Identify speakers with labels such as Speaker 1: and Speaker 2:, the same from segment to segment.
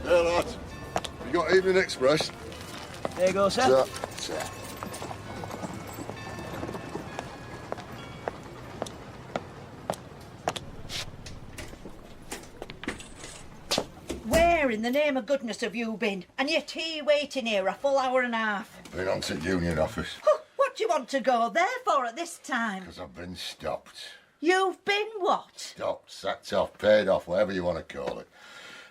Speaker 1: There, lad. You got Evening Express?
Speaker 2: There you go, sir.
Speaker 1: Sir.
Speaker 3: Where in the name of goodness have you been? And your tea waiting here a full hour and a half.
Speaker 1: Been on to Union office.
Speaker 3: What do you want to go there for at this time?
Speaker 1: Because I've been stopped.
Speaker 3: You've been what?
Speaker 1: Stopped, sacked off, paid off, whatever you want to call it.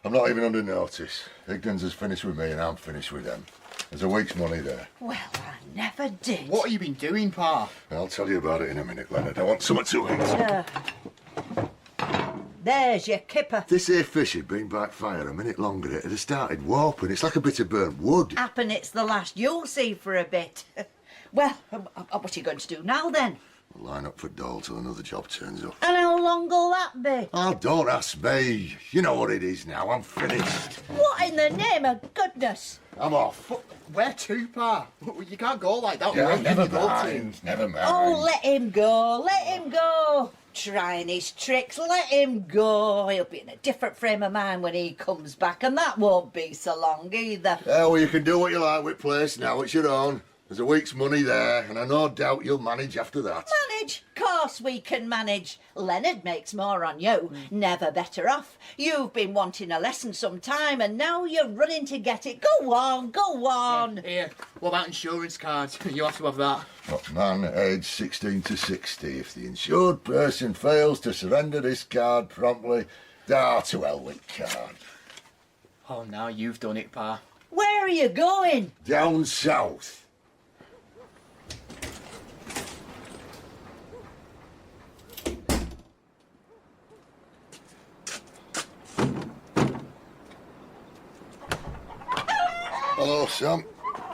Speaker 1: I'm not even under notice. Higdon's has finished with me and I'm finished with them. There's a week's money there.
Speaker 3: Well, I never did.
Speaker 2: What have you been doing, Pa?
Speaker 1: I'll tell you about it in a minute, Leonard. I want something to eat.
Speaker 3: There's your kipper.
Speaker 1: This here fish had been backfire a minute longer. It had started warping. It's like a bit of burnt wood.
Speaker 3: Happen it's the last you'll see for a bit. Well, what are you going to do now then?
Speaker 1: We'll line up for Dole till another job turns up.
Speaker 3: And how long will that be?
Speaker 1: Oh, don't ask me. You know what it is now. I'm finished.
Speaker 3: What in the name of goodness?
Speaker 1: I'm off.
Speaker 2: Where to, Pa? You can't go like that.
Speaker 1: Yeah,
Speaker 2: Where
Speaker 1: never
Speaker 2: you go to?
Speaker 1: mind. Never mind.
Speaker 3: Oh, let him go. Let him go. Trying his tricks. Let him go. He'll be in a different frame of mind when he comes back, and that won't be so long either.
Speaker 1: Yeah, well, you can do what you like with place now. It's your own. There's a week's money there, and I no doubt you'll manage after that.
Speaker 3: Manage? Course we can manage. Leonard makes more on you. Never better off. You've been wanting a lesson some time, and now you're running to get it. Go on, go on.
Speaker 2: Here, what about insurance cards? You have to have that.
Speaker 1: What man aged 16 to 60, if the insured person fails to surrender this card promptly, to hell with card.
Speaker 2: Oh, now you've done it, Pa.
Speaker 3: Where are you going?
Speaker 1: Down south. Hello, Sam.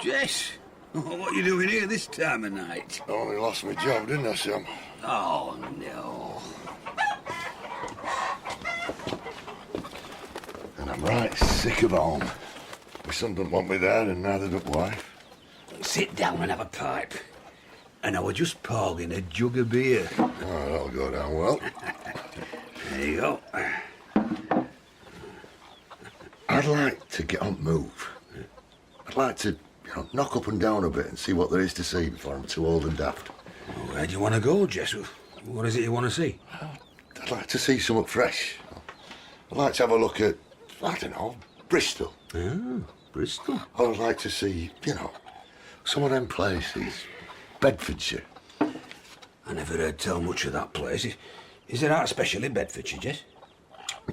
Speaker 4: Jess, what are you doing here this time of night?
Speaker 1: I only lost my job, didn't I, Sam?
Speaker 4: Oh, no.
Speaker 1: And I'm right sick of home. My son doesn't want me there, and neither does wife.
Speaker 4: Sit down and have a pipe. And I was just pouring a jug of beer.
Speaker 1: Oh, that'll go down well.
Speaker 4: There you go.
Speaker 1: I'd like to get on the move. I'd like to, knock up and down a bit and see what there is to see before I'm too old and daft.
Speaker 4: Where do you want to go, Jess? What is it you want to see?
Speaker 1: I'd like to see something fresh. I'd like to have a look at, I don't know, Bristol.
Speaker 4: Oh, Bristol.
Speaker 1: I'd like to see, some of them places. Bedfordshire.
Speaker 4: I never heard tell much of that place. Is there art special in Bedfordshire, Jess?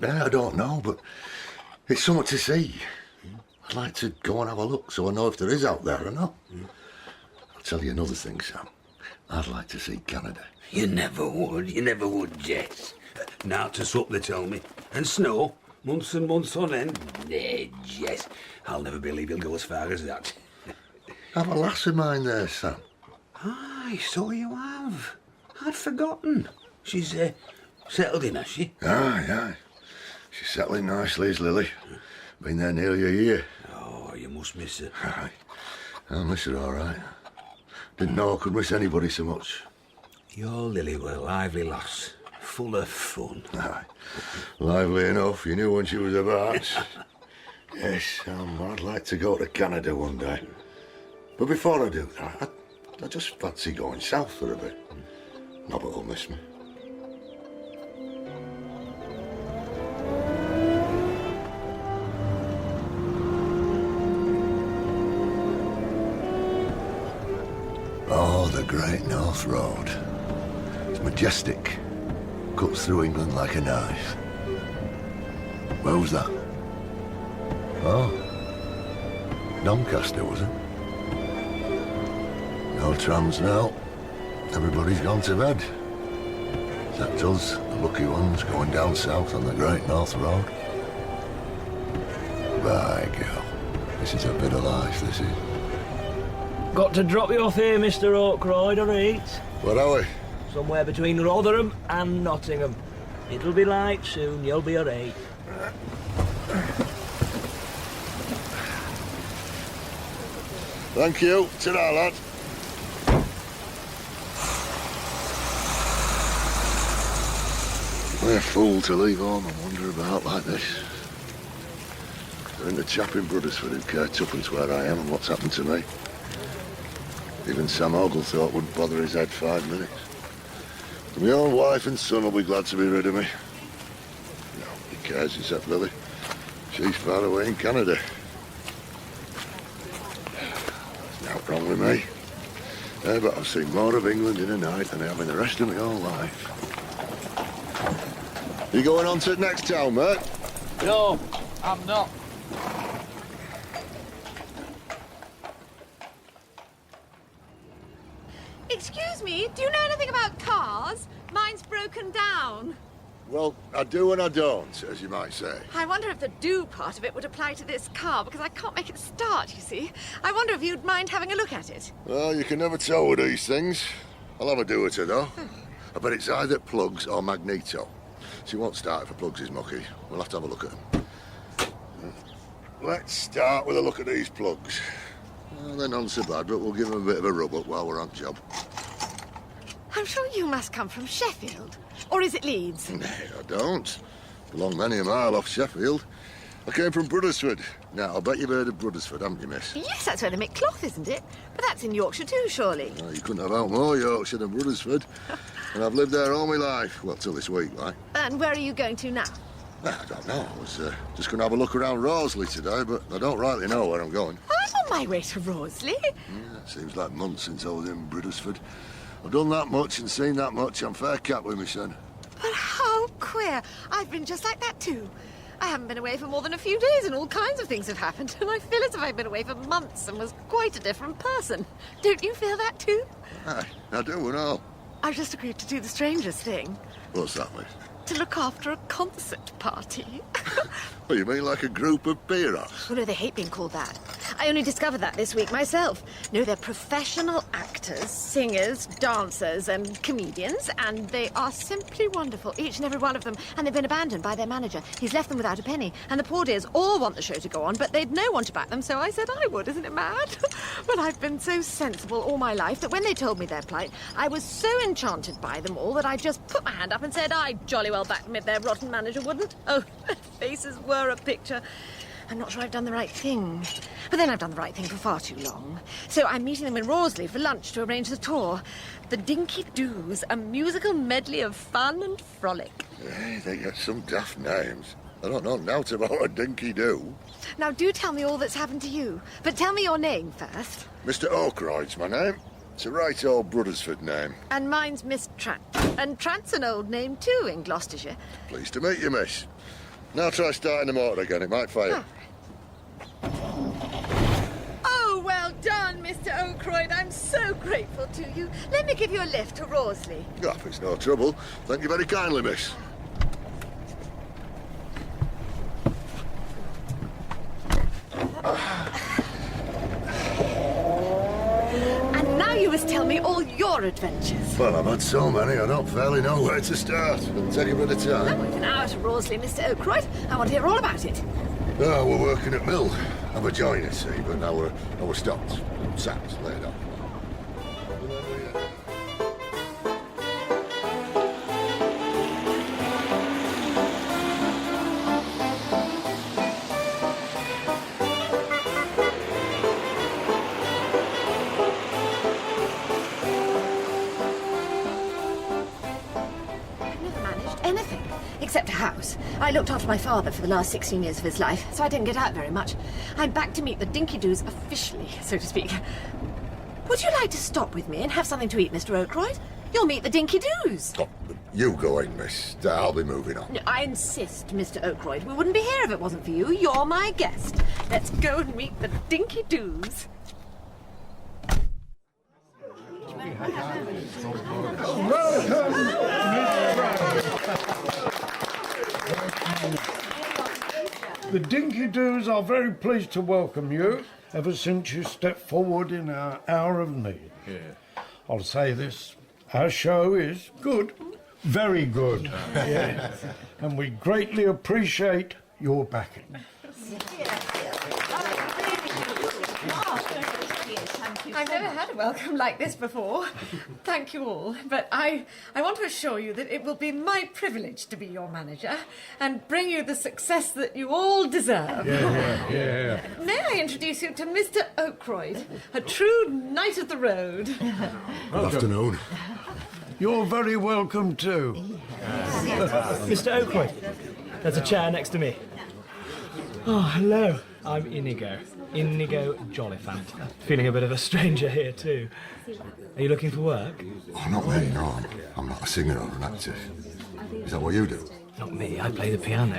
Speaker 1: Yeah, I don't know, but it's something to see. I'd like to go and have a look so I know if there is out there or not. I'll tell you another thing, Sam. I'd like to see Canada.
Speaker 4: You never would, Jess. Now to sup, they tell me. And snow, months and months on end. Nay, Jess, I'll never believe he'll go as far as that.
Speaker 1: Have a lass of mine there, Sam.
Speaker 4: Aye, so you have. I'd forgotten. She's settled in, has she?
Speaker 1: Aye. She's settling nicely, is Lily. Been there nearly a year.
Speaker 4: Oh, you must miss her.
Speaker 1: Aye. I'll miss her all right. Didn't know I could miss anybody so much.
Speaker 4: Your Lily were a lively lass, full of fun.
Speaker 1: Aye. Lively enough, you knew when she was about. Yes, I'd like to go to Canada one day. But before I do that, I just fancy going south for a bit. Not that will miss me. Great North Road. It's majestic. Cuts through England like a knife. Where was that? Oh. Doncaster, was it? No trams now. Everybody's gone to bed. Except us, the lucky ones, going down south on the Great North Road. By girl, this is a bit of life, this is.
Speaker 5: Got to drop you off here, Mr. Oakroyd, or eight.
Speaker 1: Where are we?
Speaker 5: Somewhere between Rotherham and Nottingham. It'll be light soon, you'll be all right.
Speaker 1: Thank you. Ta-ra, lad. We're a fool to leave home and wander about like this. There ain't a chap in Bruddersford who cared tuppence where I am and what's happened to me. Even Sam Oglethorpe wouldn't bother his head 5 minutes. And my own wife and son will be glad to be rid of me. Nobody cares except Lily. She's far away in Canada. There's nothing wrong with me. Yeah, but I've seen more of England in a night than I have in the rest of my whole life. You going on to the next town, mate?
Speaker 2: No, I'm not.
Speaker 6: Excuse me, do you know anything about cars? Mine's broken down.
Speaker 1: Well, I do and I don't, as you might say.
Speaker 6: I wonder if the do part of it would apply to this car, because I can't make it start, you see. I wonder if you'd mind having a look at it.
Speaker 1: Well, you can never tell with these things. I'll have a do at it, though. I bet it's either plugs or magneto. She won't start if her plugs is mucky. We'll have to have a look at them. Let's start with a look at these plugs. Well, they're not so bad, but we'll give them a bit of a rub-up while we're on job.
Speaker 6: I'm sure you must come from Sheffield. Or is it Leeds?
Speaker 1: No, I don't. Belong many a mile off Sheffield. I came from Bruddersford. Now, I'll bet you've heard of Bruddersford, haven't you, miss?
Speaker 6: Yes, that's where they make cloth, isn't it? But that's in Yorkshire too, surely.
Speaker 1: Well, you couldn't have out more Yorkshire than Bruddersford. And I've lived there all my life. Well, till this week, like.
Speaker 6: And where are you going to now?
Speaker 1: I don't know. I was just going to have a look around Roseley today, but I don't rightly know where I'm going.
Speaker 6: I'm on my way to Roseley.
Speaker 1: Yeah, it seems like months since I was in Bruddersford. I've done that much and seen that much. I'm fair cap with me, son.
Speaker 6: But how queer. I've been just like that too. I haven't been away for more than a few days and all kinds of things have happened. And I feel as if I've been away for months and was quite a different person. Don't you feel that too?
Speaker 1: Aye, I do and all.
Speaker 6: I've just agreed to do the strangest thing.
Speaker 1: What's that, miss?
Speaker 6: To look after a concert party.
Speaker 1: What, you mean like a group of beer-offs?
Speaker 6: Oh, no, they hate being called that. I only discovered that this week myself. No, they're professional actors, singers, dancers, and comedians, and they are simply wonderful, each and every one of them. And they've been abandoned by their manager. He's left them without a penny. And the poor dears all want the show to go on, but they'd no one to back them, so I said I would. Isn't it mad? But I've been so sensible all my life that when they told me their plight, I was so enchanted by them all that I just put my hand up and said I'd jolly well back them if their rotten manager wouldn't. Oh, their faces were a picture. I'm not sure I've done the right thing. But then I've done the right thing for far too long. So I'm meeting them in Roseley for lunch to arrange the tour. The Dinky Doos, a musical medley of fun and frolic.
Speaker 1: Hey, they got some daft names. I don't know naught about a dinky-do.
Speaker 6: Now do tell me all that's happened to you. But tell me your name first.
Speaker 1: Mr. Oakroyd's my name. It's a right old Bruddersford name.
Speaker 6: And mine's Miss Trant. And Trant's an old name too in Gloucestershire.
Speaker 1: Pleased to meet you, miss. Now try starting the motor again, it might fire.
Speaker 6: Oh, well done, Mr. Oakroyd. I'm so grateful to you. Let me give you a lift to Roseley.
Speaker 1: Oh, it's no trouble. Thank you very kindly, miss.
Speaker 6: And now you must tell me all your adventures.
Speaker 1: Well, I've had so many, I don't fairly know where to start. It'll take a bit of time.
Speaker 6: We've an hour to Roseley, Mr. Oakroyd. I want to hear all about it.
Speaker 1: Oh, we're working at mill. I've a joiner, see, but now we're stopped. Sacked, laid off.
Speaker 6: I've never managed anything, except a house. I looked after my father for the last 16 years of his life, so I didn't get out very much. I'm back to meet the Dinky Doos officially, so to speak. Would you like to stop with me and have something to eat, Mr. Oakroyd? You'll meet the Dinky Doos.
Speaker 1: Oh, you going, miss. I'll be moving on.
Speaker 6: No, I insist, Mr. Oakroyd. We wouldn't be here if it wasn't for you. You're my guest. Let's go and meet the Dinky Doos.
Speaker 7: The Dinky Doos are very pleased to welcome you ever since you stepped forward in our hour of need. I'll say this, our show is good, very good. Yeah. And we greatly appreciate your backing.
Speaker 6: I've never had a welcome like this before. Thank you all. But I want to assure you that it will be my privilege to be your manager and bring you the success that you all deserve.
Speaker 7: Yeah.
Speaker 6: May I introduce you to Mr. Oakroyd, a true knight of the road.
Speaker 1: Good afternoon.
Speaker 7: You're very welcome too.
Speaker 5: Mr. Oakroyd, there's a chair next to me. Oh, hello. I'm Inigo. Inigo Jolifant. Feeling a bit of a stranger here, too. Are you looking for work?
Speaker 1: Oh, not me, no. I'm not a singer or an actor. Is that what you do?
Speaker 5: Not me, I play the piano.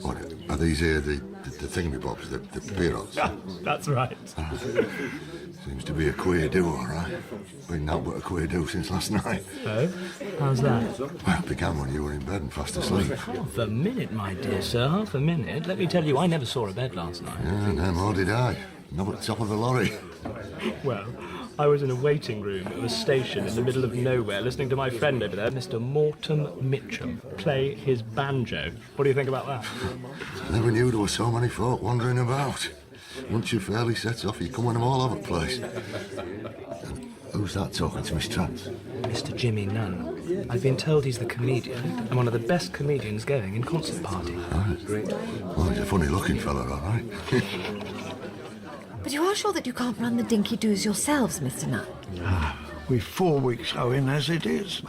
Speaker 1: What, are these here the thingamybobs, the pierrots?
Speaker 5: That's right.
Speaker 1: Seems to be a queer do, all right. Been nothing but a queer do since last night.
Speaker 5: Oh? How's that?
Speaker 1: Well, it began when you were in bed and fast asleep.
Speaker 5: Half a minute, my dear sir, half a minute. Let me tell you, I never saw a bed last night.
Speaker 1: Yeah, no more did I. Not at the top of the lorry.
Speaker 5: Well, I was in a waiting room of a station in the middle of nowhere listening to my friend over there, Mr. Morton Mitchum, play his banjo. What do you think about that?
Speaker 1: Never knew there were so many folk wandering about. Once you're fairly set off, you're coming them all over the place. Who's that talking to Miss Trant?
Speaker 5: Mr. Jimmy Nunn. I've been told he's the comedian and one of the best comedians going in Concert Party.
Speaker 1: Right. Well, he's a funny-looking fella, all right.
Speaker 6: But you are sure that you can't run the Dinky Doos yourselves, Mr. Nunn?
Speaker 7: We've 4 weeks owing as it is.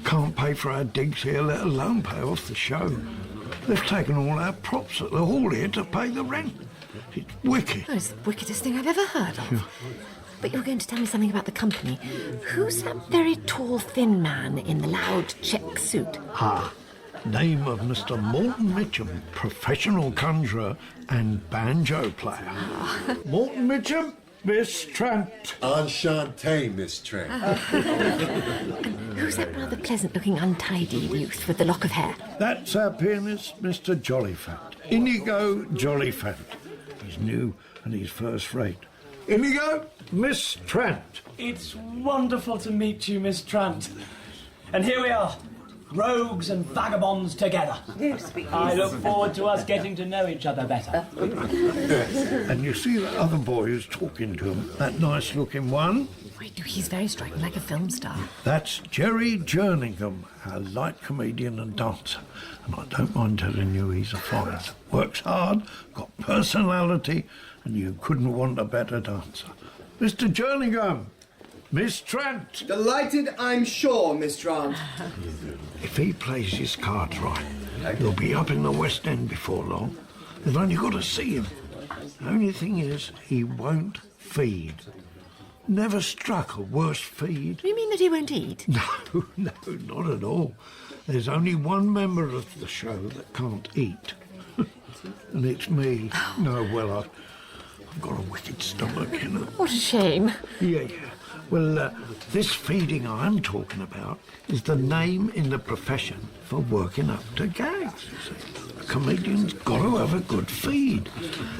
Speaker 7: Can't pay for our digs here, let alone pay off the show. They've taken all our props at the hall here to pay the rent. It's wicked.
Speaker 6: Oh, it's the wickedest thing I've ever heard of. But you were going to tell me something about the company. Who's that very tall, thin man in the loud check suit?
Speaker 7: Name of Mr. Morton Mitchum, professional conjurer and banjo player. Morton Mitchum, Miss Trant.
Speaker 8: Enchanté, Miss Trent.
Speaker 6: Who's that rather pleasant-looking, untidy youth with the lock of hair?
Speaker 7: That's our pianist, Mr. Jolifant. Inigo Jolifant. He's new and he's first rate. Inigo, Miss Trant.
Speaker 5: It's wonderful to meet you, Miss Trant. And here we are, rogues and vagabonds together. I look forward to us getting to know each other better.
Speaker 7: And you see that other boy who's talking to him, that nice-looking one?
Speaker 6: Wait, he's very striking, like a film star.
Speaker 7: That's Jerry Jerningham, a light comedian and dancer. And I don't mind telling you he's a fighter. Works hard, got personality, and you couldn't want a better dancer. Mr. Jerningham, Miss Trant.
Speaker 8: Delighted, I'm sure, Miss Trant.
Speaker 7: If he plays his cards right, he'll be up in the West End before long. They've only got to see him. The only thing is, he won't feed. Never struck a worse feed.
Speaker 6: You mean that he won't eat?
Speaker 7: No, not at all. There's only one member of the show that can't eat. And it's me. No, well, I've got a wicked stomach, you know.
Speaker 6: What a shame.
Speaker 7: Yeah. Well, this feeding I'm talking about is the name in the profession for working up to gags, you see. A comedian's got to have a good feed.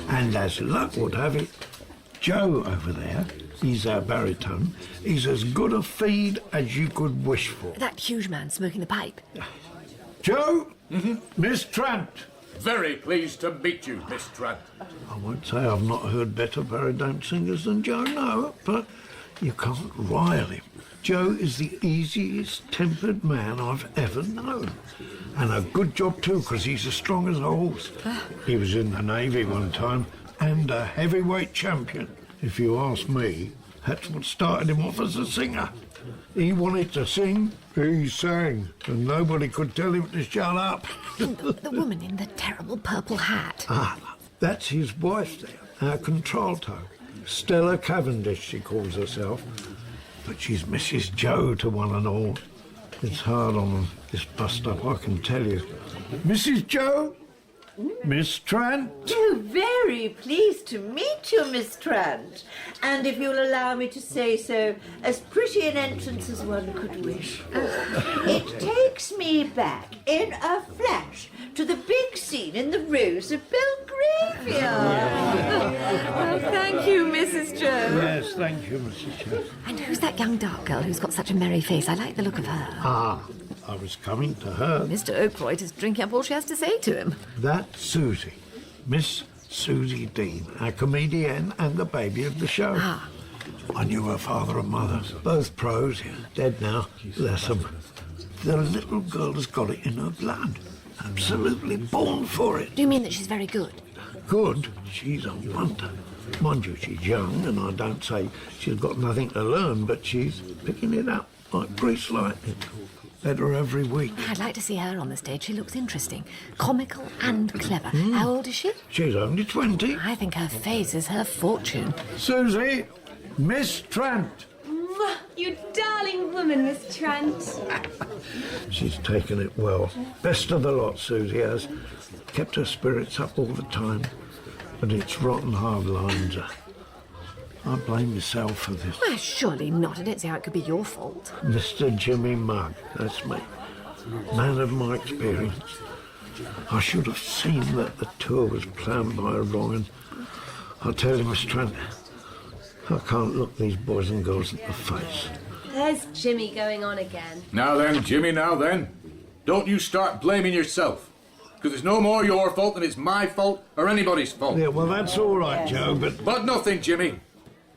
Speaker 7: And as luck would have it, Joe over there, he's our baritone, he's as good a feed as you could wish for.
Speaker 6: That huge man smoking the pipe.
Speaker 7: Joe? Miss Trant.
Speaker 9: Very pleased to meet you, Miss Trant.
Speaker 7: I won't say I've not heard better baritone singers than Joe, no, but you can't rile him. Joe is the easiest-tempered man I've ever known. And a good job, too, because he's as strong as a horse. He was in the Navy one time, and a heavyweight champion. If you ask me, that's what started him off as a singer. He wanted to sing, he sang, and nobody could tell him to shut up.
Speaker 6: The woman in the terrible purple hat.
Speaker 7: That's his wife there, our contralto. Stella Cavendish, she calls herself. But she's Mrs. Joe to one and all. It's hard on them, this bust-up, I can tell you. Mrs. Joe? Miss Trant?
Speaker 3: Oh, very pleased to meet you, Miss Trant. And if you'll allow me to say so, as pretty an entrance as one could wish. It takes me back in a flash to the big scene in the Rose of Belgravia.
Speaker 6: Oh, thank you, Mrs. Joe.
Speaker 7: Yes, thank you, Mrs. Joe.
Speaker 6: And who's that young dark girl who's got such a merry face? I like the look of her.
Speaker 7: Ah, I was coming to her.
Speaker 6: Mr. Oakroyd is drinking up all she has to say to him.
Speaker 7: That's Susie. Miss Susie Dean, our comedienne and the baby of the show.
Speaker 6: Ah.
Speaker 7: I knew her father and mother, both pros, dead now, bless them. The little girl has got it in her blood. Absolutely born for it.
Speaker 6: Do you mean that she's very good?
Speaker 7: Good? She's a wonder. Mind you, she's young, and I don't say she's got nothing to learn, but she's picking it up like grease lightning. Better every week.
Speaker 6: I'd like to see her on the stage. She looks interesting. Comical and clever. How old is she?
Speaker 7: She's only 20.
Speaker 6: I think her face is her fortune.
Speaker 7: Susie, Miss Trant.
Speaker 10: You darling woman, Miss Trant.
Speaker 7: She's taken it well. Best of the lot, Susie has. Kept her spirits up all the time. But it's rotten hard lines. I blame myself for this.
Speaker 6: Well, surely not. I don't see how it could be your fault.
Speaker 7: Mr. Jimmy Mugg, that's me. Man of my experience. I should have seen that the tour was planned by a wrong, and I'll tell you, Miss Trent, I can't look these boys and girls at the face.
Speaker 10: There's Jimmy going on again.
Speaker 9: Now then, Jimmy, now then. Don't you start blaming yourself. Because it's no more your fault than it's my fault or anybody's fault.
Speaker 7: Yeah, well, that's all right, Joe, but...
Speaker 9: But nothing, Jimmy.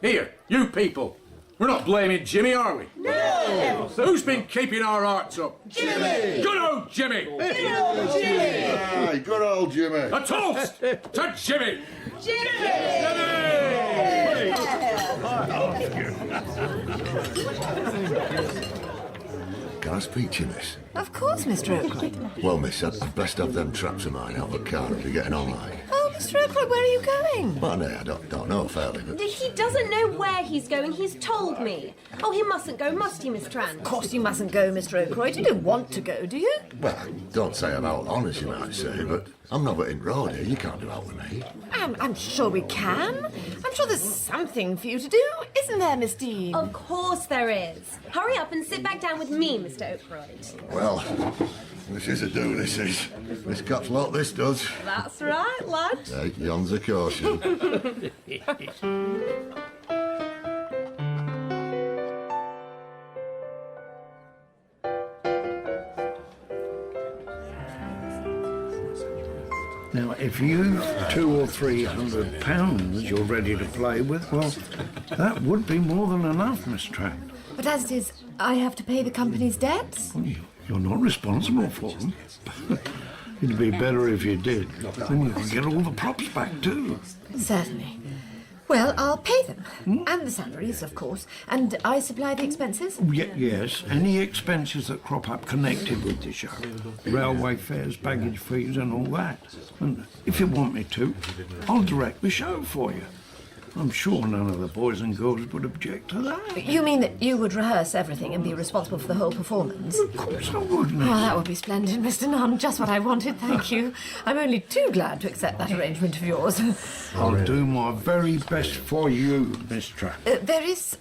Speaker 9: Here, you people. We're not blaming Jimmy, are we?
Speaker 3: No!
Speaker 9: Who's been keeping our hearts up?
Speaker 3: Jimmy!
Speaker 9: Good old Jimmy!
Speaker 3: Good old Jimmy!
Speaker 1: Aye, good old Jimmy.
Speaker 9: A toast to Jimmy!
Speaker 1: Can I speak to you, miss?
Speaker 6: Of course, Mr. Oakroyd.
Speaker 1: Well, miss, I'd best have them traps of mine out of the car if you're getting on like.
Speaker 6: Oh, Mr. Oakroyd, where are you going?
Speaker 1: Well, no, I don't know fairly, but...
Speaker 10: He doesn't know where he's going. He's told me. Oh, he mustn't go, must he, Miss Trant?
Speaker 6: Of course you mustn't go, Mr. Oakroyd. You don't want to go, do you?
Speaker 1: Well, don't say I'm out on, as you might say, but I'm not in road here. You can't do out with me.
Speaker 6: I'm sure we can. I'm sure there's something for you to do, isn't there, Miss Dean?
Speaker 10: Of course there is. Hurry up and sit back down with me, Mr. Oakroyd.
Speaker 1: Well, this is a do, this is. This cuts lot, this does.
Speaker 10: That's right, lad.
Speaker 1: Hey, yon's a caution.
Speaker 7: Now, if you've £200 or £300 you're ready to play with, well, that would be more than enough, Miss Trant.
Speaker 6: But as it is, I have to pay the company's debts.
Speaker 7: Well, you're not responsible for them. It'd be better if you did. Then you could get all the props back, too.
Speaker 6: Certainly. Well, I'll pay them. And the salaries, of course. And I supply the expenses?
Speaker 7: Yes, any expenses that crop up connected with the show. Railway fares, baggage fees and all that. And if you want me to, I'll direct the show for you. I'm sure none of the boys and girls would object to that.
Speaker 6: You mean that you would rehearse everything and be responsible for the whole performance?
Speaker 7: Of course I would,
Speaker 6: Oh,
Speaker 7: Miss.
Speaker 6: that would be splendid, Mr. Nunn. Just what I wanted, thank you. I'm only too glad to accept that arrangement of yours.
Speaker 7: I'll do my very best for you, Miss Trant.
Speaker 6: There is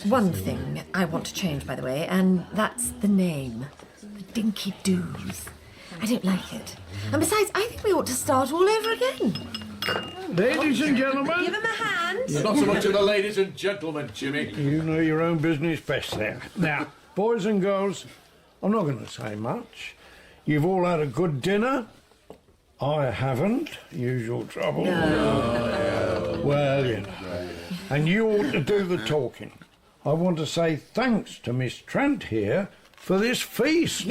Speaker 6: one thing I want to change, by the way, and that's the name. The Dinky Doos. I don't like it. And besides, I think we ought to start all over again.
Speaker 7: Ladies and gentlemen,
Speaker 10: Give him a hand.
Speaker 9: Not so much of the ladies and gentlemen, Jimmy.
Speaker 7: you know your own business best there. Now, boys and girls, I'm not going to say much. You've all had a good dinner. I haven't. Usual trouble. Well, you know. And you ought to do the talking. I want to say thanks to Miss Trant here for this feast.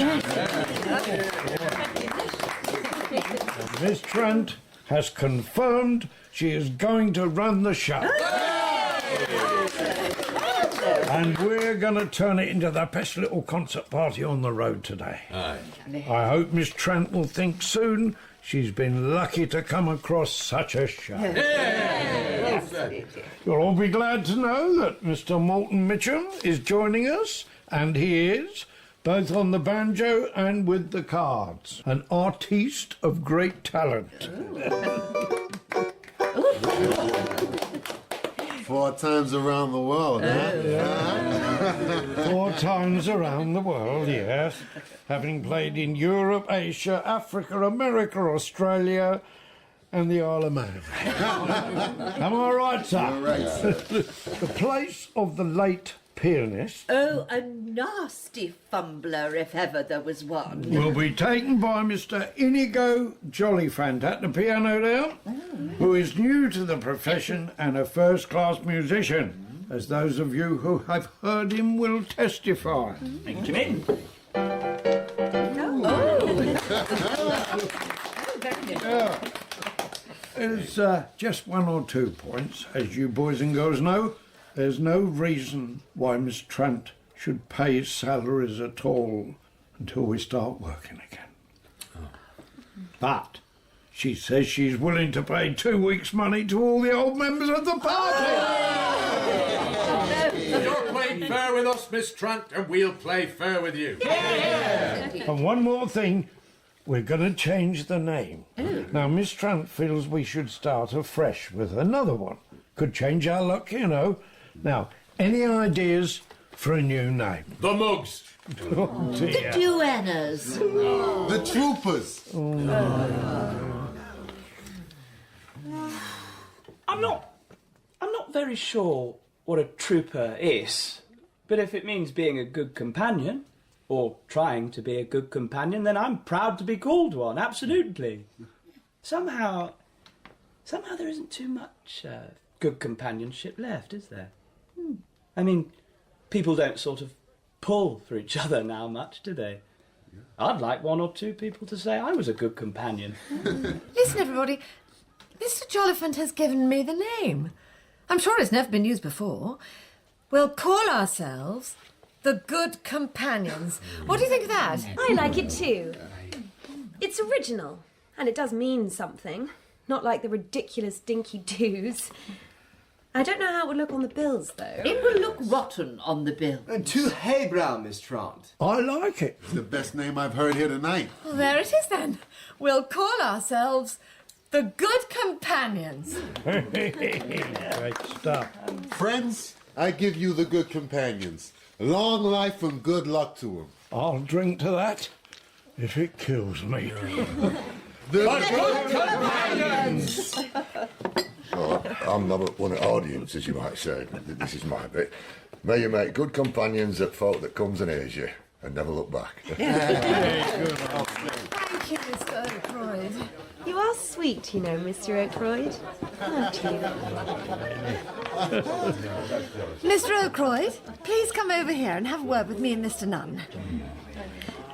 Speaker 7: Miss Trant has confirmed she is going to run the show. And we're going to turn it into the best little concert party on the road today. I hope Miss Trant will think soon she's been lucky to come across such a show. You'll all be glad to know that Mr. Morton Mitchum is joining us, and he is, both on the banjo and with the cards, an artiste of great talent.
Speaker 8: 4 times around the world, huh?
Speaker 7: 4 times around the world, yes. Having played in Europe, Asia, Africa, America, Australia, and the Isle of Man. Am I right, sir?
Speaker 8: You're right, sir.
Speaker 7: The place of the late pianist
Speaker 3: Oh, a nasty fumbler, if ever there was one.
Speaker 7: will be taken by Mr. Inigo Jollyfant at the piano there, who is new to the profession and a first-class musician, as those of you who have heard him will testify.
Speaker 5: Thank you, mate.
Speaker 7: There's just 1 or 2 points, as you boys and girls know. There's no reason why Miss Trant should pay salaries at all until we start working again. But she says she's willing to pay 2 weeks' money to all the old members of the party.
Speaker 9: You're playing fair with us, Miss Trant, and we'll play fair with you.
Speaker 7: And one more thing, we're going to change the name. Now, Miss Trant feels we should start afresh with another one. Could change our luck, you know. Now, any ideas for a new name?
Speaker 9: The Mugs.
Speaker 7: Oh, dear.
Speaker 3: Duennas.
Speaker 8: The Troopers.
Speaker 5: I'm not very sure what a trooper is, but if it means being a good companion, or trying to be a good companion, then I'm proud to be called one, absolutely. Somehow there isn't too much good companionship left, is there? I mean, people don't sort of pull for each other now much, do they? I'd like 1 or 2 people to say I was a good companion.
Speaker 6: Listen, everybody. Mr. Jolliphant has given me the name. I'm sure it's never been used before. We'll call ourselves the Good Companions. What do you think of that?
Speaker 10: I like it too. It's original, and it does mean something. Not like the ridiculous dinky doos. I don't know how it would look on the bills, though.
Speaker 3: It will look rotten on the bill.
Speaker 8: And too highbrow, Miss Trant.
Speaker 7: I like it.
Speaker 8: It's the best name I've heard here tonight.
Speaker 6: Well, there it is then. We'll call ourselves the Good Companions.
Speaker 7: Great stuff.
Speaker 8: Friends, I give you the Good Companions. Long life and good luck to them.
Speaker 7: I'll drink to that if it kills me.
Speaker 8: The Good Companions!
Speaker 1: Oh, I'm not one of the audience, as you might say. This is my bit. May you make good companions at folk that comes and hears you, and never look back.
Speaker 6: Thank you, Mr. Oakroyd.
Speaker 10: You are sweet, you know, Mr. Oakroyd. Aren't you?
Speaker 6: Mr. Oakroyd, please come over here and have a word with me and Mr. Nunn.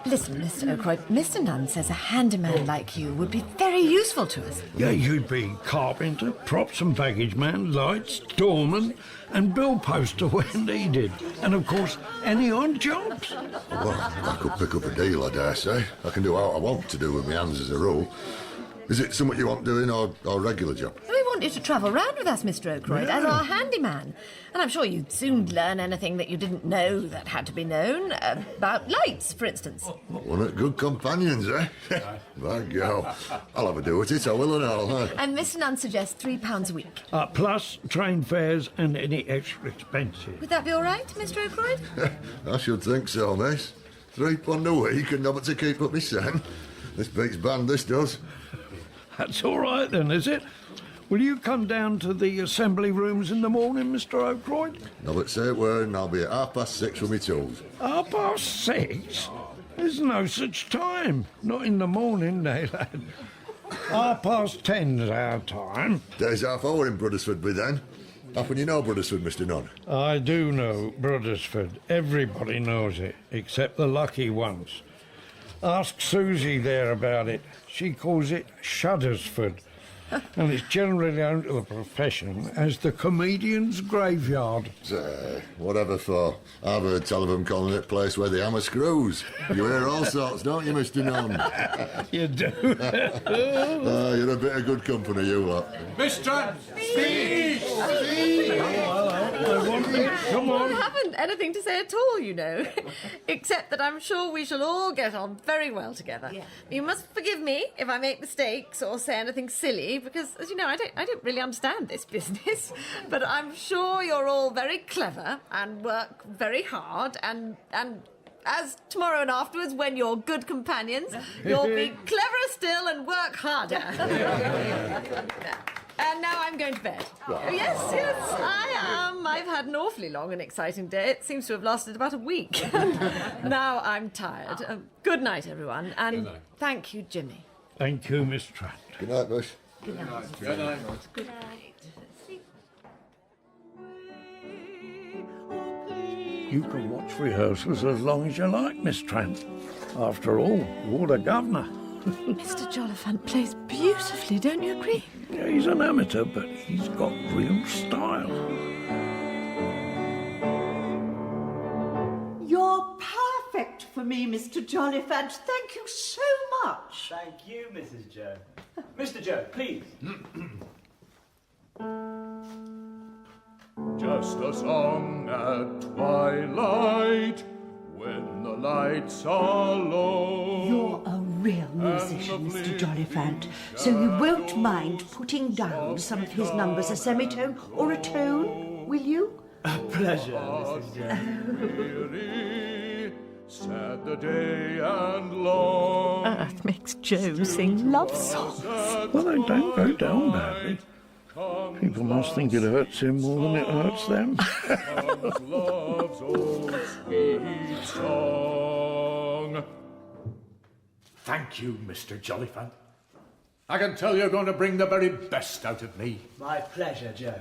Speaker 6: Listen, Mr. Oakroyd, Mr. Nunn says a handyman like you would be very useful to us.
Speaker 7: Yeah, you'd be carpenter, props and baggage man, lights, doorman, and bill poster when needed. And of course, any odd jobs.
Speaker 1: Well, I could pick up a deal, I dare say. I can do what I want to do with my hands as a rule. Is it something you want doing or regular job?
Speaker 6: We want you to travel round with us, Mr. Oakroyd, as our handyman. And I'm sure you'd soon learn anything that you didn't know that had to be known. About lights, for instance.
Speaker 1: One of good companions, eh? By God. I'll have a do with it, I will and all, huh?
Speaker 6: And Mr. Nunn suggests £3 a week.
Speaker 7: Plus train fares and any extra expenses.
Speaker 6: Would that be all right, Mr. Oakroyd?
Speaker 1: I should think so, miss. £3 a week and not to keep up my sen. This beats band, this does.
Speaker 7: That's all right then, is it? Will you come down to the assembly rooms in the morning, Mr. Oakroyd?
Speaker 1: Now, but say a word and I'll be at 6:30 with my tools.
Speaker 7: 6:30? There's no such time. Not in the morning, eh, lad? 10:30's our time.
Speaker 1: Day's half hour in Bruddersford by then. Happen you know Bruddersford, Mr. Nunn?
Speaker 7: I do know Bruddersford. Everybody knows it, except the lucky ones. Ask Susie there about it. She calls it Shuddersford. And it's generally known to the profession as the comedian's graveyard.
Speaker 1: Whatever for. I've heard tell of them calling it place where they hammer screws. You hear all sorts, don't you, Mr. Nunn?
Speaker 7: You do?
Speaker 1: You're a bit of good company, you lot.
Speaker 9: Miss Trant, speech!
Speaker 7: Come on.
Speaker 6: I haven't anything to say at all, you know, except that I'm sure we shall all get on very well together.
Speaker 3: Yeah.
Speaker 6: You must forgive me if I make mistakes or say anything silly, because, as you know, I don't really understand this business. But I'm sure you're all very clever and work very hard, and as tomorrow and afterwards, when you're good companions, you'll be cleverer still and work harder. And now I'm going to bed. Oh, yes, I am. I've had an awfully long and exciting day. It seems to have lasted about a week. Now I'm tired. Good night, everyone. And thank you, Jimmy.
Speaker 7: Thank you, Miss Trant.
Speaker 1: Good night, Bush.
Speaker 3: Good night.
Speaker 9: Good night.
Speaker 3: Good night.
Speaker 7: You can watch rehearsals as long as you like, Miss Trant. After all, you're the governor.
Speaker 6: Mr. Jolifant plays beautifully, don't you agree?
Speaker 7: Yeah, he's an amateur, but he's got real style.
Speaker 3: You're perfect for me, Mr. Jolifant. Thank you so much.
Speaker 5: Thank you, Mrs. Joe. Mr. Joe, please.
Speaker 11: Just a song at twilight, when the lights are low.
Speaker 3: You're a real musician, Mr. Jolifant, so you won't mind putting down some of his numbers a semitone or a tone, will you?
Speaker 5: A pleasure, Mrs. Joe.
Speaker 11: Weary, sad the day and long.
Speaker 6: Earth makes Joe sing love songs.
Speaker 7: Well, they don't go down badly. People must think it hurts him more than it hurts them.
Speaker 11: Comes love's old sweet song.
Speaker 9: Thank you, Mr. Jolifant. I can tell you're going to bring the very best out of me.
Speaker 5: My pleasure, Joe.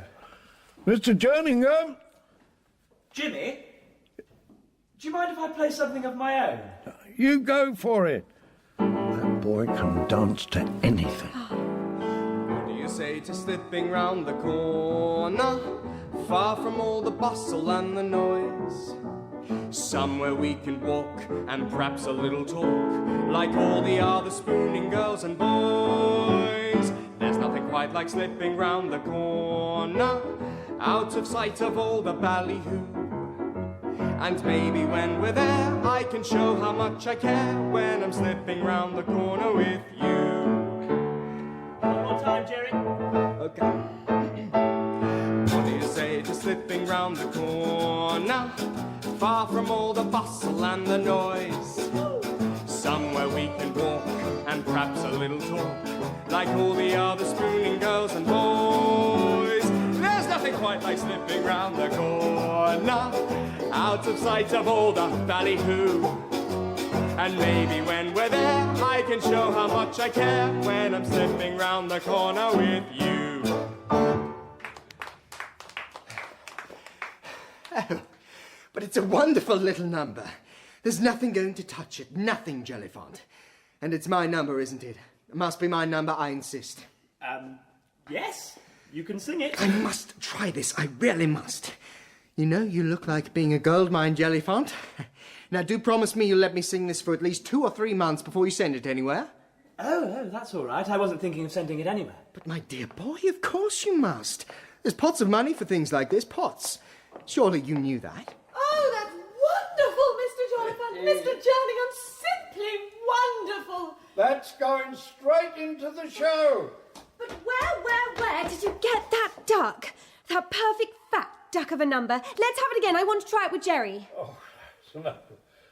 Speaker 7: Mr. Jerningham!
Speaker 5: Jimmy, do you mind if I play something of my own?
Speaker 7: You go for it. That boy can dance to anything.
Speaker 12: What do you say to slipping round the corner, far from all the bustle and the noise? Somewhere we can walk and perhaps a little talk, like all the other spooning girls and boys. There's nothing quite like slipping round the corner, out of sight of all the ballyhoo. And maybe when we're there, I can show how much I care when I'm slipping round the corner with you.
Speaker 5: One more time, Jerry.
Speaker 12: Okay. What do you say to slipping round the corner, far from all the bustle and the noise? Somewhere we can walk and perhaps a little talk, like all the other spooning girls and boys. There's nothing quite like slipping round the corner, out of sight of all the ballyhoo. And maybe when we're there, I can show how much I care when I'm slipping round the corner with you. Oh, but it's a wonderful little number. There's nothing going to touch it, nothing, Jolifant. And it's my number, isn't it? It must be my number, I insist.
Speaker 5: Yes, you can sing it.
Speaker 12: I must try this, I really must. You know, you look like being a gold mine, Jolifant. Now, do promise me you'll let me sing this for at least 2 or 3 months before you send it anywhere.
Speaker 5: Oh, that's all right. I wasn't thinking of sending it anywhere.
Speaker 12: But, my dear boy, of course you must. There's pots of money for things like this, pots. Surely you knew that.
Speaker 10: Oh, that's wonderful, Mr. Jolifant. Mr. Jerningham, simply wonderful.
Speaker 7: That's going straight into the show.
Speaker 10: But where did you get that duck? That perfect fat duck of a number. Let's have it again. I want to try it with Jerry.
Speaker 7: Oh, no.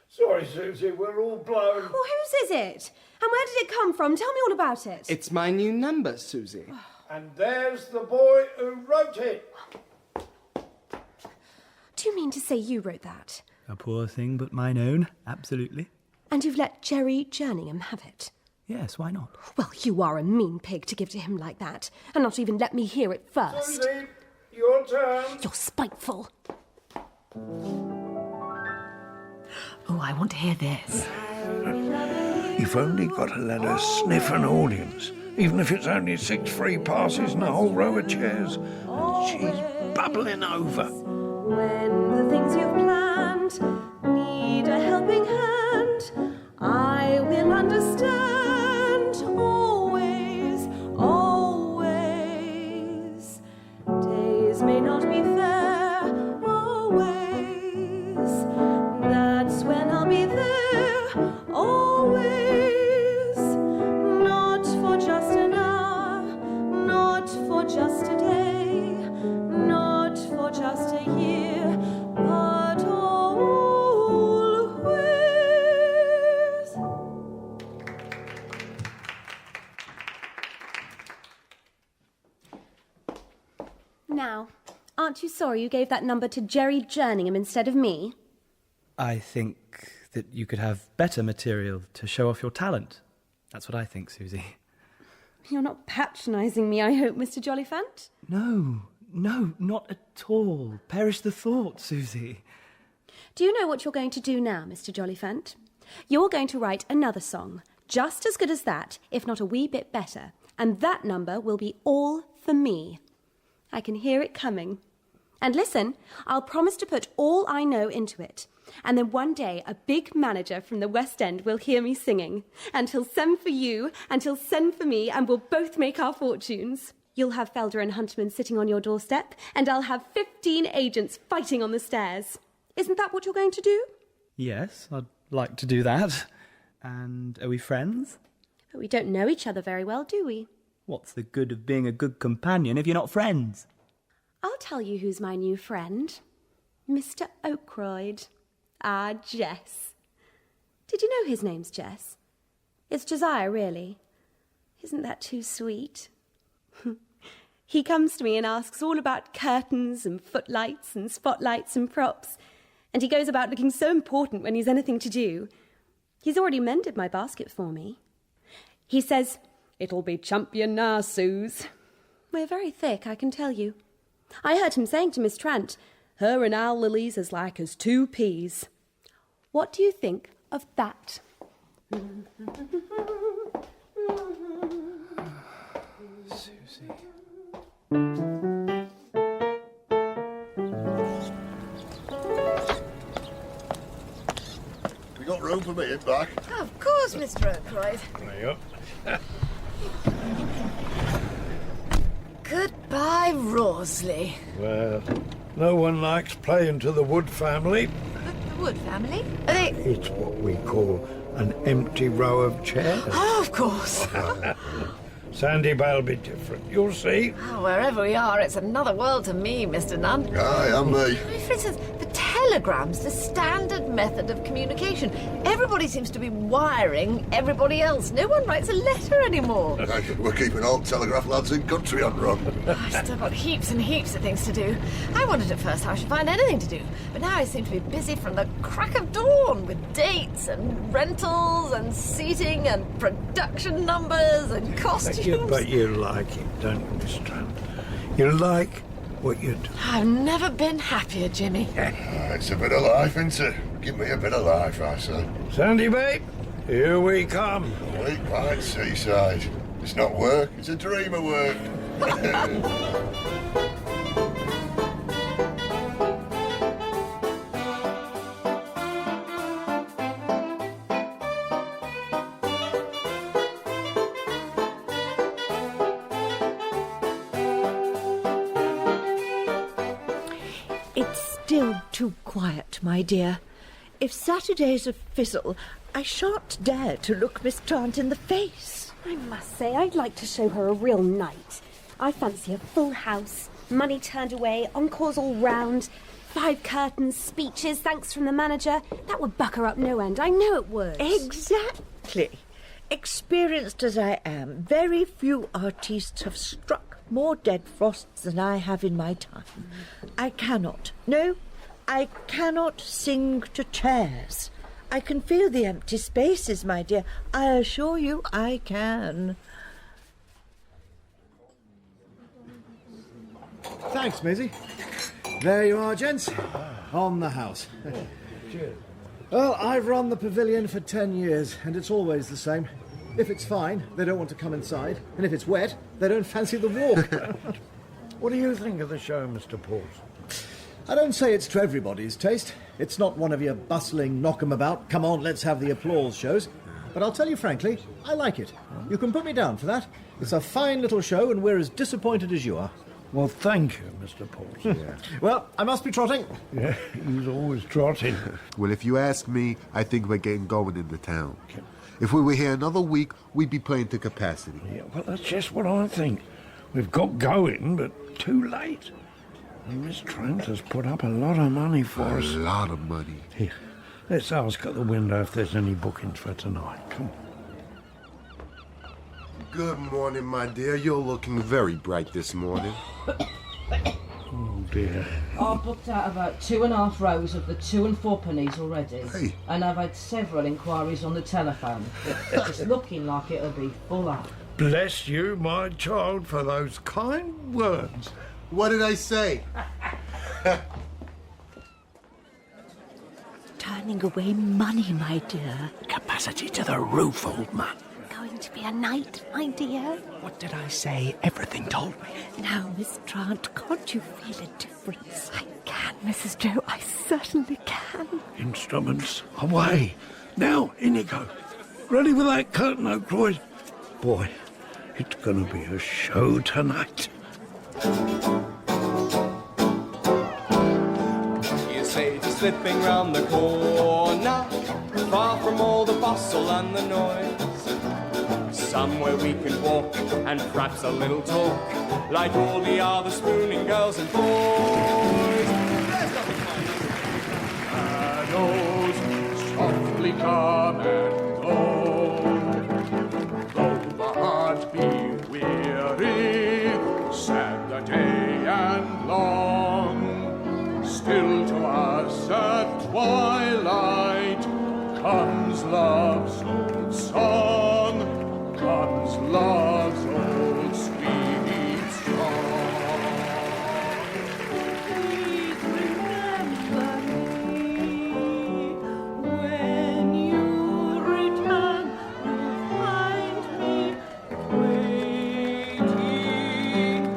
Speaker 7: Sorry, Susie, we're all blown.
Speaker 10: Well, whose is it? And where did it come from? Tell me all about it.
Speaker 12: It's my new number, Susie.
Speaker 7: And there's the boy who wrote it.
Speaker 10: Do you mean to say you wrote that?
Speaker 5: A poor thing, but mine own. Absolutely.
Speaker 10: And you've let Jerry Jerningham have it?
Speaker 5: Yes, why not?
Speaker 10: Well, you are a mean pig to give to him like that, and not even let me hear it first.
Speaker 7: Susie, your turn.
Speaker 10: You're spiteful.
Speaker 6: Oh, I want to hear this.
Speaker 7: You've only got to let her sniff an audience, even if it's only 6 free passes and a whole row of chairs. And she's bubbling over.
Speaker 10: When the things you've planned need a helping hand, I will understand. Always, always. Days now? Aren't you sorry you gave that number to Jerry Jerningham instead of me?
Speaker 5: I think that you could have better material to show off your talent. That's what I think, Susie.
Speaker 10: You're not patronising me, I hope, Mr. Jollyfant?
Speaker 5: No, not at all. Perish the thought, Susie.
Speaker 10: Do you know what you're going to do now, Mr. Jollyfant? You're going to write another song, just as good as that, if not a wee bit better, and that number will be all for me. I can hear it coming. And listen, I'll promise to put all I know into it. And then one day a big manager from the West End will hear me singing, and he'll send for you, and he'll send for me, and we'll both make our fortunes. You'll have Felder and Hunterman sitting on your doorstep, and I'll have 15 agents fighting on the stairs. Isn't that what you're going to do?
Speaker 5: Yes, I'd like to do that. And are we friends?
Speaker 10: But we don't know each other very well, do we?
Speaker 5: What's the good of being a good companion if you're not friends?
Speaker 10: I'll tell you who's my new friend. Mr. Oakroyd. Ah, Jess. Did you know his name's Jess? It's Josiah, really. Isn't that too sweet? He comes to me and asks all about curtains and footlights and spotlights and props, and he goes about looking so important when he's anything to do. He's already mended my basket for me. He says, "It'll be champion now, Suze." We're very thick, I can tell you. I heard him saying to Miss Trant, "Her and Al Lily's as like as two peas." What do you think of that?
Speaker 5: Susie.
Speaker 1: We got room for me in back?
Speaker 6: Of course, Mr. Oakroyd.
Speaker 7: There you are.
Speaker 6: Goodbye, Rosalie.
Speaker 7: Well, no one likes playing to the Wood family.
Speaker 6: The Wood family? Are they...
Speaker 7: It's what we call an empty row of chairs.
Speaker 6: Oh, of course.
Speaker 7: Sandy Bay'll be different, you'll see.
Speaker 6: Oh, wherever we are, it's another world to me, Mr. Nunn.
Speaker 1: Aye, and me.
Speaker 6: I mean, for instance, the telegram's the standard method of communication. Everybody seems to be wiring everybody else. No one writes a letter anymore.
Speaker 1: Aye, we're keeping all telegraph lads in country on run.
Speaker 6: I've still got heaps and heaps of things to do. I wondered at first how I should find anything to do, but now I seem to be busy from the crack of dawn with dates and rentals and seating and production numbers and costumes.
Speaker 7: But you like it, don't you, Miss Trant? You like what you do.
Speaker 6: I've never been happier, Jimmy.
Speaker 1: It's a bit of life, isn't it? Give me a bit of life, I say.
Speaker 7: Sandy Bay, here we come.
Speaker 1: Bleak white seaside. It's not work, it's a dream of work.
Speaker 3: It's still too quiet, my dear. If Saturday's a fizzle, I shan't dare to look Miss Trant in the face.
Speaker 10: I must say, I'd like to show her a real night. I fancy a full house, money turned away, encores all round, 5 curtains, speeches, thanks from the manager. That would buck her up no end. I know it would.
Speaker 3: Exactly. Experienced as I am, very few artistes have struck more dead frosts than I have in my time. I cannot sing to chairs. I can feel the empty spaces, my dear. I assure you I can.
Speaker 13: Thanks, Maisie. There you are, gents. On the house. Well, I've run the pavilion for 10 years, and it's always the same. If it's fine, they don't want to come inside, and if it's wet, they don't fancy the walk.
Speaker 7: What do you think of the show, Mr. Pauls?
Speaker 13: I don't say it's to everybody's taste. It's not one of your bustling, knock-em-about, come on, let's have the applause shows. But I'll tell you frankly, I like it. You can put me down for that. It's a fine little show, and we're as disappointed as you are.
Speaker 7: Well, thank you, Mr. Pauls.
Speaker 13: Yeah. Well, I must be trotting.
Speaker 7: Yeah, he's always trotting.
Speaker 8: Well, if you ask me, I think we're getting going in the town. If we were here another week, we'd be playing to capacity.
Speaker 7: Yeah, well, that's just what I think. We've got going, but too late. And Miss Trant has put up a lot of money for us.
Speaker 8: A lot of money.
Speaker 7: Here, let's ask at the window if there's any bookings for tonight. Come on.
Speaker 8: Good morning, my dear. You're looking very bright this morning.
Speaker 7: dear.
Speaker 2: I've booked out about 2.5 rows of the 2 and 4 pennies already.
Speaker 7: Hey.
Speaker 2: And I've had several inquiries on the telephone. It's looking like it'll be full up.
Speaker 7: Bless you, my child, for those kind words.
Speaker 8: What did I say?
Speaker 3: Turning away money, my dear.
Speaker 7: Capacity to the roof, old man.
Speaker 10: Going to be a night, my dear.
Speaker 7: What did I say? Everything told me.
Speaker 3: Now, Miss Trant, can't you feel a difference?
Speaker 10: I can, Mrs. Joe. I certainly can.
Speaker 7: Instruments away. Now, Inigo. Ready with that curtain, Oakroyd? Boy, it's gonna be a show tonight.
Speaker 12: You say just slipping round the corner, far from all the bustle and the noise. Somewhere we can walk and perhaps a little talk, like all the other spooning girls and boys.
Speaker 11: Shadows softly come and go. Though the heart be weary, sad the day and long, still to us at twilight comes love's old song, comes love's old sweet song.
Speaker 3: Please remember me when you return. You'll find me waiting here.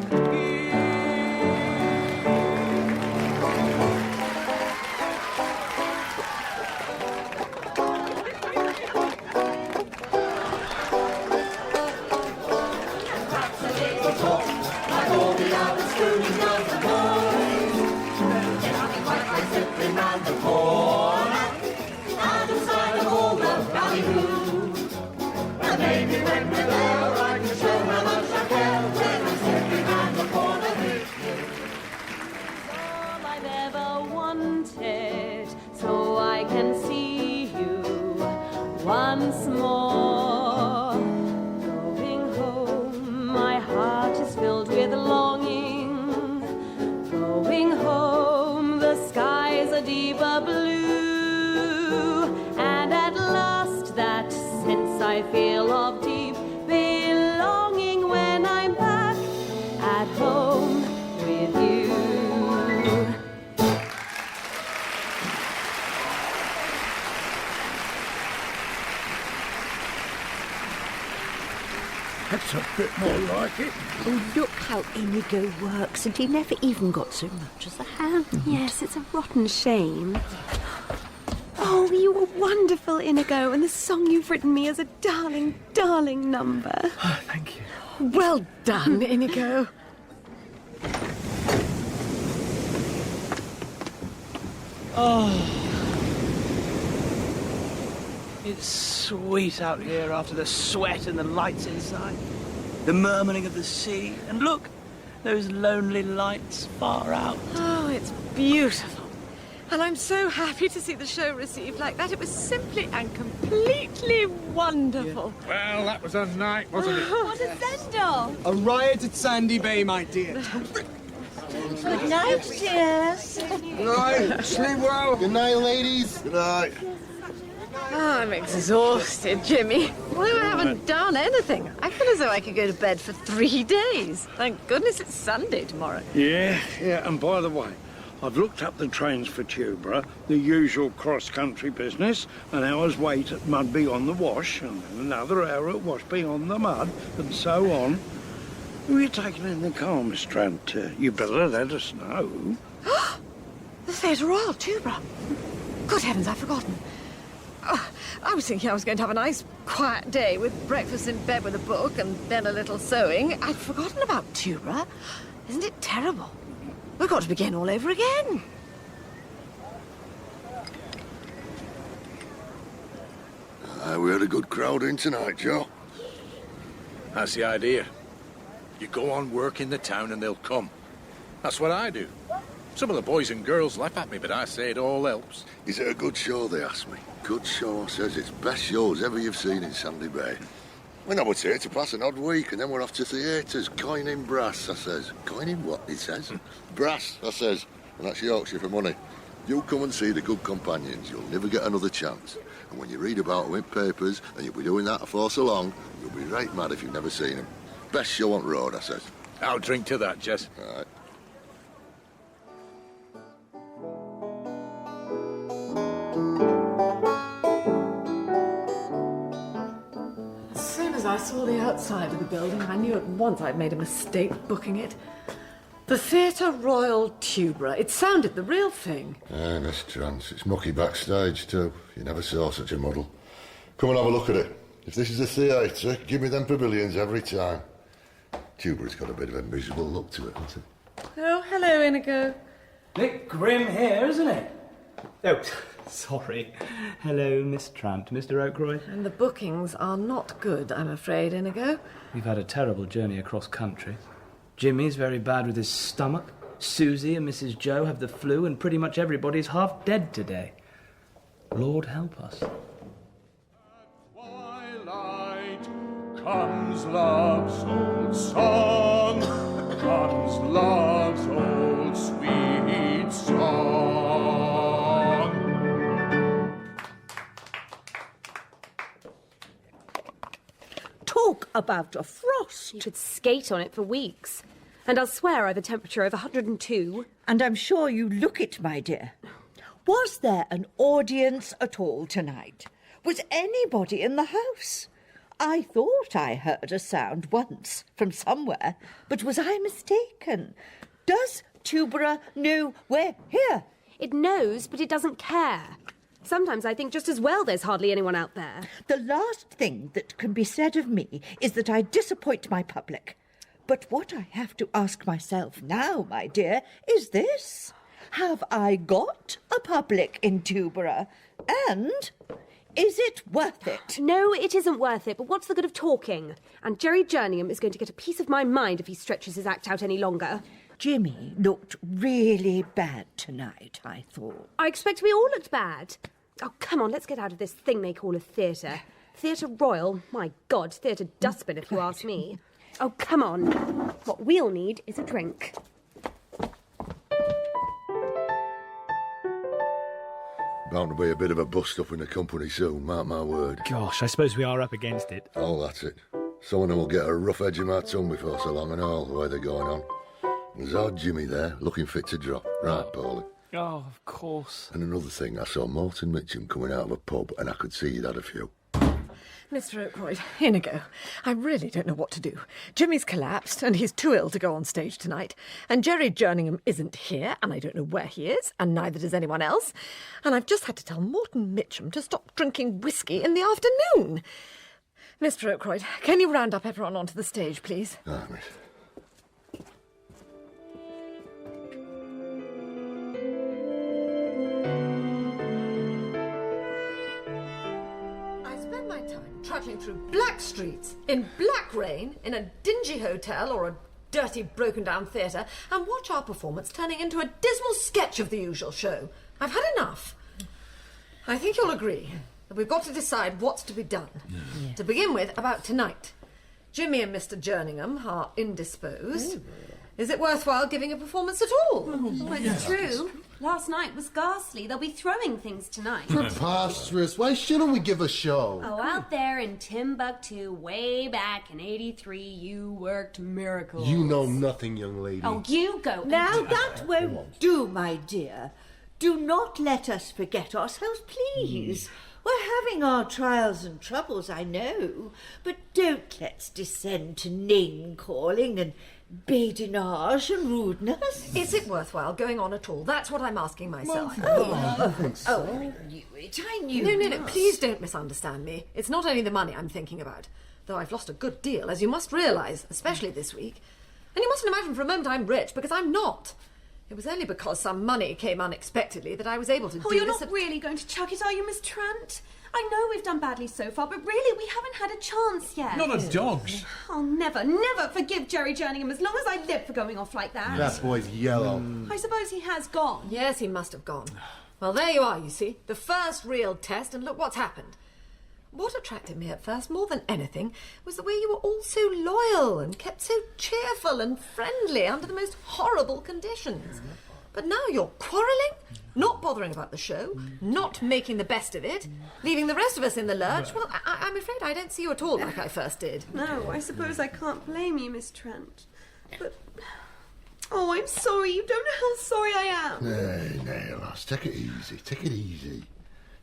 Speaker 10: All I've ever wanted, so I can see you once more. Going home, my heart is filled with longing. Going home, the skies are deeper blue. And at last, that sense I feel of deep belonging when I'm back at home with you.
Speaker 7: That's a bit more like it.
Speaker 3: Oh, look how Inigo works, and he never even got so much as a hand.
Speaker 10: Yes, it's a rotten shame. Oh, you were wonderful, Inigo, and the song you've written me is a darling, darling number.
Speaker 5: Oh, thank you.
Speaker 6: Well done, Inigo.
Speaker 5: Oh. It's sweet out here after the sweat and the lights inside. The murmuring of the sea. And look, those lonely lights far out.
Speaker 6: Oh, it's beautiful. And I'm so happy to see the show received like that. It was simply and completely wonderful.
Speaker 9: Well, that was a night, wasn't it?
Speaker 10: What a send-off!
Speaker 12: A riot at Sandy Bay, my dear.
Speaker 3: Good night, dear.
Speaker 8: Good night. Sleep well. Good night, ladies. Good night.
Speaker 6: Oh, I'm exhausted, Jimmy. Although I haven't done anything. I feel as though I could go to bed for 3 days. Thank goodness it's Sunday tomorrow.
Speaker 7: Yeah, and by the way, I've looked up the trains for Tubra, the usual cross-country business, an hour's wait at Mudby on the Wash, and then another hour at Washby on the Mud, and so on. Who are you taking in the car, Miss Trant? You better let us know.
Speaker 6: The Theatre Royal, Tubra. Good heavens, I've forgotten. Oh, I was thinking I was going to have a nice, quiet day with breakfast in bed with a book and then a little sewing. I'd forgotten about Tubra. Isn't it terrible? We've got to begin all over again.
Speaker 1: We had a good crowd in tonight, Joe.
Speaker 9: That's the idea. You go on work in the town and they'll come. That's what I do. Some of the boys and girls laugh at me, but I say it all helps.
Speaker 1: Is it a good show, they asked me. Good show, says it's best shows ever you've seen in Sandy Bay. When I was here to pass an odd week, and then we're off to theatres, coining brass, I says. Coining what, he says? Brass, I says. And that's Yorkshire for money. You come and see the good companions, you'll never get another chance. And when you read about them in papers, and you'll be doing that for so long, you'll be right mad if you've never seen them. Best show on road, I says.
Speaker 9: I'll drink to that, Jess.
Speaker 1: All right.
Speaker 14: As soon as I saw the outside of the building, I knew at once I'd made a mistake booking it. The Theatre Royal Tubera. It sounded the real thing.
Speaker 1: Aye, Miss Trance, it's mucky backstage too. You never saw such a muddle. Come and have a look at it. If this is a theatre, give me them pavilions every time. Tubera's got a bit of a miserable look to it, hasn't it?
Speaker 14: Oh, hello, Inigo.
Speaker 5: Bit grim here, isn't it? Oh, sorry. Hello, Miss Trant, Mr. Oakroyd.
Speaker 14: And the bookings are not good, I'm afraid, Inigo.
Speaker 5: We've had a terrible journey across country. Jimmy's very bad with his stomach. Susie and Mrs. Joe have the flu, and pretty much everybody's half dead today. Lord help us.
Speaker 11: Twilight comes love's old song, comes love's old sweet song.
Speaker 3: Talk about a frost.
Speaker 10: You could skate on it for weeks. And I'll swear I've a temperature of 102.
Speaker 3: And I'm sure you look it, my dear. Was there an audience at all tonight? Was anybody in the house? I thought I heard a sound once from somewhere, but was I mistaken? Does Tubera know we're here?
Speaker 10: It knows, but it doesn't care. Sometimes I think just as well there's hardly anyone out there.
Speaker 3: The last thing that can be said of me is that I disappoint my public. But what I have to ask myself now, my dear, is this. Have I got a public in Tubera? And is it worth it?
Speaker 10: No, it isn't worth it, but what's the good of talking? And Jerry Jerningham is going to get a piece of my mind if he stretches his act out any longer.
Speaker 3: Jimmy looked really bad tonight, I thought.
Speaker 10: I expect we all looked bad. Oh, come on, let's get out of this thing they call a theatre. Theatre Royal? My God, theatre dustbin, if you ask me. Oh, come on. What we'll need is a drink.
Speaker 1: Bound to be a bit of a bust-up in the company soon, mark my word.
Speaker 5: Gosh, I suppose we are up against it.
Speaker 1: Oh, that's it. Some of them will get a rough edge of my tongue before so long and all, the way they're going on. There's our Jimmy there, looking fit to drop. Right, Paulie?
Speaker 5: Oh, of course.
Speaker 1: And another thing, I saw Morton Mitchum coming out of a pub, and I could see he'd had a few.
Speaker 14: Mr. Oakroyd, Inigo, I really don't know what to do. Jimmy's collapsed, and he's too ill to go on stage tonight. And Jerry Jerningham isn't here, and I don't know where he is, and neither does anyone else. And I've just had to tell Morton Mitchum to stop drinking whiskey in the afternoon. Mr. Oakroyd, can you round up everyone onto the stage, please?
Speaker 1: Ah, miss.
Speaker 14: Trudging through black streets, in black rain, in a dingy hotel or a dirty, broken-down theatre, and watch our performance turning into a dismal sketch of the usual show. I've had enough. I think you'll agree that we've got to decide what's to be done. Yeah. To begin with, about tonight. Jimmy and Mr. Jerningham are indisposed. Ooh. Is it worthwhile giving a performance at all?
Speaker 10: Well, it's true. Last night was ghastly. They'll be throwing things tonight.
Speaker 8: Preposterous. Why shouldn't we give a show?
Speaker 10: Oh, out there in Timbuktu, way back in '83, you worked miracles.
Speaker 8: You know nothing, young lady.
Speaker 10: Oh, you go.
Speaker 3: Now that won't do, my dear. Do not let us forget ourselves, please. We're having our trials and troubles, I know, but don't let's descend to name-calling and badinage and rudeness.
Speaker 14: Is it worthwhile going on at all? That's what I'm asking myself.
Speaker 3: I think so. Oh, I knew it. I knew
Speaker 14: No, please don't misunderstand me. It's not only the money I'm thinking about, though I've lost a good deal, as you must realise, especially this week. And you mustn't imagine for a moment I'm rich, because I'm not. It was only because some money came unexpectedly that I was able to do this.
Speaker 15: Oh, you're not really going to chuck it, are you, Miss Trant? I know we've done badly so far, but really we haven't had a chance yet.
Speaker 16: Not a dog's.
Speaker 15: I'll never, never forgive Jerry Jerningham as long as I live for going off like that.
Speaker 8: That boy's yellow.
Speaker 15: I suppose he has gone.
Speaker 14: Yes, he must have gone. Well, there you are, you see. The first real test, and look what's happened. What attracted me at first, more than anything, was the way you were all so loyal and kept so cheerful and friendly under the most horrible conditions. But now you're quarrelling, not bothering about the show, not making the best of it, leaving the rest of us in the lurch. Well, I'm afraid I don't see you at all like I first did.
Speaker 15: No, I suppose I can't blame you, Miss Trent. But... oh, I'm sorry. You don't know how sorry I am.
Speaker 1: Nay, lass, take it easy. Take it easy.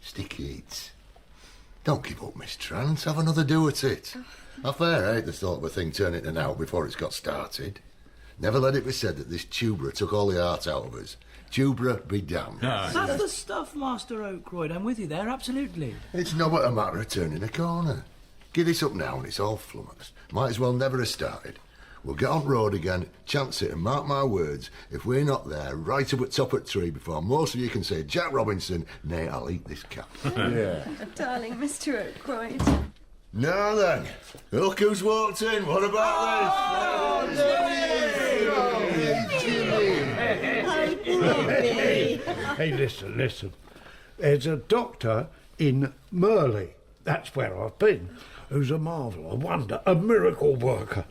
Speaker 1: Stick it. Don't give up, Miss Trant. Have another do at it. I fair hate the thought of a thing turning to now before it's got started. Never let it be said that this tuberer took all the art out of us. Tuberer be damned.
Speaker 16: That's the stuff, Master Oakroyd. I'm with you there, absolutely.
Speaker 1: It's not but a matter of turning a corner. Give this up now and it's all flummoxed. Might as well never have started. We'll get on road again, chance it, and mark my words, if we're not there right up at top of the tree before most of you can say Jack Robinson, nay, I'll eat this cat.
Speaker 15: Darling Mr. Oakroyd.
Speaker 1: Now then, look who's walked in. What about
Speaker 7: Hey, listen. There's a doctor in Merley, that's where I've been, who's a marvel, a wonder, a miracle worker.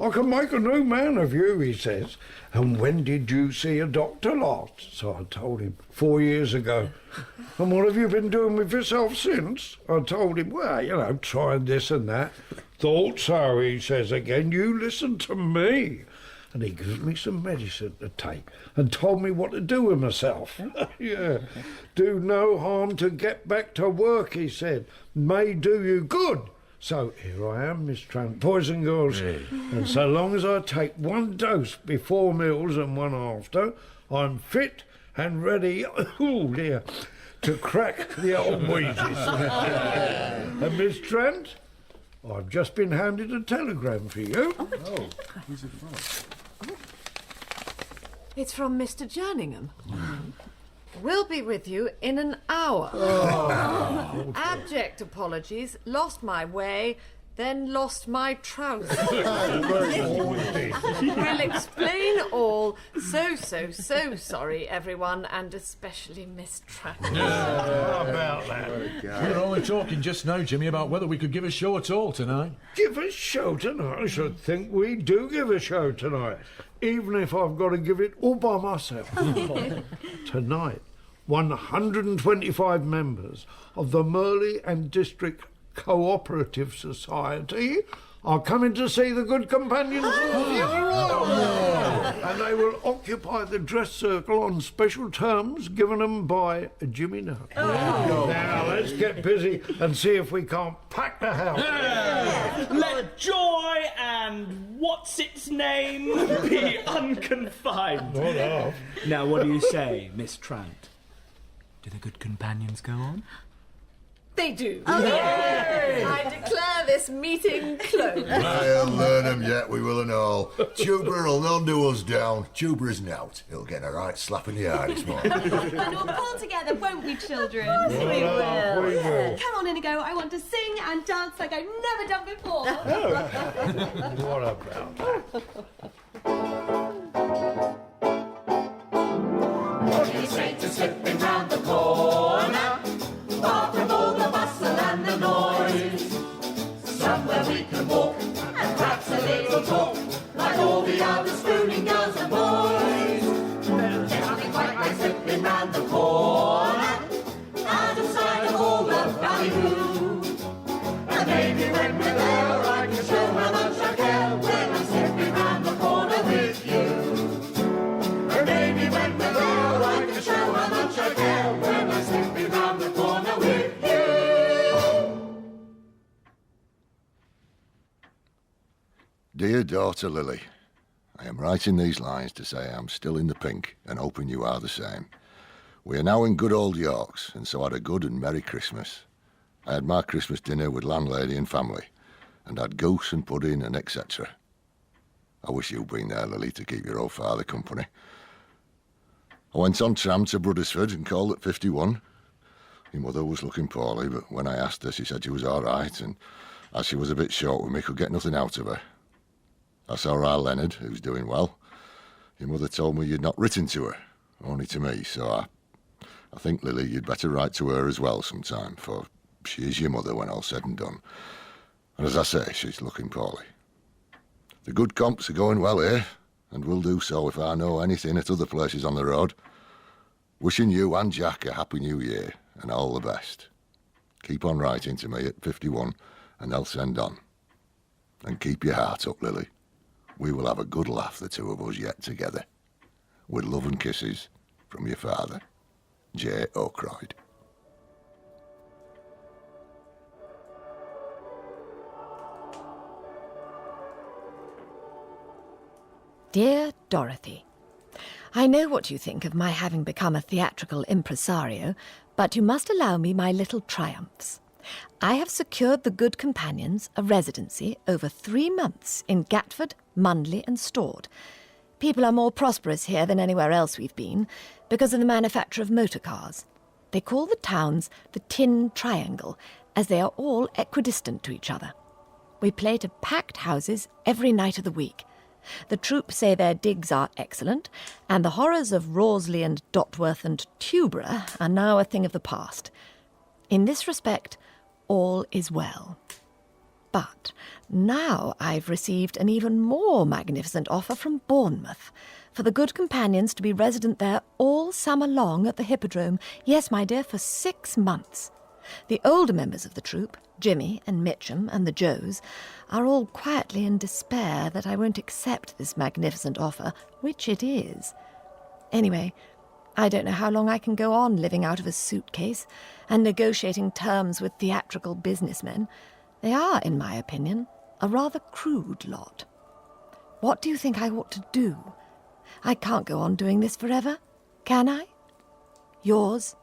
Speaker 7: I can make a new man of you, he says. And when did you see a doctor last? So I told him 4 years ago. And what have you been doing with yourself since? I told him, well, trying this and that. Thought so, he says again. You listen to me. And he gives me some medicine to take and told me what to do with myself. Yeah. Do no harm to get back to work, he said. May do you good. So here I am, Miss Trant, boys and girls. And so long as I take one dose before meals and one after, I'm fit and ready, to crack the old wheezes. And Miss Trant, I've just been handed a telegram for you.
Speaker 9: Who's it from?
Speaker 14: It's from Mr. Jerningham. We'll be with you in an hour. Abject apologies. Lost my way, then lost my trousers. We'll explain all. So sorry, everyone, and especially Miss Trant.
Speaker 7: How about that?
Speaker 17: We were only talking just now, Jimmy, about whether we could give a show at all tonight.
Speaker 7: Give a show tonight? I should think we do give a show tonight, even if I've got to give it all by myself. Tonight, 125 members of the Merley and District Cooperative Society are coming to see the Good Companions of the Funeral. And they will occupy the dress circle on special terms given them by Jimmy Nutt. Now, let's get busy and see if we can't pack the house.
Speaker 5: Let joy and what's its name be unconfined.
Speaker 7: Not half.
Speaker 16: Now, what do you say, Miss Trant? Do the Good Companions go on?
Speaker 14: They do. I declare this meeting closed.
Speaker 1: I'll learn 'em yet, we will and all. Tuber will not do us down. Tuber isn't out. He'll get a right slap in the eye this morning.
Speaker 15: And we'll pull together, won't we, children?
Speaker 7: We will.
Speaker 15: Come on, Inigo. I want to sing and dance like I've never done before.
Speaker 7: What about that?
Speaker 12: What do you say to slipping round the corner? Far from all the bustle and the noise. Somewhere we can walk and perhaps a little talk, like all the other spooning girls and boys. There's nothing quite like slipping round the corner, out of sight of all the ballyhoo. And maybe when we're there I can show how much I care when I'm slipping round the corner with you. And maybe when we're there I can show how much I care when I'm slipping round the corner with you.
Speaker 1: Dear daughter Lily, I am writing these lines to say I am still in the pink and hoping you are the same. We are now in good old Yorks, and so had a good and merry Christmas. I had my Christmas dinner with landlady and family, and had goose and pudding and etc. I wish you'd been there, Lily, to keep your old father company. I went on tram to Bruddersford and called at 51. Your mother was looking poorly, but when I asked her, she said she was all right, and as she was a bit short with me, could get nothing out of her. I saw our Leonard, who's doing well. Your mother told me you'd not written to her, only to me, so I think, Lily, you'd better write to her as well sometime, for She is your mother when all's said and done. And as I say, she's looking poorly. The good comps are going well here, and will do so if I know anything at other places on the road. Wishing you and Jack a happy new year, and all the best. Keep on writing to me at 51, and I'll send on. And keep your heart up, Lily. We will have a good laugh, the two of us, yet together. With love and kisses from your father, J. Oakroyd.
Speaker 6: Dear Dorothy, I know what you think of my having become a theatrical impresario, but you must allow me my little triumphs. I have secured the Good Companions a residency over 3 months in Gatford, Mundley and Stord. People are more prosperous here than anywhere else we've been because of the manufacture of motor cars. They call the towns the Tin Triangle, as they are all equidistant to each other. We play to packed houses every night of the week. The troupe say their digs are excellent, and the horrors of Rorsley and Dotworth and Tubra are now a thing of the past. In this respect, all is well. But now I've received an even more magnificent offer from Bournemouth, for the Good Companions to be resident there all summer long at the Hippodrome. Yes, my dear, for 6 months. The older members of the troupe, Jimmy and Mitchum and the Joes, are all quietly in despair that I won't accept this magnificent offer, which it is. Anyway, I don't know how long I can go on living out of a suitcase and negotiating terms with theatrical businessmen. They are, in my opinion, a rather crude lot. What do you think I ought to do? I can't go on doing this forever, can I? Yours,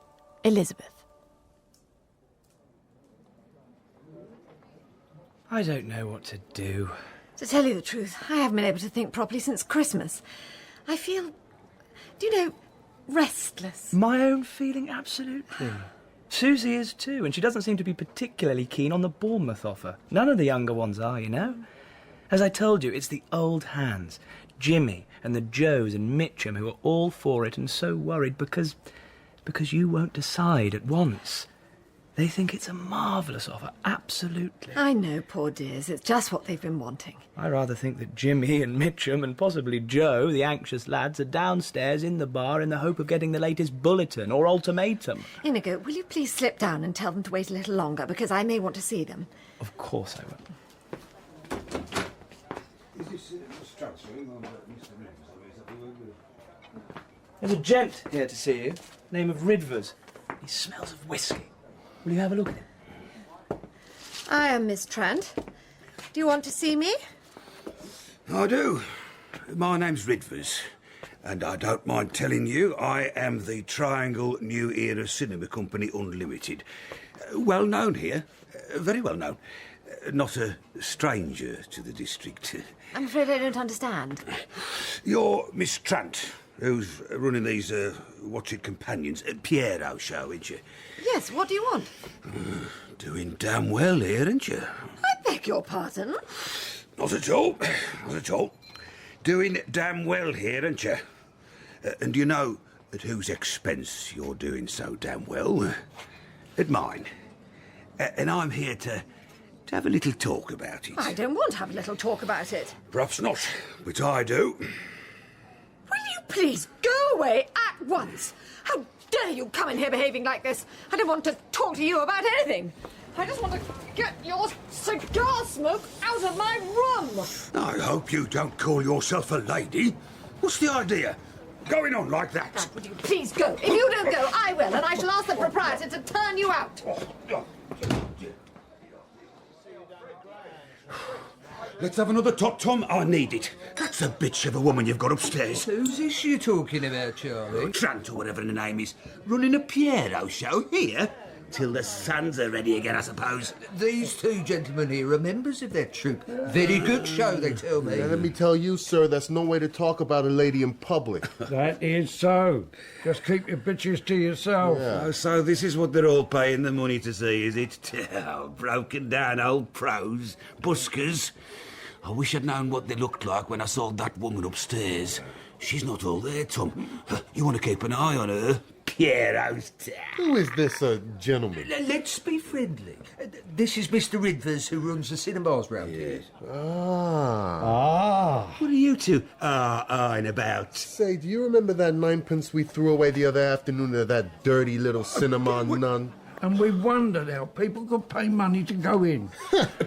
Speaker 6: Elizabeth.
Speaker 5: I don't know what to do.
Speaker 6: To tell you the truth, I haven't been able to think properly since Christmas. I feel, do you know, restless.
Speaker 5: My own feeling, absolutely. Susie is too, and she doesn't seem to be particularly keen on the Bournemouth offer. None of the younger ones are, you know. As I told you, it's the old hands, Jimmy and the Joes and Mitchum, who are all for it and so worried because you won't decide at once. They think it's a marvellous offer, absolutely.
Speaker 6: I know, poor dears. It's just what they've been wanting.
Speaker 5: I rather think that Jimmy and Mitchum and possibly Joe, the anxious lads, are downstairs in the bar in the hope of getting the latest bulletin or ultimatum.
Speaker 6: Inigo, will you please slip down and tell them to wait a little longer, because I may want to see them.
Speaker 5: Of course I will. There's a gent here to see you, name of Ridvers. He smells of whiskey. Will you have a look at him?
Speaker 6: I am Miss Trent. Do you want to see me?
Speaker 4: I do. My name's Ridvers, and I don't mind telling you I am the Triangle New Era Cinema Company Unlimited. Well known here, very well known. Not a stranger to the district.
Speaker 6: I'm afraid I don't understand.
Speaker 4: You're Miss Trent, who's running these Watch It Companions at Piero show, ain't you?
Speaker 6: Yes, what do you want?
Speaker 4: Doing damn well here, ain't you?
Speaker 6: I beg your pardon?
Speaker 4: Not at all. Not at all. Doing damn well here, ain't you? And do you know at whose expense you're doing so damn well? At mine. And I'm here to have a little talk about it.
Speaker 6: I don't want to have a little talk about it.
Speaker 4: Perhaps not, but I do.
Speaker 6: Will you please go away at once? How dare you come in here behaving like this? I don't want to talk to you about anything. I just want to get your cigar smoke out of my room.
Speaker 4: I hope you don't call yourself a lady. What's the idea? Going on like that?
Speaker 6: Dad, would you please go? If you don't go, I will, and I shall ask the proprietor to turn you out.
Speaker 4: Let's have another tot, Tom. I need it. That's a bitch of a woman you've got upstairs.
Speaker 18: Who's this you talking about, Charlie?
Speaker 4: Trant, or whatever her name is. Running a Piero show here? Till the sons are ready again, I suppose.
Speaker 18: These two gentlemen here are members of their troupe. Very good show, they tell me.
Speaker 8: Now, let me tell you, sir, that's no way to talk about a lady in public.
Speaker 7: That is so. Just keep your bitches to yourself.
Speaker 4: Oh, so this is what they're all paying the money to see, is it? Oh, broken down old pros, buskers. I wish I'd known what they looked like when I saw that woman upstairs. She's not all there, Tom. You want to keep an eye on her? Piero's.
Speaker 8: Who is this gentleman?
Speaker 18: Let's be friendly. This is Mr. Ridvers, who runs the cinemas round here.
Speaker 8: Ah.
Speaker 4: What are you two ahhing about?
Speaker 8: Say, do you remember that ninepence we threw away the other afternoon at that dirty little cinema nun?
Speaker 7: And we wondered how people could pay money to go in.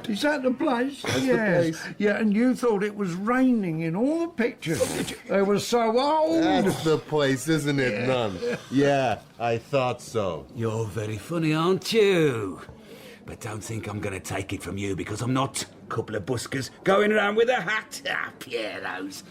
Speaker 7: Is that the place?
Speaker 8: That's the
Speaker 7: Yes.
Speaker 8: place.
Speaker 7: Yeah, and you thought it was raining in all the pictures. They were so old.
Speaker 8: That's the place, isn't it, nun? Yeah, I thought so.
Speaker 4: You're very funny, aren't you? But don't think I'm going to take it from you, because I'm not. Couple of buskers going around with a hat. Piero's.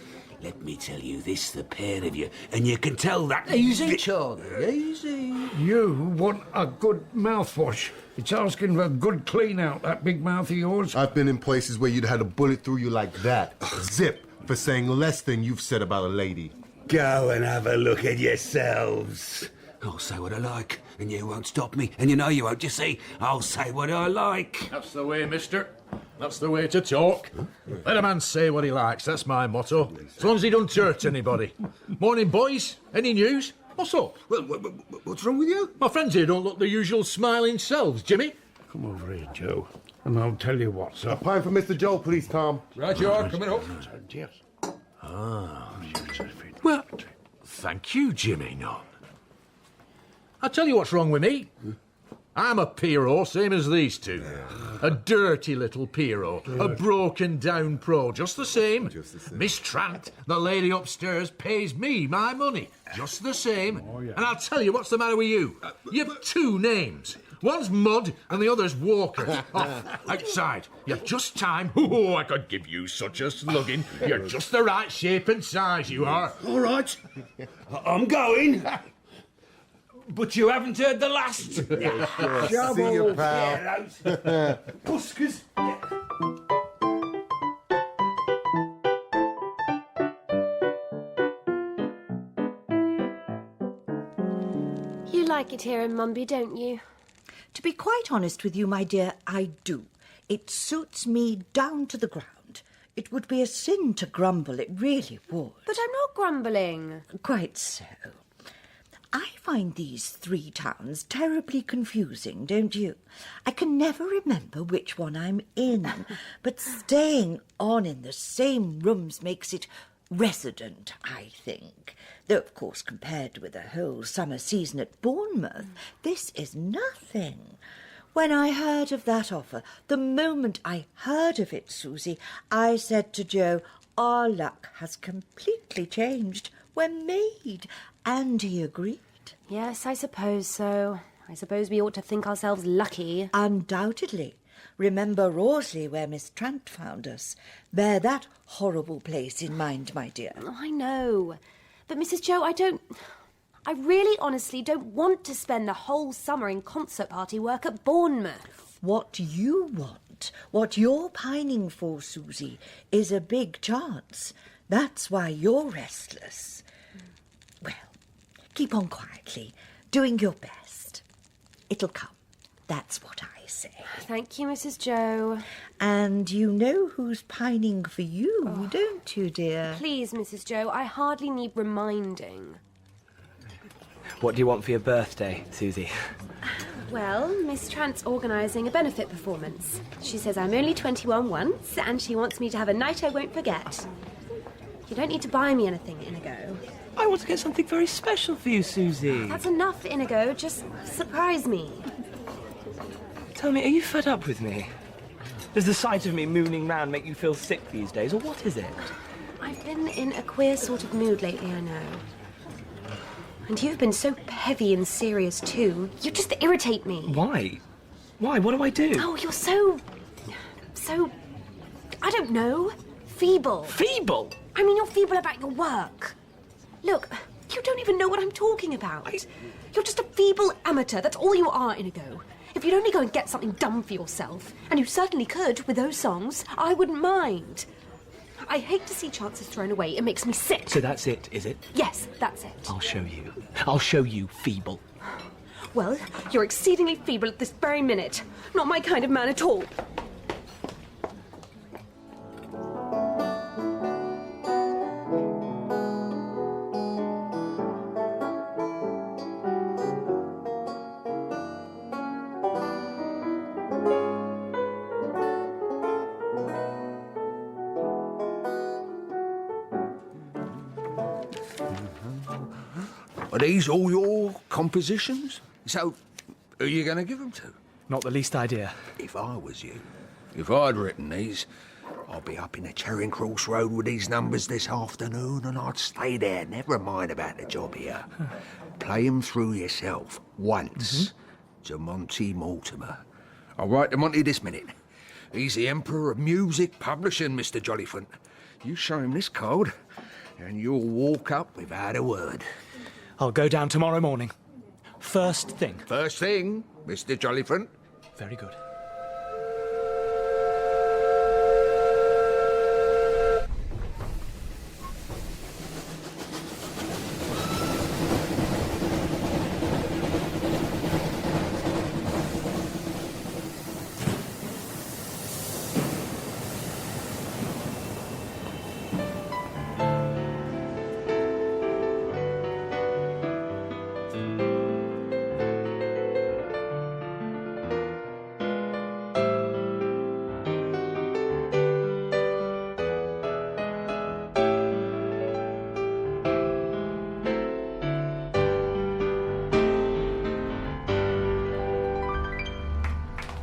Speaker 4: Let me tell you this, the pair of you, and you can tell that...
Speaker 18: Easy, Charlie, easy.
Speaker 7: You want a good mouthwash. It's asking for a good clean out, that big mouth of yours.
Speaker 8: I've been in places where you'd had a bullet through you like that. Zip, for saying less than you've said about a lady.
Speaker 4: Go and have a look at yourselves. I'll say what I like, and you won't stop me. And you know you won't, you see. I'll say what I like.
Speaker 9: That's the way, mister. That's the way to talk. Let a man say what he likes, that's my motto. As long as he don't hurt anybody. Morning, boys. Any news? What's up?
Speaker 4: Well, what's wrong with you?
Speaker 9: My friends here don't look the usual smiling selves, Jimmy.
Speaker 7: Come over here, Joe, and I'll tell you what's up.
Speaker 8: A pint for Mr. Joe, please, Tom.
Speaker 9: Right you are, coming up.
Speaker 7: Yes.
Speaker 9: Ah. Well, thank you, Jimmy, not. I'll tell you what's wrong with me. I'm a Pierrot, same as these two. A dirty little Pierrot. A broken down pro, just the same. Miss Trant, the lady upstairs, pays me my money. Just the same. And I'll tell you what's the matter with you. You've two names. One's Mud and the other's Walker. Outside. You've just time. Oh, I could give you such a slugging. You're just the right shape and size, you are.
Speaker 4: All right. I'm going. But you haven't heard the last.
Speaker 8: See you, pal.
Speaker 4: Buskers.
Speaker 10: You like it here in Mumby, don't you?
Speaker 3: To be quite honest with you, my dear, I do. It suits me down to the ground. It would be a sin to grumble, it really would.
Speaker 10: But I'm not grumbling.
Speaker 3: Quite so. I find these three towns terribly confusing, don't you? I can never remember which one I'm in, but staying on in the same rooms makes it resident, I think. Though, of course, compared with the whole summer season at Bournemouth, this is nothing. When I heard of that offer, the moment I heard of it, Susie, I said to Joe, our luck has completely changed. We're made. And he agreed.
Speaker 10: Yes, I suppose so. I suppose we ought to think ourselves lucky.
Speaker 3: Undoubtedly. Remember Rorsley, where Miss Trant found us. Bear that horrible place in mind, my dear.
Speaker 10: Oh, I know. But, Mrs. Joe, I really honestly don't want to spend the whole summer in concert party work at Bournemouth.
Speaker 3: What you want, what you're pining for, Susie, is a big chance. That's why you're restless. Well, keep on quietly, doing your best. It'll come. That's what I say.
Speaker 10: Thank you, Mrs. Joe.
Speaker 3: And you know who's pining for you, don't you, dear?
Speaker 10: Please, Mrs. Joe, I hardly need reminding.
Speaker 5: What do you want for your birthday, Susie?
Speaker 10: Well, Miss Trant's organising a benefit performance. She says I'm only 21 once, and she wants me to have a night I won't forget. You don't need to buy me anything, Inigo.
Speaker 5: I want to get something very special for you, Susie.
Speaker 10: That's enough, Inigo. Just surprise me.
Speaker 5: Tell me, are you fed up with me? Does the sight of me mooning round make you feel sick these days, or what is it?
Speaker 10: I've been in a queer sort of mood lately, I know. And you've been so heavy and serious, too. You just irritate me.
Speaker 5: Why? Why? What do I do?
Speaker 10: Oh, you're so... I don't know. Feeble.
Speaker 5: Feeble?
Speaker 10: I mean, you're feeble about your work. Look, you don't even know what I'm talking about. You're just a feeble amateur. That's all you are, Inigo. If you'd only go and get something done for yourself, and you certainly could with those songs, I wouldn't mind. I hate to see chances thrown away. It makes me sick.
Speaker 5: So that's it, is it?
Speaker 10: Yes, that's it.
Speaker 5: I'll show you. I'll show you, feeble.
Speaker 10: Well, you're exceedingly feeble at this very minute. Not my kind of man at all.
Speaker 4: Are these all your compositions? So, who are you going to give them to?
Speaker 5: Not the least idea.
Speaker 4: If I was you, if I'd written these, I'd be up in the Charing Cross Road with these numbers this afternoon, and I'd stay there, never mind about the job here. Play 'em through yourself, once, to Monty Mortimer. I'll write to Monty this minute. He's the Emperor of Music Publishing, Mr. Jollyfant. You show him this code, and you'll walk up without a word.
Speaker 5: I'll go down tomorrow morning. First thing.
Speaker 4: First thing, Mr. Jollyfant.
Speaker 5: Very good.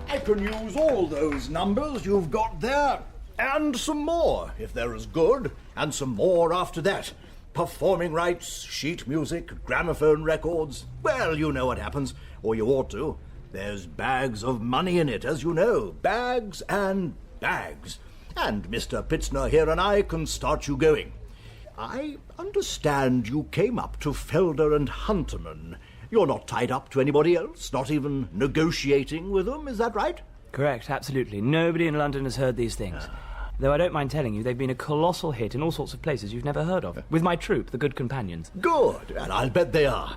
Speaker 19: I can use all those numbers you've got there, and some more, if they're as good, and some more after that. Performing rights, sheet music, gramophone records. Well, you know what happens, or you ought to. There's bags of money in it, as you know. Bags and bags. And Mr. Pitzner here and I can start you going. I understand you came up to Felder and Hunterman. You're not tied up to anybody else, not even negotiating with them, is that right?
Speaker 20: Correct, absolutely. Nobody in London has heard these things. Though I don't mind telling you, they've been a colossal hit in all sorts of places you've never heard of. With my troupe, the Good Companions.
Speaker 19: Good, and I'll bet they are.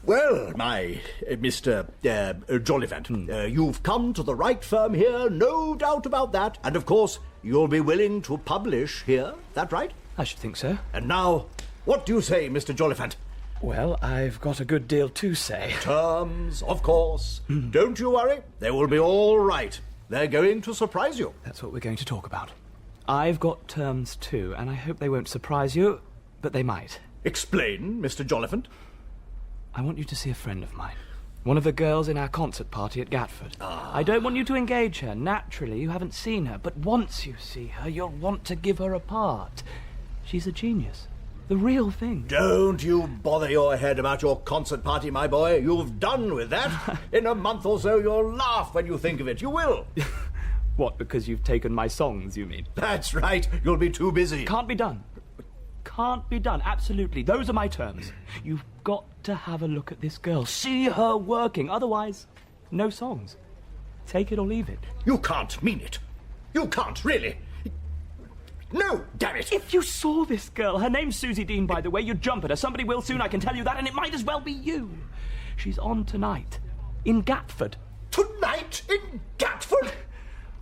Speaker 19: Well, my Mr. Jollyfant, you've come to the right firm here, no doubt about that. And of course, you'll be willing to publish here, that right?
Speaker 20: I should think so.
Speaker 19: And now, what do you say, Mr. Jollyfant?
Speaker 20: Well, I've got a good deal to say.
Speaker 19: Terms, of course. Don't you worry, they will be all right. They're going to surprise you.
Speaker 20: That's what we're going to talk about. I've got terms too, and I hope they won't surprise you, but they might.
Speaker 19: Explain, Mr. Jollyfant.
Speaker 20: I want you to see a friend of mine. One of the girls in our concert party at Gatford. I don't want you to engage her. Naturally, you haven't seen her, but once you see her, you'll want to give her a part. She's a genius. The real thing.
Speaker 19: Don't you bother your head about your concert party, my boy. You've done with that. In a month or so, you'll laugh when you think of it. You will.
Speaker 20: What, because you've taken my songs, you mean?
Speaker 19: That's right. You'll be too busy.
Speaker 20: Can't be done. Can't be done. Absolutely. Those are my terms. You've got to have a look at this girl. See her working. Otherwise, no songs. Take it or leave it.
Speaker 19: You can't mean it. You can't, really. No, damn it!
Speaker 20: If you saw this girl, her name's Susie Dean, by the way, you'd jump at her. Somebody will soon, I can tell you that, and it might as well be you. She's on tonight. In Gatford.
Speaker 19: Tonight? In Gatford?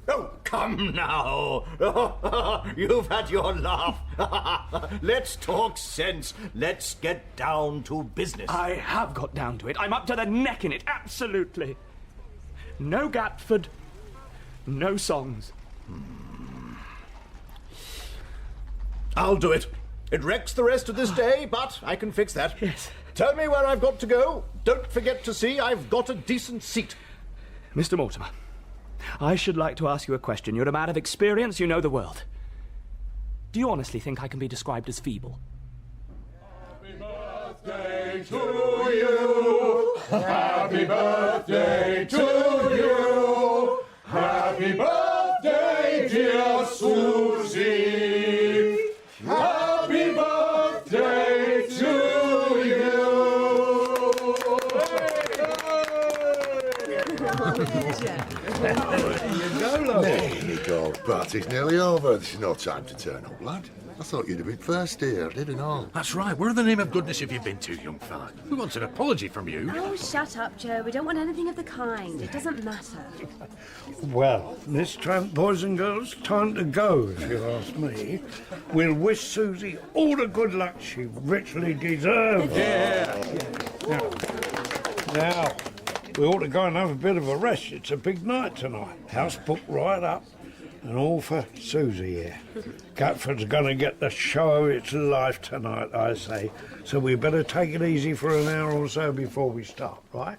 Speaker 19: Oh, come now. You've had your laugh. Let's talk sense. Let's get down to business.
Speaker 20: I have got down to it. I'm up to the neck in it, absolutely. No Gatford. No songs.
Speaker 19: I'll do it. It wrecks the rest of this day, but I can fix that.
Speaker 20: Yes.
Speaker 19: Tell me where I've got to go. Don't forget to see I've got a decent seat.
Speaker 20: Mr. Mortimer, I should like to ask you a question. You're a man of experience, you know the world. Do you honestly think I can be described as feeble?
Speaker 11: Happy birthday to you. Happy birthday to you. Happy birthday, dear Susie. Happy birthday to you.
Speaker 1: There you go. Party's nearly over. There's no time to turn up, lad. I thought you'd have been first here, didn't I?
Speaker 9: That's right. Where the name of goodness have you been to, young fella? We want an apology from you.
Speaker 10: Oh, shut up, Joe. We don't want anything of the kind. It doesn't matter.
Speaker 7: Well, Miss Trant, boys and girls, time to go, if you ask me. We'll wish Susie all the good luck she richly deserves. Now, we ought to go and have a bit of a rest. It's a big night tonight. House booked right up. And all for Susie here. Catford's gonna get the show of its life tonight, I say. So we better take it easy for an hour or so before we start, right?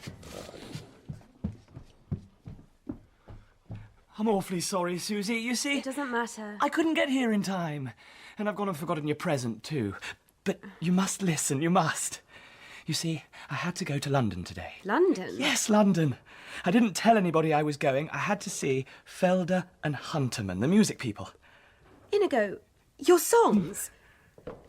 Speaker 20: I'm awfully sorry, Susie. You see...
Speaker 10: It doesn't matter.
Speaker 20: I couldn't get here in time. And I've gone and forgotten your present, too. But you must listen, you must. You see, I had to go to London today.
Speaker 10: London?
Speaker 20: Yes, London. I didn't tell anybody I was going. I had to see Felder and Hunterman, the music people.
Speaker 10: Inigo, your songs?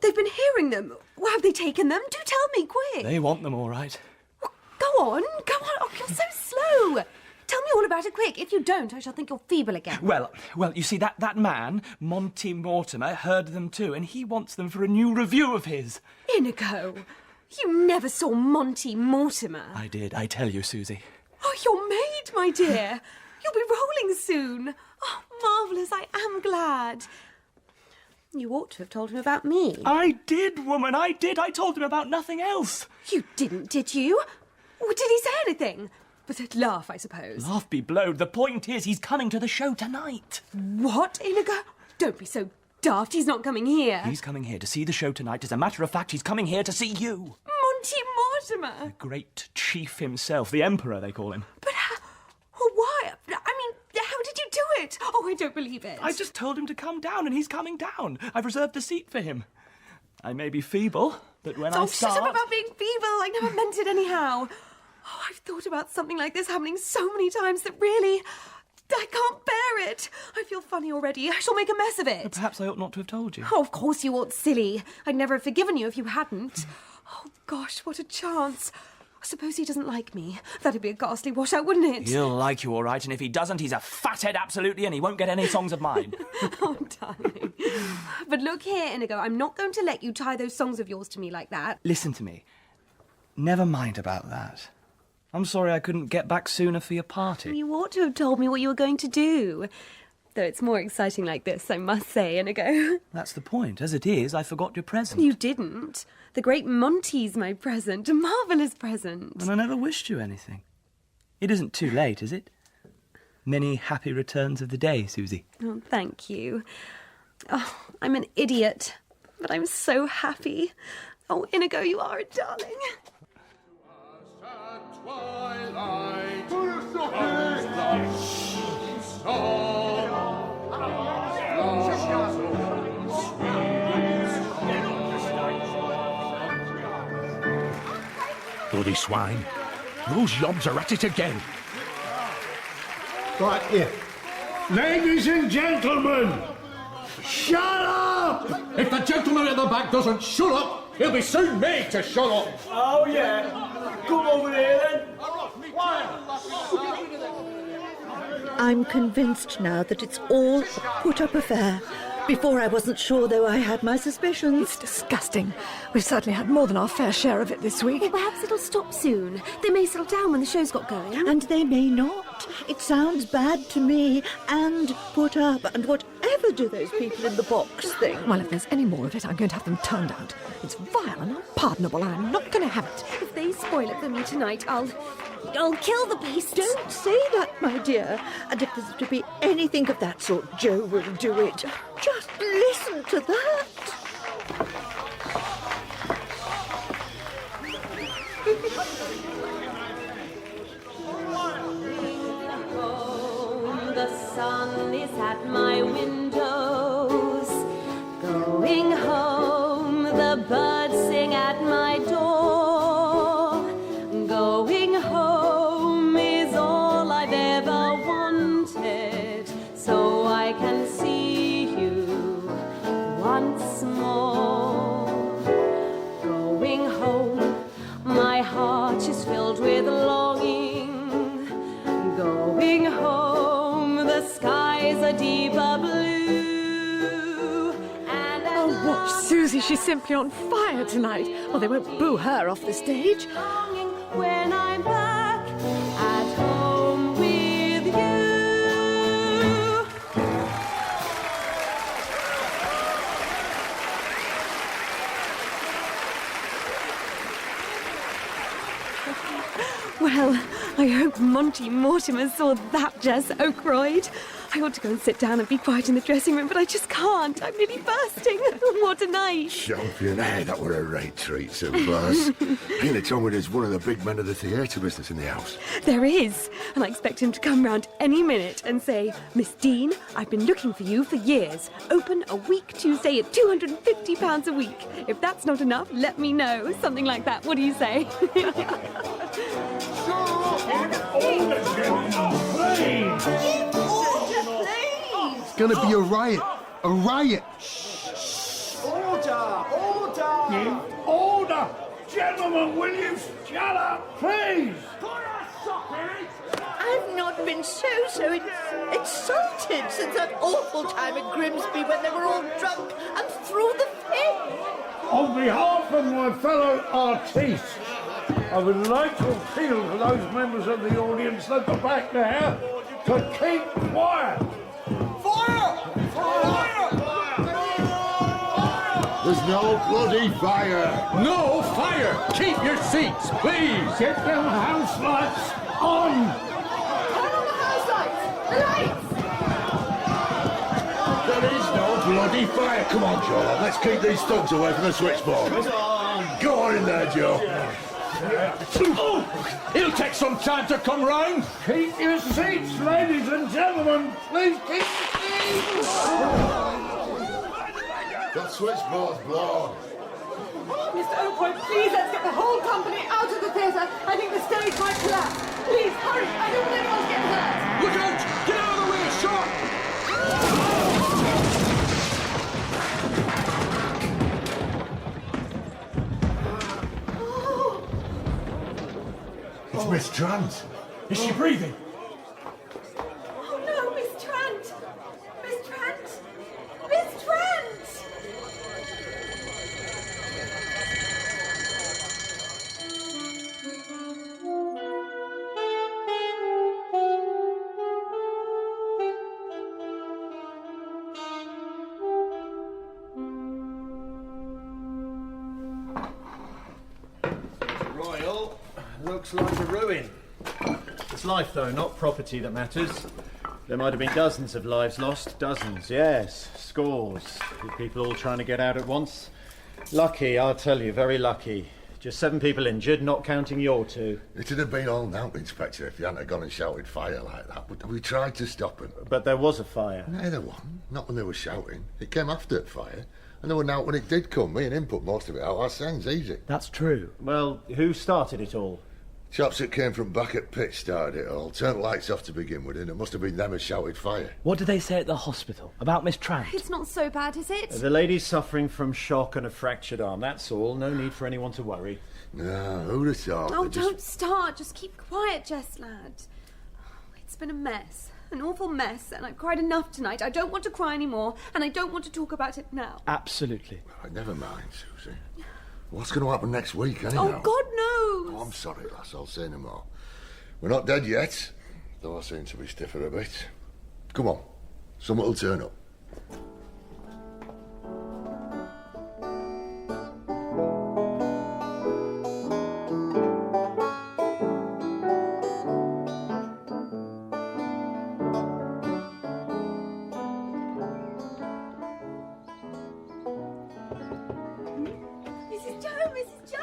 Speaker 10: They've been hearing them. Where have they taken them? Do tell me, quick.
Speaker 20: They want them, all right.
Speaker 10: Go on. Oh, you're so slow. Tell me all about it quick. If you don't, I shall think you're feeble again.
Speaker 20: Well, you see, that man, Monty Mortimer, heard them too, and he wants them for a new review of his.
Speaker 10: Inigo, you never saw Monty Mortimer.
Speaker 20: I did, I tell you, Susie.
Speaker 10: Oh, you're made, my dear. You'll be rolling soon. Oh, marvellous, I am glad. You ought to have told him about me.
Speaker 20: I did, woman, I did. I told him about nothing else.
Speaker 10: You didn't, did you? Or did he say anything? But he'd laugh, I suppose.
Speaker 20: Laugh be blowed. The point is, he's coming to the show tonight.
Speaker 10: What, Inigo? Don't be so daft. He's not coming here.
Speaker 20: He's coming here to see the show tonight. As a matter of fact, he's coming here to see you.
Speaker 10: Monty Mortimer?
Speaker 20: The great chief himself, the Emperor, they call him.
Speaker 10: But why? I mean, how did you do it? Oh, I don't believe it.
Speaker 20: I just told him to come down, and he's coming down. I've reserved a seat for him. I may be feeble, but when I start...
Speaker 10: Shut up about being feeble. I never meant it anyhow. Oh, I've thought about something like this happening so many times that really... I can't bear it. I feel funny already. I shall make a mess of it.
Speaker 20: Perhaps I ought not to have told you.
Speaker 10: Oh, of course you ought, silly. I'd never have forgiven you if you hadn't. Oh, gosh, what a chance. Suppose he doesn't like me. That'd be a ghastly washout, wouldn't it?
Speaker 20: He'll like you all right, and if he doesn't, he's a fathead absolutely, and he won't get any songs of mine.
Speaker 10: Oh, darling. But look here, Inigo, I'm not going to let you tie those songs of yours to me like that.
Speaker 20: Listen to me. Never mind about that. I'm sorry I couldn't get back sooner for your party.
Speaker 10: You ought to have told me what you were going to do. Though it's more exciting like this, I must say, Inigo.
Speaker 20: That's the point. As it is, I forgot your present.
Speaker 10: You didn't. The great Monty's my present. A marvellous present.
Speaker 20: And I never wished you anything. It isn't too late, is it? Many happy returns of the day, Susie.
Speaker 10: Oh, thank you. Oh, I'm an idiot, but I'm so happy. Oh, Inigo, you are a darling.
Speaker 11: Twilight,
Speaker 9: Bloody swine. Those yobs are at it again.
Speaker 7: Right here. Ladies and gentlemen, shut up!
Speaker 9: If the gentleman at the back doesn't shut up, he'll be soon made to shut up.
Speaker 5: Oh, yeah. Come over here, then.
Speaker 3: I'm convinced now that it's all a put-up affair. Before I wasn't sure, though I had my suspicions.
Speaker 14: It's disgusting. We've certainly had more than our fair share of it this week.
Speaker 10: Well, perhaps it'll stop soon. They may settle down when the show's got going.
Speaker 3: And they may not. It sounds bad to me. And put up. And whatever do those people in the box think?
Speaker 14: Well, if there's any more of it, I'm going to have them turned out. It's vile and unpardonable, and I'm not going to have it.
Speaker 10: If they spoil it for me tonight, I'll kill the beast.
Speaker 3: Don't say that, my dear. And if there's to be anything of that sort, Joe will do it. Just listen to that.
Speaker 10: The sun is at my windows. Going home, the birds sing at my door. Going home is all I've ever wanted, so I can see you once more. Going home, my heart is filled with longing. Going home, the skies are deeper blue. And
Speaker 14: Oh, watch Susie. She's simply on fire tonight. Or they won't boo her off the stage.
Speaker 10: when I'm back at home with you. Well, I hope Monty Mortimer saw that, Jess Oakroyd. I ought to go and sit down and be quiet in the dressing room, but I just can't. I'm nearly bursting. What a night.
Speaker 1: Champion, hey, that were a right treat, so boss. Ain't it told me there's one of the big men of the theatre business in the house?
Speaker 10: There is. And I expect him to come round any minute and say, Miss Dean, I've been looking for you for years. Open a week Tuesday at £250 a week. If that's not enough, let me know. Something like that. What do you say?
Speaker 1: It's gonna be a riot. A riot.
Speaker 19: Order! Order!
Speaker 7: Order! Gentlemen, will you shut up, please?
Speaker 3: I've not been so exalted since that awful time at Grimsby when they were all drunk and threw the fence.
Speaker 7: On behalf of my fellow artistes, I would like to appeal to those members of the audience at the back there to keep quiet.
Speaker 19: Fire! Fire!
Speaker 1: There's no bloody fire.
Speaker 9: No fire! Keep your seats, please!
Speaker 7: Get them house lights on!
Speaker 14: Turn on the house lights! The lights!
Speaker 1: There is no bloody fire. Come on, Joe. Let's keep these thugs away from the switchboard. Go on in there, Joe.
Speaker 9: Oh, it'll take some time to come round.
Speaker 7: Keep your seats, ladies and gentlemen. Please keep your seats.
Speaker 1: The switchboard's blown.
Speaker 14: Mr. Oakwood, please let's get the whole company out of the theatre. I think the stage might collapse. Please, hurry. I don't want anyone to get hurt.
Speaker 9: Look out! Get out of the way, short!
Speaker 1: It's Miss Trant.
Speaker 16: Is she breathing?
Speaker 10: Oh no, Miss Trant! Miss Trant! Miss Trant!
Speaker 19: Royal looks like a ruin. It's life, though, not property that matters. There might have been dozens of lives lost. Dozens, yes. Scores. With people all trying to get out at once. Lucky, I'll tell you, very lucky. Just 7 people injured, not counting your 2.
Speaker 1: It'd have been all now, Inspector, if you hadn't gone and shouted fire like that. But we tried to stop him.
Speaker 19: But there was a fire.
Speaker 1: No, there wasn't. Not when they were shouting. It came after the fire. And they were out when it did come. Me and him put most of it out ourselves, easy.
Speaker 16: That's true.
Speaker 19: Well, who started it all?
Speaker 1: Chaps that came from back at pitch started it all. Turned lights off to begin with, and it must have been them who shouted fire.
Speaker 20: What did they say at the hospital about Miss Trant?
Speaker 10: It's not so bad, is it?
Speaker 19: The lady's suffering from shock and a fractured arm, that's all. No need for anyone to worry.
Speaker 1: No, who'd have thought?
Speaker 10: Oh, don't start. Just keep quiet, Jess, lad. Oh, it's been a mess. An awful mess, and I've cried enough tonight. I don't want to cry anymore, and I don't want to talk about it now.
Speaker 20: Absolutely.
Speaker 1: Right, never mind, Susie. What's going to happen next week, anyhow?
Speaker 10: Oh, God knows!
Speaker 1: Oh, I'm sorry, lass. I'll say no more. We're not dead yet, though I seem to be stiffer a bit. Come on. Someone will turn up.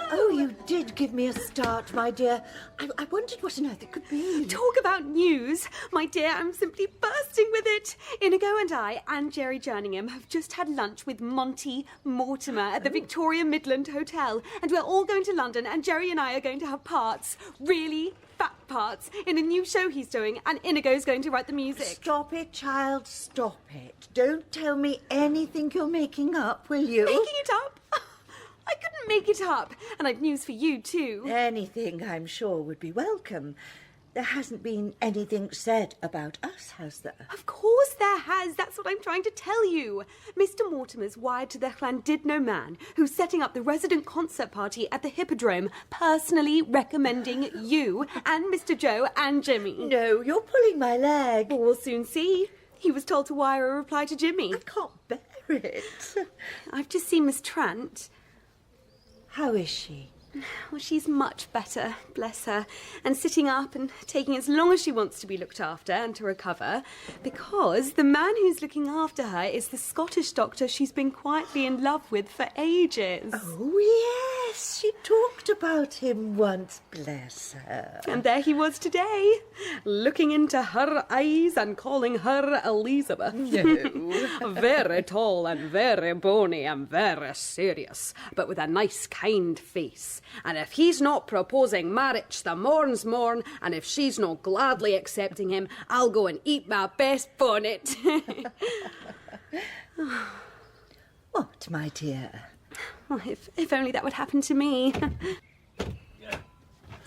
Speaker 3: Oh, you did give me a start, my dear. I wondered what on earth it could be.
Speaker 10: Talk about news. My dear, I'm simply bursting with it. Inigo and I and Jerry Jerningham have just had lunch with Monty Mortimer at the Victoria Midland Hotel. And we're all going to London, and Jerry and I are going to have parts. Really fat parts in a new show he's doing, and Inigo's going to write the music.
Speaker 3: Stop it, child, stop it. Don't tell me anything you're making up, will you?
Speaker 10: Making it up? I couldn't make it up. And I've news for you, too.
Speaker 3: Anything, I'm sure, would be welcome. There hasn't been anything said about us, has there?
Speaker 10: Of course there has. That's what I'm trying to tell you. Mr. Mortimer's wired to the Llandudno man who's setting up the resident concert party at the Hippodrome, personally recommending you and Mr. Joe and Jimmy.
Speaker 3: No, you're pulling my leg.
Speaker 10: Well, we'll soon see. He was told to wire a reply to Jimmy.
Speaker 3: I can't bear it.
Speaker 10: I've just seen Miss Trant.
Speaker 3: How is she?
Speaker 10: Well, she's much better, bless her, and sitting up and taking as long as she wants to be looked after and to recover, because the man who's looking after her is the Scottish doctor she's been quietly in love with for ages.
Speaker 3: Oh, yes, she talked about him once, bless her.
Speaker 10: And there he was today, looking into her eyes and calling her Elizabeth.
Speaker 3: No.
Speaker 10: Very tall and very bony and very serious, but with a nice, kind face. And if he's not proposing marriage the morn's morn, and if she's not gladly accepting him, I'll go and eat my best bonnet.
Speaker 3: What, my dear?
Speaker 10: Oh, if only that would happen to me.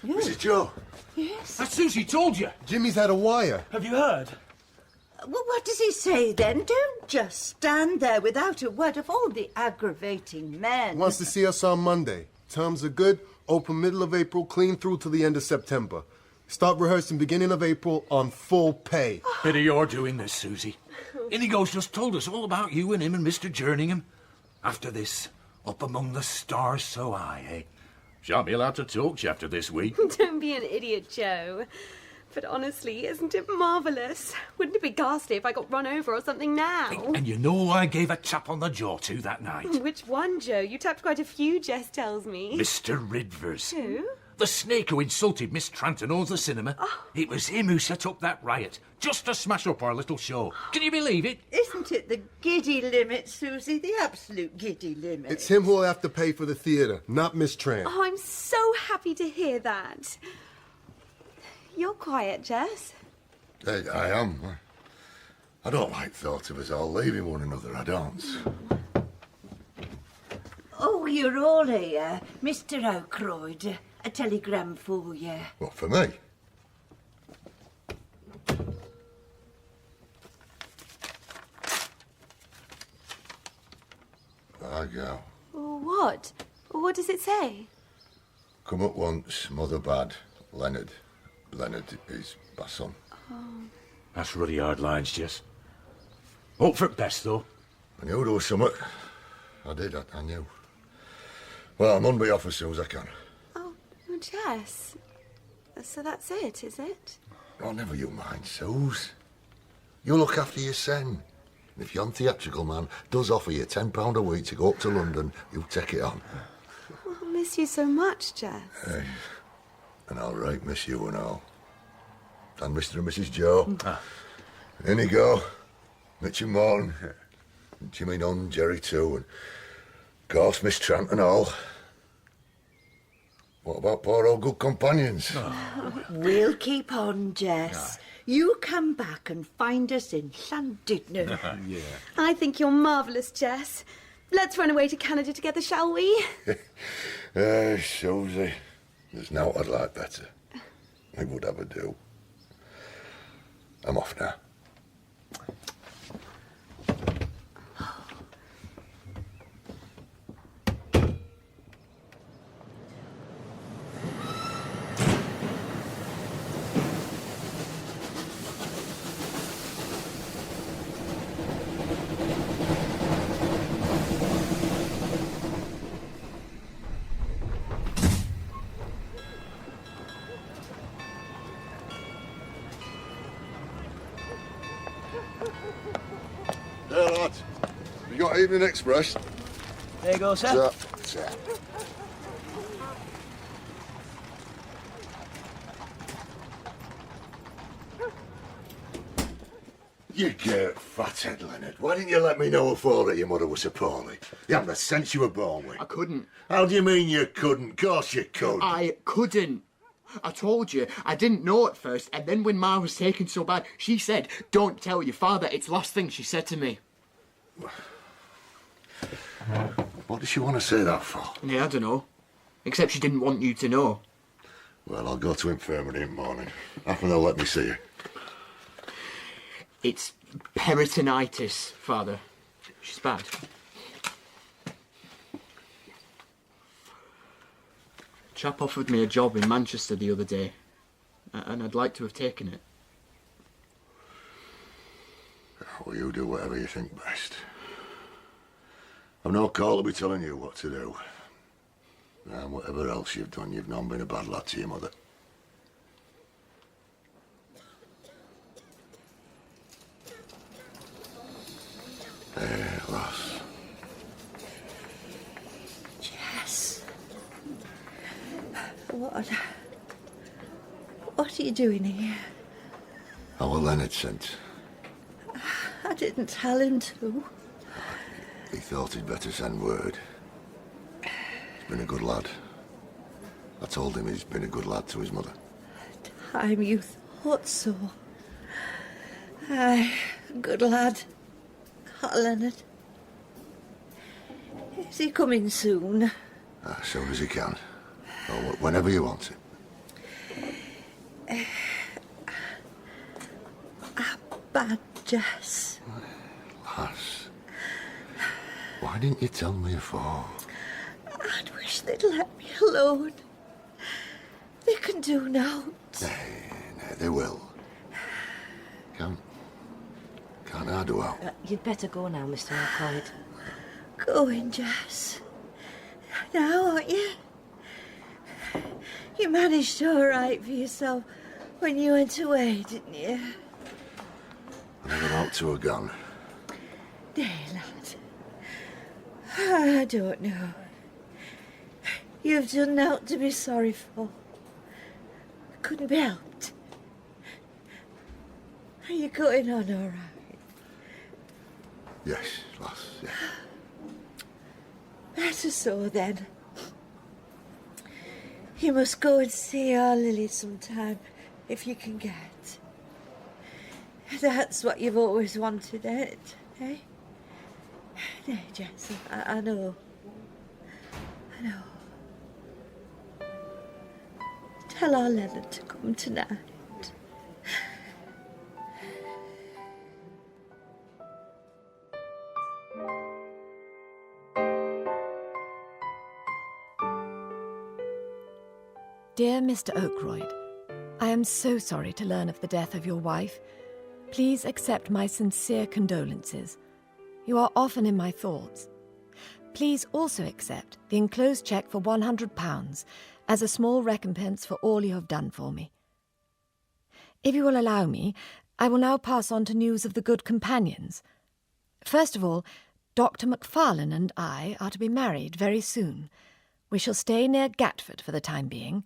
Speaker 1: Mrs. Joe.
Speaker 3: Yes?
Speaker 9: That's Susie told you.
Speaker 8: Jimmy's had a wire.
Speaker 5: Have you heard?
Speaker 3: Well, what does he say then? Don't just stand there without a word of all the aggravating men.
Speaker 8: Wants to see us on Monday. Terms are good. Open middle of April, clean through to the end of September. Start rehearsing beginning of April on full pay.
Speaker 9: Bit of your doing this, Susie. Inigo's just told us all about you and him and Mr. Jerningham. After this, up among the stars so high, eh?
Speaker 17: Shan't be allowed to talk to you after this week.
Speaker 10: Don't be an idiot, Joe. But honestly, isn't it marvellous? Wouldn't it be ghastly if I got run over or something now?
Speaker 9: And you know who I gave a tap on the jaw to that night?
Speaker 10: Which one, Joe? You tapped quite a few, Jess tells me.
Speaker 9: Mr. Ridvers.
Speaker 10: Who?
Speaker 9: The snake who insulted Miss Trant and owns the cinema. It was him who set up that riot, just to smash up our little show. Can you believe it?
Speaker 3: Isn't it the giddy limit, Susie? The absolute giddy limit.
Speaker 8: It's him who'll have to pay for the theatre, not Miss Tran.
Speaker 10: Oh, I'm so happy to hear that. You're quiet, Jess.
Speaker 1: I am. I don't like thought of us all leaving one another, I don't.
Speaker 3: Oh, you're all here. Mr. Oakroyd, a telegram for you.
Speaker 1: What, for me? I go.
Speaker 10: What? What does it say?
Speaker 1: Come at once, mother bad. Leonard. Leonard is my son.
Speaker 9: That's ruddy hard lines, Jess. Hope for the best, though.
Speaker 1: I knew there was something. I did, I knew. Well, I'm on be off as soon as I can.
Speaker 10: Oh, Jess. So that's it, is it?
Speaker 1: Oh, never you mind, Suze. You look after your son. And if yon theatrical man does offer you £10 a week to go up to London, you take it on.
Speaker 10: Oh, I miss you so much, Jess.
Speaker 1: Hey, and I'll right miss you and all. And Mr. and Mrs. Joe. Inigo, Mitch and Morton, Jimmy Nunn, Jerry too, and of course Miss Trant and all. What about poor old good companions?
Speaker 3: We'll keep on, Jess. You come back and find us in Llandudno.
Speaker 1: Yeah.
Speaker 10: I think you're marvellous, Jess. Let's run away to Canada together, shall we?
Speaker 1: Susie, there's naught I'd like better. We would ever do. I'm off now. There, lad. You got Evening Express?
Speaker 5: There you go, sir.
Speaker 1: Sir. You get fathead, Leonard. Why didn't you let me know before that your mother was so poorly? You haven't the sense you were born with.
Speaker 21: I couldn't.
Speaker 1: How do you mean you couldn't? Of course you could.
Speaker 21: I couldn't. I told you, I didn't know at first, and then when Ma was taken so bad, she said, "Don't tell your father, it's the last thing she said to me."
Speaker 1: What does she want to say that for?
Speaker 21: Yeah, I don't know. Except she didn't want you to know.
Speaker 1: Well, I'll go to infirmary in the morning. After they'll let me see you.
Speaker 21: It's peritonitis, Father. She's bad. Chap offered me a job in Manchester the other day, and I'd like to have taken it.
Speaker 1: Well, you do whatever you think best. I've no call to be telling you what to do. And whatever else you've done, you've not been a bad lad to your mother. There, lass.
Speaker 3: Jess. What are you doing here?
Speaker 1: Our Leonard sent.
Speaker 3: I didn't tell him to.
Speaker 1: He thought he'd better send word. He's been a good lad. I told him he's been a good lad to his mother.
Speaker 3: Time you thought so. Aye, good lad. Hot Leonard. Is he coming soon?
Speaker 1: As soon as he can. Or whenever you want it.
Speaker 3: Bad Jess.
Speaker 1: Lass. Why didn't you tell me afore?
Speaker 3: I'd wish they'd let me alone. They can do nought.
Speaker 1: Nay, they will. Can't I do out?
Speaker 2: You'd better go now, Mr. Ackroyd.
Speaker 3: Going, Jess. Now, aren't you? You managed all right for yourself when you went away, didn't you?
Speaker 1: I never out to a gun.
Speaker 3: Nay, lad. I don't know. You've done nought to be sorry for. Couldn't be helped. Are you going on all right?
Speaker 1: Yes, lass, yeah.
Speaker 3: Better so, then. You must go and see our Lily sometime, if you can get. That's what you've always wanted, eh? Eh? Nay, Jess, I know. I know. Tell our Leonard to come tonight.
Speaker 6: Dear Mr. Oakroyd, I am so sorry to learn of the death of your wife. Please accept my sincere condolences. You are often in my thoughts. Please also accept the enclosed cheque for £100 as a small recompense for all you have done for me. If you will allow me, I will now pass on to news of the good companions. First of all, Dr. Macfarlane and I are to be married very soon. We shall stay near Gatford for the time being.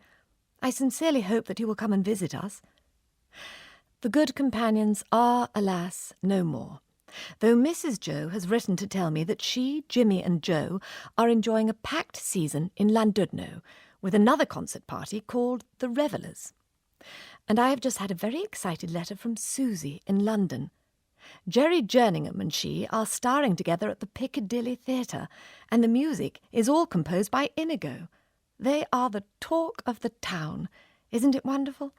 Speaker 6: I sincerely hope that you will come and visit us. The good companions are, alas, no more, though Mrs. Joe has written to tell me that she, Jimmy and Joe are enjoying a packed season in Llandudno with another concert party called the Revellers. And I have just had a very excited letter from Susie in London. Jerry Jerningham and she are starring together at the Piccadilly Theatre, and the music is all composed by Inigo. They are the talk of the town. Isn't it wonderful?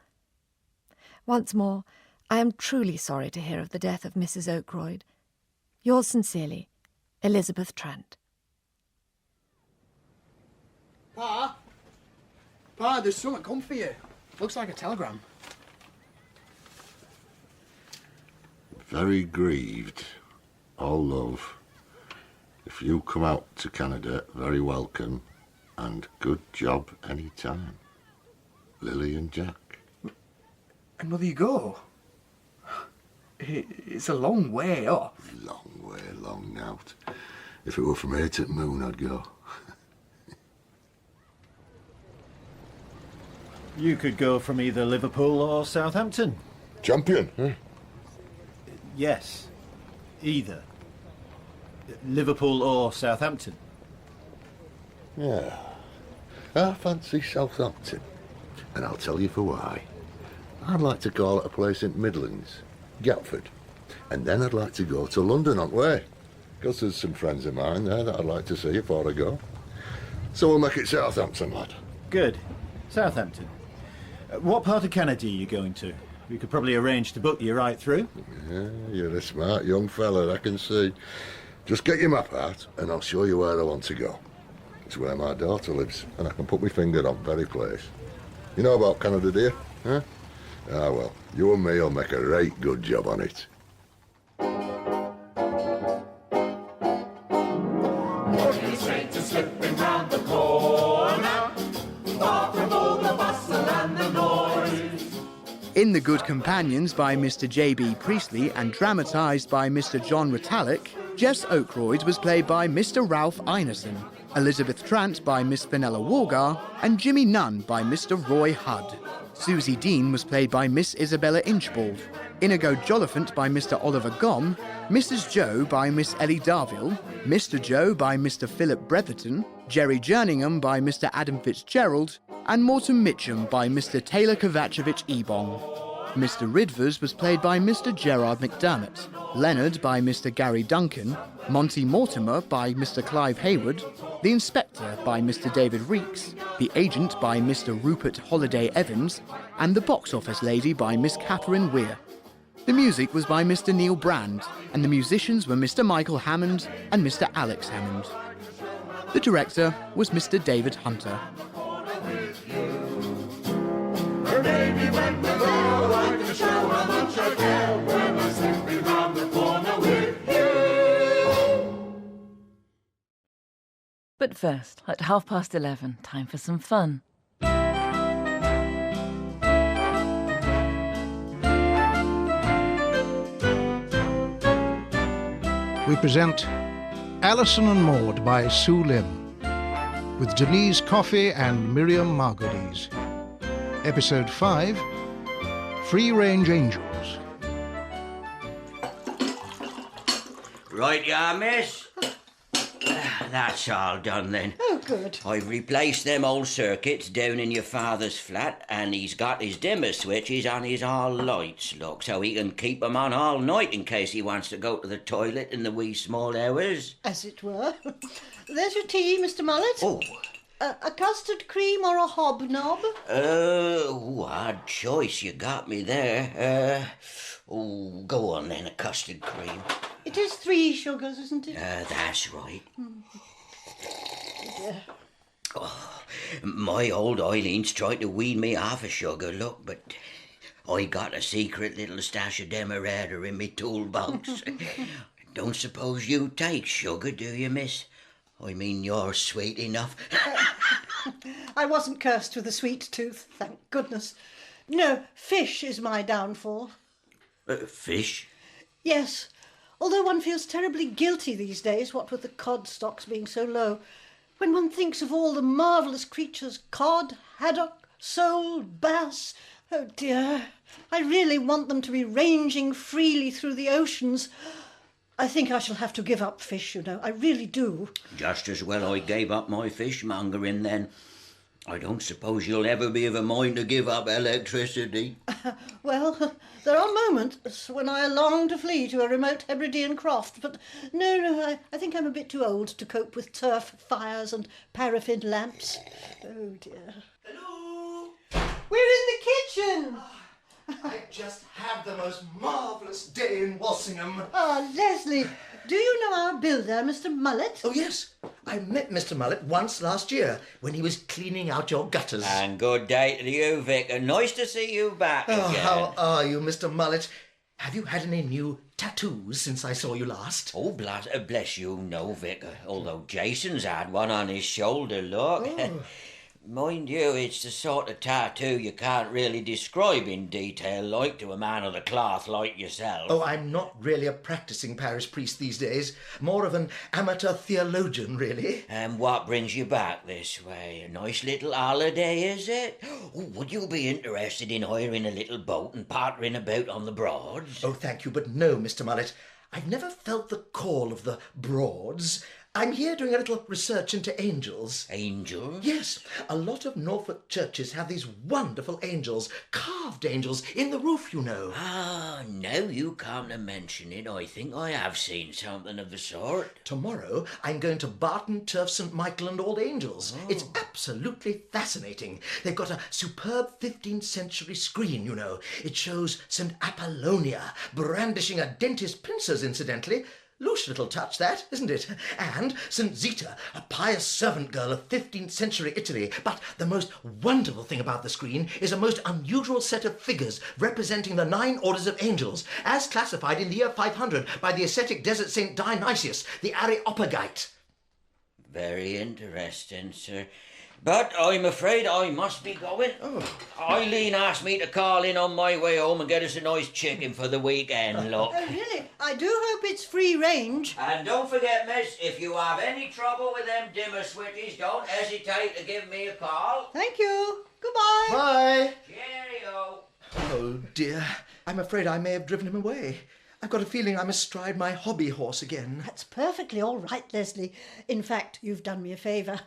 Speaker 6: Once more, I am truly sorry to hear of the death of Mrs. Oakroyd. Yours sincerely, Elizabeth Trant.
Speaker 21: Pa, there's something come for you. Looks like a telegram.
Speaker 1: Very grieved. All love. If you come out to Canada, very welcome. And good job any time. Lily and Jack.
Speaker 21: And will you go? It's a long way up.
Speaker 1: Long way, long out. If it were from here to the moon, I'd go.
Speaker 13: You could go from either Liverpool or Southampton.
Speaker 1: Champion, huh?
Speaker 13: Yes, either. Liverpool or Southampton.
Speaker 1: Yeah. I fancy Southampton. And I'll tell you for why. I'd like to call at a place in Midlands, Gatford. And then I'd like to go to London on the way. Because there's some friends of mine there that I'd like to see before I go. So we'll make it Southampton, lad.
Speaker 13: Good. Southampton. What part of Canada are you going to? We could probably arrange to book you right through.
Speaker 1: Yeah, you're a smart young fella, I can see. Just get your map out, and I'll show you where I want to go. It's where my daughter lives, and I can put my finger on very place. You know about Canada, dear? Huh? Ah, well, you and me will make a right good job on it.
Speaker 11: Walking straight and slipping round the corner.
Speaker 15: In The Good Companions by Mr. J.B. Priestley and dramatised by Mr. John Retallick, Jess Oakroyd was played by Mr. Ralph Ineson, Elizabeth Trant by Miss Fenella Wargar, and Jimmy Nunn by Mr. Roy Hudd. Susie Dean was played by Miss Isabella Inchbald, Inigo Jolliphant by Mr. Oliver Gomm, Mrs. Joe by Miss Ellie Darvill, Mr. Joe by Mr. Philip Bretherton, Jerry Jerningham by Mr. Adam Fitzgerald, and Morton Mitchum by Mr. Taylor Kovacevic Ebong. Mr. Ridvers was played by Mr. Gerard McDermott, Leonard by Mr. Gary Duncan, Monty Mortimer by Mr. Clive Hayward, the Inspector by Mr. David Reeks, the Agent by Mr. Rupert Holiday Evans, and the Box Office Lady by Miss Catherine Weir. The music was by Mr. Neil Brand, and the musicians were Mr. Michael Hammond and Mr. Alex Hammond. The director was Mr. David Hunter.
Speaker 11: Her baby went to grow, I can show how much I care when I simply round the corner with you.
Speaker 22: But first, at 11:30, time for some fun.
Speaker 23: We present Alison and Maud by Sue Lim, with Denise Coffey and Miriam Margolyes. Episode 5, Free Range Angels.
Speaker 24: Right you are, miss. That's all done then.
Speaker 25: Oh, good.
Speaker 24: I've replaced them old circuits down in your father's flat, and he's got his dimmer switches on his hall lights, look, so he can keep 'em on all night in case he wants to go to the toilet in the wee small hours.
Speaker 25: As it were. There's your tea, Mr. Mullet.
Speaker 24: Oh.
Speaker 25: A custard cream or a hobnob?
Speaker 24: Odd choice, you got me there. Go on then, a custard cream.
Speaker 25: It is 3 sugars, isn't it?
Speaker 24: That's right.
Speaker 25: Yeah.
Speaker 24: My old Eileen's tried to wean me off of sugar, look, but I got a secret little stash of Demerara in me toolbox. Don't suppose you take sugar, do you, miss? I mean, you're sweet enough.
Speaker 25: I wasn't cursed with a sweet tooth, thank goodness. No, fish is my downfall.
Speaker 24: Fish?
Speaker 25: Yes, although one feels terribly guilty these days, what with the cod stocks being so low. When one thinks of all the marvellous creatures, cod, haddock, sole, bass, oh dear, I really want them to be ranging freely through the oceans. I think I shall have to give up fish, you know, I really do.
Speaker 24: Just as well I gave up my fishmongering then. I don't suppose you'll ever be of a mind to give up electricity.
Speaker 25: Well, there are moments when I long to flee to a remote Hebridean croft, but no, I think I'm a bit too old to cope with turf fires and paraffin lamps. Oh dear.
Speaker 26: Hello?
Speaker 25: We're in the kitchen!
Speaker 26: I just had the most marvellous day in Walsingham.
Speaker 25: Ah, Leslie, do you know our builder, Mr. Mullet?
Speaker 26: Oh, yes. I met Mr. Mullet once last year when he was cleaning out your gutters.
Speaker 24: And good day to you, Vicar. Nice to see you back again.
Speaker 26: How are you, Mr. Mullet? Have you had any new tattoos since I saw you last?
Speaker 24: Oh, bless you, no, Vicar. Although Jason's had one on his shoulder, look.
Speaker 26: Oh.
Speaker 24: Mind you, it's the sort of tattoo you can't really describe in detail, like to a man of the cloth like yourself.
Speaker 26: Oh, I'm not really a practising parish priest these days. More of an amateur theologian, really.
Speaker 24: And what brings you back this way? A nice little holiday, is it? Oh, would you be interested in hiring a little boat and pottering about on the Broads?
Speaker 26: Oh, thank you, but no, Mr. Mullet. I've never felt the call of the Broads. I'm here doing a little research into angels.
Speaker 24: Angels?
Speaker 26: Yes. A lot of Norfolk churches have these wonderful angels, carved angels, in the roof, you know.
Speaker 24: Ah, now you come to mention it, I think I have seen something of the sort.
Speaker 26: Tomorrow, I'm going to Barton Turf St. Michael and All Angels. Oh. It's absolutely fascinating. They've got a superb 15th century screen, you know. It shows St. Apollonia brandishing a dentist pincers, incidentally. Louche little touch, that, isn't it? And St. Zita, a pious servant girl of 15th century Italy. But the most wonderful thing about the screen is a most unusual set of figures representing the 9 orders of angels, as classified in the year 500 by the ascetic desert St. Dionysius, the Areopagite.
Speaker 24: Very interesting, sir. But I'm afraid I must be going. Eileen asked me to call in on my way home and get us a nice chicken for the weekend, look.
Speaker 25: Oh, really? I do hope it's free range.
Speaker 24: And don't forget, miss, if you have any trouble with them dimmer switches, don't hesitate to give me a call.
Speaker 25: Thank you. Goodbye.
Speaker 26: Bye.
Speaker 24: Cheerio.
Speaker 26: Oh, dear. I'm afraid I may have driven him away. I've got a feeling I'm astride my hobby horse again.
Speaker 25: That's perfectly all right, Leslie. In fact, you've done me a favour.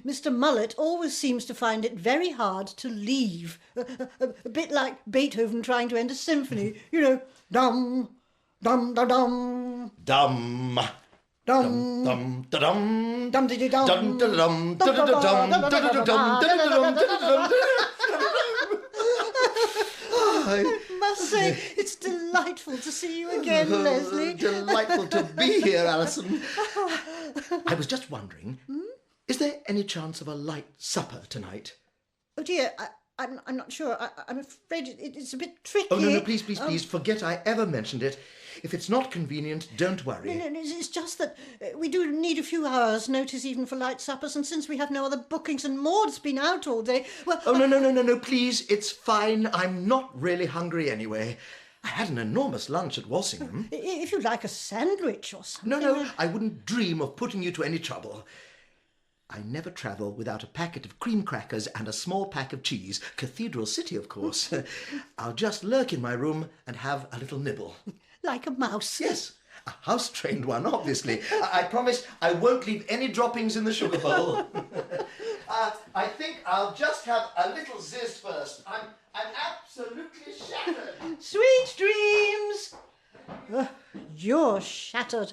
Speaker 25: Mr. Mullet always seems to find it very hard to leave. A bit like Beethoven trying to end a symphony. You know, dum, dum, da dum.
Speaker 26: Dum.
Speaker 25: Dum,
Speaker 26: dum, da dum.
Speaker 25: dum, diddy dum.
Speaker 26: Dum, da dum, da da da dum, da da da dum, da da dum, da da dum.
Speaker 25: I must say, it's delightful to see you again, Leslie.
Speaker 26: Delightful to be here, Alison. I was just wondering, is there any chance of a light supper tonight?
Speaker 25: Oh dear, I'm not sure. I'm afraid it's a bit tricky.
Speaker 26: Oh, no, please, forget I ever mentioned it. If it's not convenient, don't worry.
Speaker 25: No, it's just that we do need a few hours' notice even for light suppers, and since we have no other bookings and Maud's been out all day, well...
Speaker 26: Oh, no, please, it's fine. I'm not really hungry anyway. I had an enormous lunch at Walsingham.
Speaker 25: If you'd like a sandwich or something...
Speaker 26: No, I wouldn't dream of putting you to any trouble. I never travel without a packet of cream crackers and a small pack of cheese. Cathedral City, of course. I'll just lurk in my room and have a little nibble.
Speaker 25: Like a mouse?
Speaker 26: Yes, a house-trained one, obviously. I promise I won't leave any droppings in the sugar bowl. I think I'll just have a little zest first. I'm absolutely shattered.
Speaker 25: Sweet dreams! You're shattered.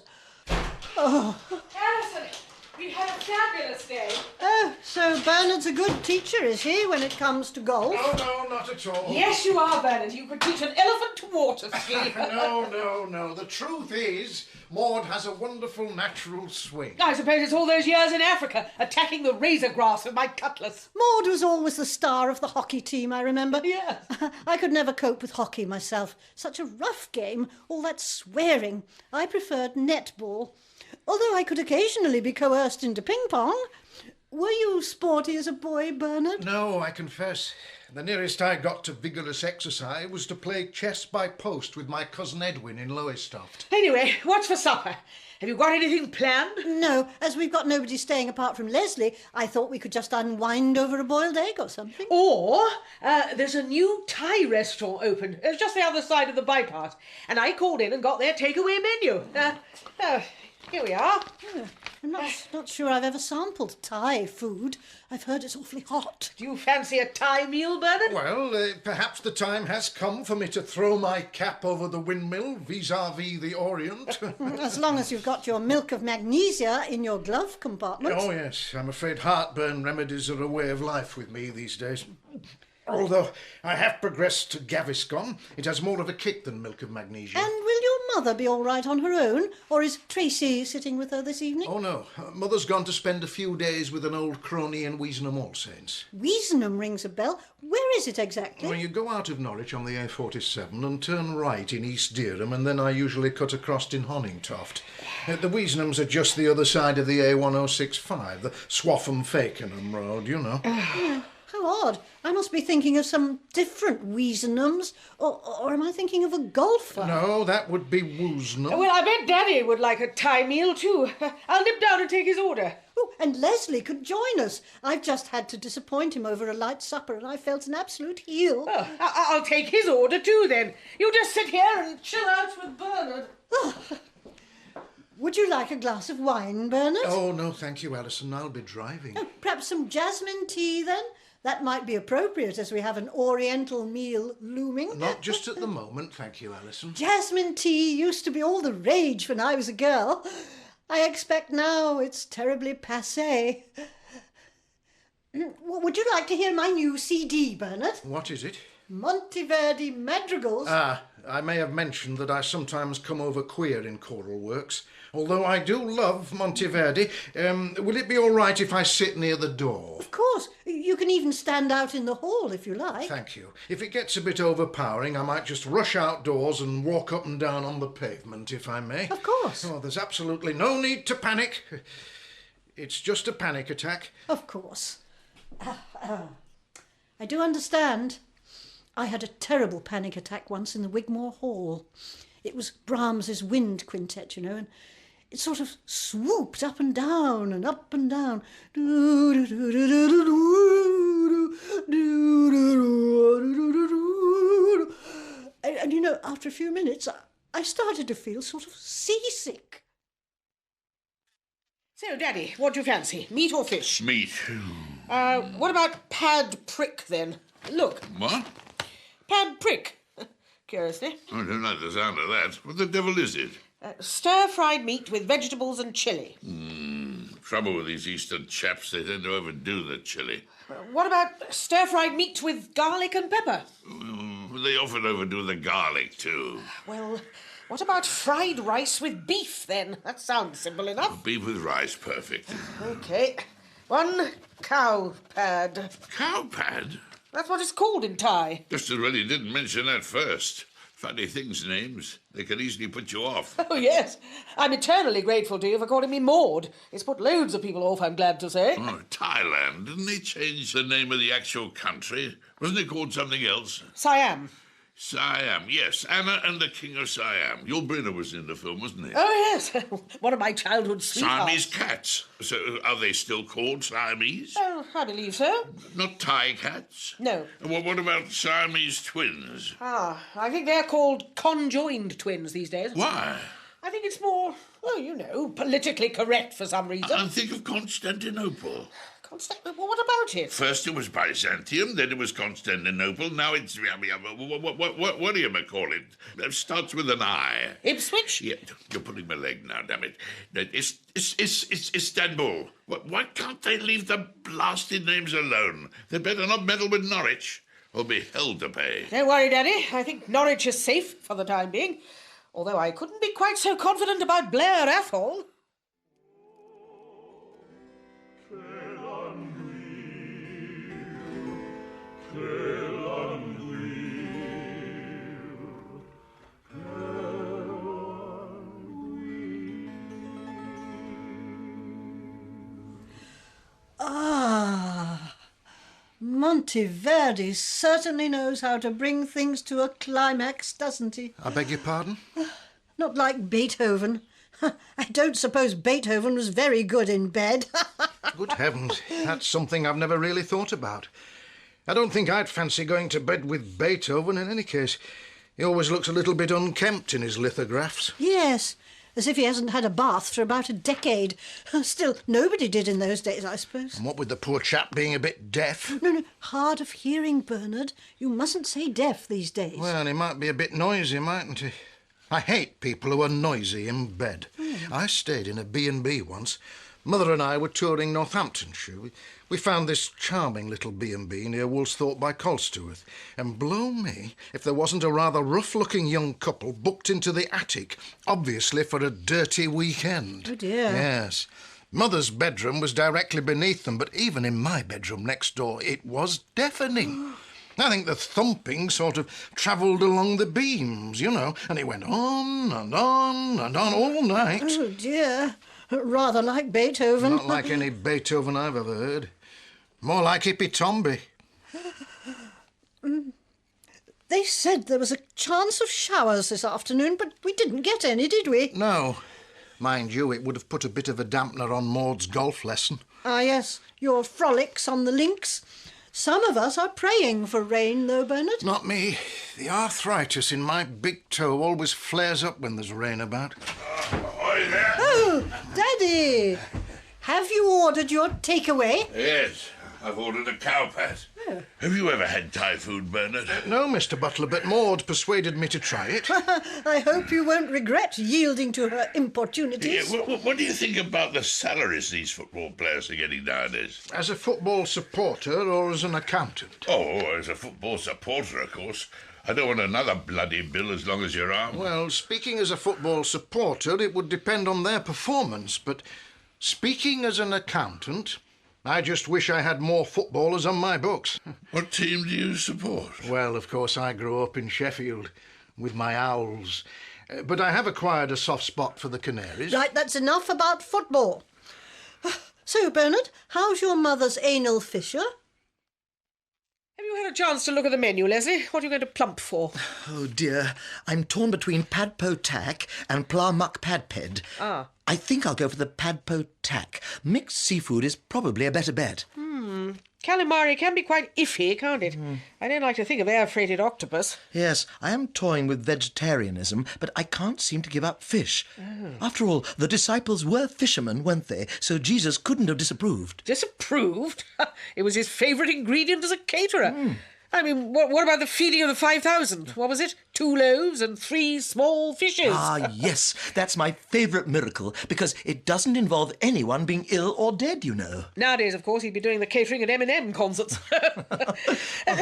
Speaker 25: Oh.
Speaker 2: Alison, we had a fabulous day.
Speaker 25: Oh, so Bernard's a good teacher, is he, when it comes to golf?
Speaker 17: No, not at all.
Speaker 2: Yes, you are, Bernard. You could teach an elephant to water ski.
Speaker 17: No. The truth is, Maud has a wonderful natural swing.
Speaker 2: I suppose it's all those years in Africa, attacking the razor grass with my cutlass.
Speaker 25: Maud was always the star of the hockey team, I remember.
Speaker 2: Yes.
Speaker 25: I could never cope with hockey myself. Such a rough game, all that swearing. I preferred netball. Although I could occasionally be coerced into ping-pong. Were you sporty as a boy, Bernard?
Speaker 17: No, I confess. The nearest I got to vigorous exercise was to play chess by post with my cousin Edwin in Lowestoft.
Speaker 2: Anyway, what's for supper? Have you got anything planned?
Speaker 25: No, as we've got nobody staying apart from Leslie, I thought we could just unwind over a boiled egg or something.
Speaker 2: Or there's a new Thai restaurant open. It's just the other side of the bypass. And I called in and got their takeaway menu. Here we are.
Speaker 25: I'm not sure I've ever sampled Thai food. I've heard it's awfully hot.
Speaker 2: Do you fancy a Thai meal, Bernard?
Speaker 17: Well, perhaps the time has come for me to throw my cap over the windmill vis-à-vis the Orient.
Speaker 25: As long as you've got your milk of magnesia in your glove compartment.
Speaker 17: Oh, yes. I'm afraid heartburn remedies are a way of life with me these days. Although I have progressed to Gaviscon, it has more of a kick than milk of magnesia.
Speaker 25: And will your mother be all right on her own? Or is Tracy sitting with her this evening?
Speaker 17: Oh, no. Mother's gone to spend a few days with an old crony in Weasenham All Saints.
Speaker 25: Weasenham rings a bell. Where is it exactly?
Speaker 17: Well, you go out of Norwich on the A47 and turn right in East Dereham, and then I usually cut across in Honingtoft. The Weasenhams are just the other side of the A1065, the Swaffham-Fakenham road, you know.
Speaker 25: How odd. I must be thinking of some different Weasenhams. Or am I thinking of a golfer?
Speaker 17: No, that would be Woosnam.
Speaker 2: Well, I bet Daddy would like a Thai meal too. I'll nip down and take his order.
Speaker 25: Oh, and Leslie could join us. I've just had to disappoint him over a light supper and I felt an absolute heel.
Speaker 2: Oh, I'll take his order too then. You just sit here and chill out with Bernard.
Speaker 25: Oh. Would you like a glass of wine, Bernard?
Speaker 17: Oh, no, thank you, Alison. I'll be driving.
Speaker 25: Oh, perhaps some jasmine tea then? That might be appropriate as we have an oriental meal looming.
Speaker 17: Not just at the moment, thank you, Alison.
Speaker 25: Jasmine tea used to be all the rage when I was a girl. I expect now it's terribly passé. Would you like to hear my new CD, Bernard?
Speaker 17: What is it?
Speaker 25: Monteverdi Madrigals.
Speaker 17: I may have mentioned that I sometimes come over queer in choral works. Although I do love Monteverdi, will it be all right if I sit near the door?
Speaker 25: Of course. You can even stand out in the hall if you like.
Speaker 17: Thank you. If it gets a bit overpowering, I might just rush outdoors and walk up and down on the pavement, if I may.
Speaker 25: Of course.
Speaker 17: Oh, there's absolutely no need to panic. It's just a panic attack.
Speaker 25: Of course. I do understand. I had a terrible panic attack once in the Wigmore Hall. It was Brahms's Wind Quintet, you know, and it sort of swooped up and down and up and down. And you know, after a few minutes, I started to feel sort of seasick.
Speaker 2: So, Daddy, what do you fancy? Meat or fish?
Speaker 4: Meat.
Speaker 2: What about pad prick, then? Look,
Speaker 4: What?
Speaker 2: pad prick. Curiously.
Speaker 4: I don't like the sound of that. What the devil is it?
Speaker 2: Stir-fried meat with vegetables and chilli.
Speaker 4: Trouble with these Eastern chaps, they tend to overdo the chili.
Speaker 2: What about stir-fried meat with garlic and pepper?
Speaker 4: They often overdo the garlic, too.
Speaker 2: Well, what about fried rice with beef, then? That sounds simple enough.
Speaker 4: Beef with rice, perfect.
Speaker 2: OK. 1 cow pad.
Speaker 4: Cow pad?
Speaker 2: That's what it's called in Thai.
Speaker 4: Just as well you didn't mention that first. Funny things, names. They can easily put you off.
Speaker 2: Oh, yes. I'm eternally grateful to you for calling me Maud. It's put loads of people off, I'm glad to say.
Speaker 4: Oh, Thailand. Didn't they change the name of the actual country? Wasn't it called something else?
Speaker 2: Siam.
Speaker 4: Siam, yes. Anna and the King of Siam. Yul Brynner was in the film, wasn't he?
Speaker 2: Oh, yes. One of my childhood sweethearts.
Speaker 4: Siamese cats. So are they still called Siamese?
Speaker 2: Oh, I believe so.
Speaker 4: Not Thai cats?
Speaker 2: No.
Speaker 4: And what about Siamese twins?
Speaker 2: I think they're called conjoined twins these days.
Speaker 4: Why?
Speaker 2: I think it's more, well, you know, politically correct for some reason.
Speaker 4: And think of Constantinople.
Speaker 2: What about it?
Speaker 4: First it was Byzantium, then it was Constantinople, now it's... what do you call it? It starts with an I.
Speaker 2: Ipswich?
Speaker 4: Yeah, you're pulling my leg now, damn it. It's Istanbul. Why can't they leave the blasted names alone? They better not meddle with Norwich, or be held to pay.
Speaker 2: Don't worry, Daddy. I think Norwich is safe for the time being. Although I couldn't be quite so confident about Blair Athol.
Speaker 25: Monteverdi certainly knows how to bring things to a climax, doesn't he?
Speaker 17: I beg your pardon?
Speaker 25: Not like Beethoven. I don't suppose Beethoven was very good in bed.
Speaker 17: Good heavens, that's something I've never really thought about. I don't think I'd fancy going to bed with Beethoven in any case. He always looks a little bit unkempt in his lithographs.
Speaker 25: Yes, as if he hasn't had a bath for about a decade. Still, nobody did in those days, I suppose.
Speaker 17: And what with the poor chap being a bit deaf?
Speaker 25: No, hard of hearing, Bernard. You mustn't say deaf these days.
Speaker 17: Well, he might be a bit noisy, mightn't he? I hate people who are noisy in bed. I stayed in a B&B once. Mother and I were touring Northamptonshire. We found this charming little B&B near Woolsthorpe by Colsterworth. And blow me, if there wasn't a rather rough-looking young couple booked into the attic, obviously for a dirty weekend.
Speaker 25: Oh, dear.
Speaker 17: Yes. Mother's bedroom was directly beneath them, but even in my bedroom next door, it was deafening. I think the thumping sort of travelled along the beams, you know, and it went on and on and on all night.
Speaker 25: Oh, dear. Rather like Beethoven.
Speaker 17: Not like any Beethoven I've ever heard. More like Hippie Tomby.
Speaker 25: They said there was a chance of showers this afternoon, but we didn't get any, did we?
Speaker 17: No. Mind you, it would have put a bit of a dampener on Maud's golf lesson.
Speaker 25: Ah, yes, your frolics on the links. Some of us are praying for rain, though, Bernard.
Speaker 17: Not me. The arthritis in my big toe always flares up when there's rain about.
Speaker 25: Oh, Daddy! Have you ordered your takeaway?
Speaker 4: Yes, I've ordered a cow pat.
Speaker 25: Oh.
Speaker 4: Have you ever had Thai food, Bernard?
Speaker 17: No, Mr. Butler, but Maud persuaded me to try it.
Speaker 25: I hope you won't regret yielding to her importunities.
Speaker 4: Yeah, what do you think about the salaries these football players are getting nowadays?
Speaker 17: As a football supporter or as an accountant?
Speaker 4: Oh, as a football supporter, of course. I don't want another bloody bill as long as your arm.
Speaker 17: Well, speaking as a football supporter, it would depend on their performance, but speaking as an accountant, I just wish I had more footballers on my books.
Speaker 4: What team do you support?
Speaker 17: Well, of course, I grew up in Sheffield with my Owls, but I have acquired a soft spot for the Canaries.
Speaker 25: Right, that's enough about football. So, Bernard, how's your mother's anal fissure?
Speaker 2: Have you had a chance to look at the menu, Leslie? What are you going to plump for?
Speaker 26: Oh, dear. I'm torn between Padpo Tack and Pla Muck Padped.
Speaker 2: Ah.
Speaker 26: I think I'll go for the Padpo Tack. Mixed seafood is probably a better bet.
Speaker 2: Calamari can be quite iffy, can't it? I don't like to think of air-freighted octopus.
Speaker 26: Yes, I am toying with vegetarianism, but I can't seem to give up fish.
Speaker 2: Oh.
Speaker 26: After all, the disciples were fishermen, weren't they? So Jesus couldn't have disapproved.
Speaker 2: Disapproved? It was his favourite ingredient as a caterer. I mean, what about the feeding of the 5,000? What was it? 2 loaves and 3 small fishes.
Speaker 26: Ah, yes, that's my favourite miracle, because it doesn't involve anyone being ill or dead, you know.
Speaker 2: Nowadays, of course, he'd be doing the catering at M&M concerts.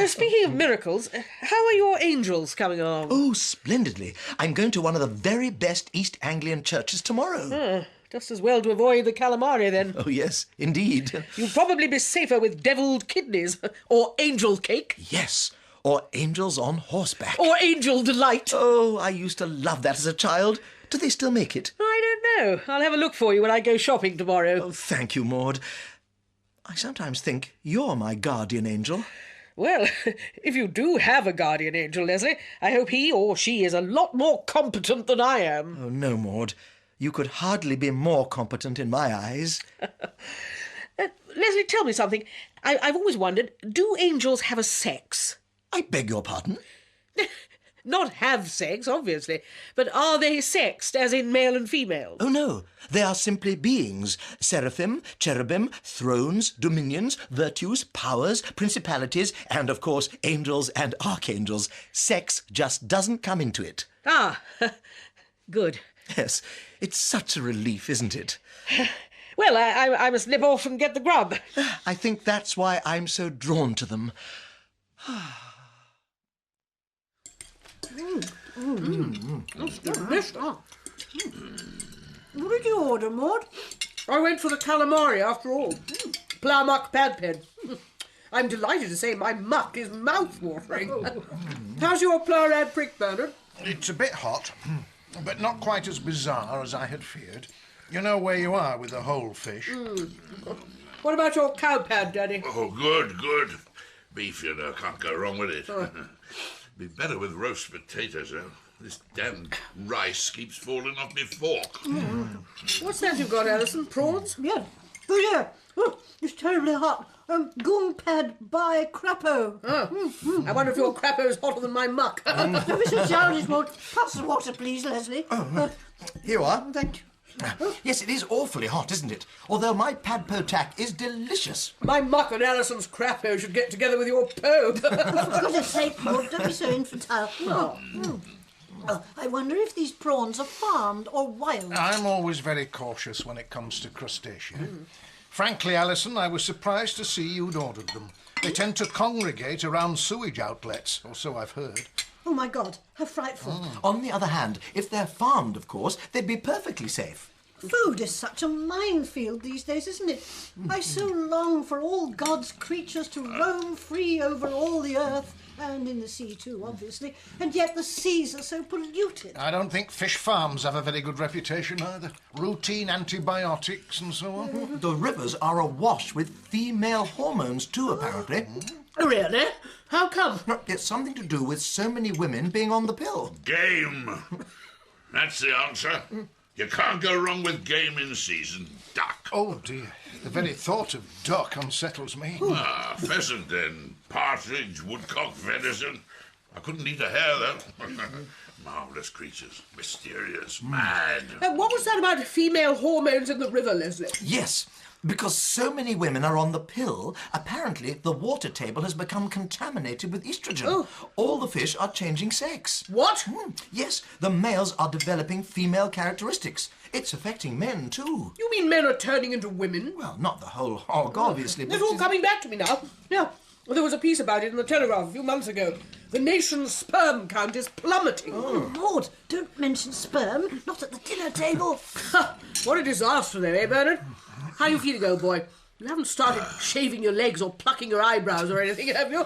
Speaker 2: Speaking of miracles, how are your angels coming along?
Speaker 26: Oh, splendidly. I'm going to one of the very best East Anglian churches tomorrow.
Speaker 2: Just as well to avoid the calamari, then.
Speaker 26: Oh, yes, indeed.
Speaker 2: You'll probably be safer with devilled kidneys, or angel cake.
Speaker 26: Yes, or angels on horseback.
Speaker 2: Or angel delight.
Speaker 26: Oh, I used to love that as a child. Do they still make it?
Speaker 2: I don't know. I'll have a look for you when I go shopping tomorrow.
Speaker 26: Oh, thank you, Maud. I sometimes think you're my guardian angel.
Speaker 2: Well, if you do have a guardian angel, Leslie, I hope he or she is a lot more competent than I am.
Speaker 26: Oh, no, Maud. You could hardly be more competent in my eyes.
Speaker 2: Leslie, tell me something. I've always wondered, do angels have a sex?
Speaker 26: I beg your pardon?
Speaker 2: Not have sex, obviously, but are they sexed, as in male and female?
Speaker 26: Oh, no. They are simply beings. Seraphim, cherubim, thrones, dominions, virtues, powers, principalities, and, of course, angels and archangels. Sex just doesn't come into it.
Speaker 2: Ah, good.
Speaker 26: Yes, it's such a relief, isn't it?
Speaker 2: Well, I must nip off and get the grub.
Speaker 26: I think that's why I'm so drawn to them.
Speaker 2: That's delicious.
Speaker 25: What did you order, Maud?
Speaker 2: I went for the calamari after all. Pla Muck Padped. I'm delighted to say my muck is mouth-watering. How's your pla-rad prick, Bernard?
Speaker 17: It's a bit hot, but not quite as bizarre as I had feared. You know where you are with the whole fish.
Speaker 2: What about your cow pad, Daddy?
Speaker 4: Oh, good, good. Beef, you know, can't go wrong with it. Be better with roast potatoes, though. This damned rice keeps falling off my fork.
Speaker 2: What's that you've got, Alison? Prawns?
Speaker 25: Yeah. Oh, yeah. Oh, it's terribly hot. Goong pad by Crapo.
Speaker 2: I wonder if your Crapo's hotter than my muck.
Speaker 25: Don't be so childish, Maud. Pass the water, please, Leslie.
Speaker 26: Here you are.
Speaker 25: Thank you.
Speaker 26: Yes, it is awfully hot, isn't it? Although my Padpo Tack is delicious.
Speaker 2: My muck and Alison's Crapo should get together with your Po.
Speaker 25: For goodness sake, Maud, don't be so infantile. I wonder if these prawns are farmed or wild.
Speaker 17: I'm always very cautious when it comes to crustacea. Frankly, Alison, I was surprised to see you'd ordered them. They tend to congregate around sewage outlets, or so I've heard.
Speaker 25: Oh, my God, how frightful.
Speaker 26: On the other hand, if they're farmed, of course, they'd be perfectly safe.
Speaker 25: Food is such a minefield these days, isn't it? I so long for all God's creatures to roam free over all the earth, and in the sea too, obviously, and yet the seas are so polluted.
Speaker 17: I don't think fish farms have a very good reputation either. Routine antibiotics and so on.
Speaker 26: The rivers are awash with female hormones too, apparently.
Speaker 2: Really? How come?
Speaker 26: It's something to do with so many women being on the pill.
Speaker 4: Game. That's the answer. You can't go wrong with game in season. Duck.
Speaker 17: Oh, dear. The very thought of duck unsettles me.
Speaker 4: Ah, pheasant then. Partridge, woodcock, venison. I couldn't eat a hare, though. Marvellous creatures. Mysterious. Mad.
Speaker 2: What was that about female hormones in the river, Leslie?
Speaker 26: Yes, because so many women are on the pill, apparently the water table has become contaminated with estrogen.
Speaker 2: Oh.
Speaker 26: All the fish are changing sex.
Speaker 2: What?
Speaker 26: Yes, the males are developing female characteristics. It's affecting men, too.
Speaker 2: You mean men are turning into women?
Speaker 26: Well, not the whole hog, obviously, but...
Speaker 2: It's all coming back to me now. Yeah. Well, there was a piece about it in the Telegraph a few months ago. The nation's sperm count is plummeting.
Speaker 25: Oh, Maud, don't mention sperm. Not at the dinner table.
Speaker 2: What a disaster, though, eh, Bernard? How are you feeling, old boy? You haven't started shaving your legs or plucking your eyebrows or anything, have you?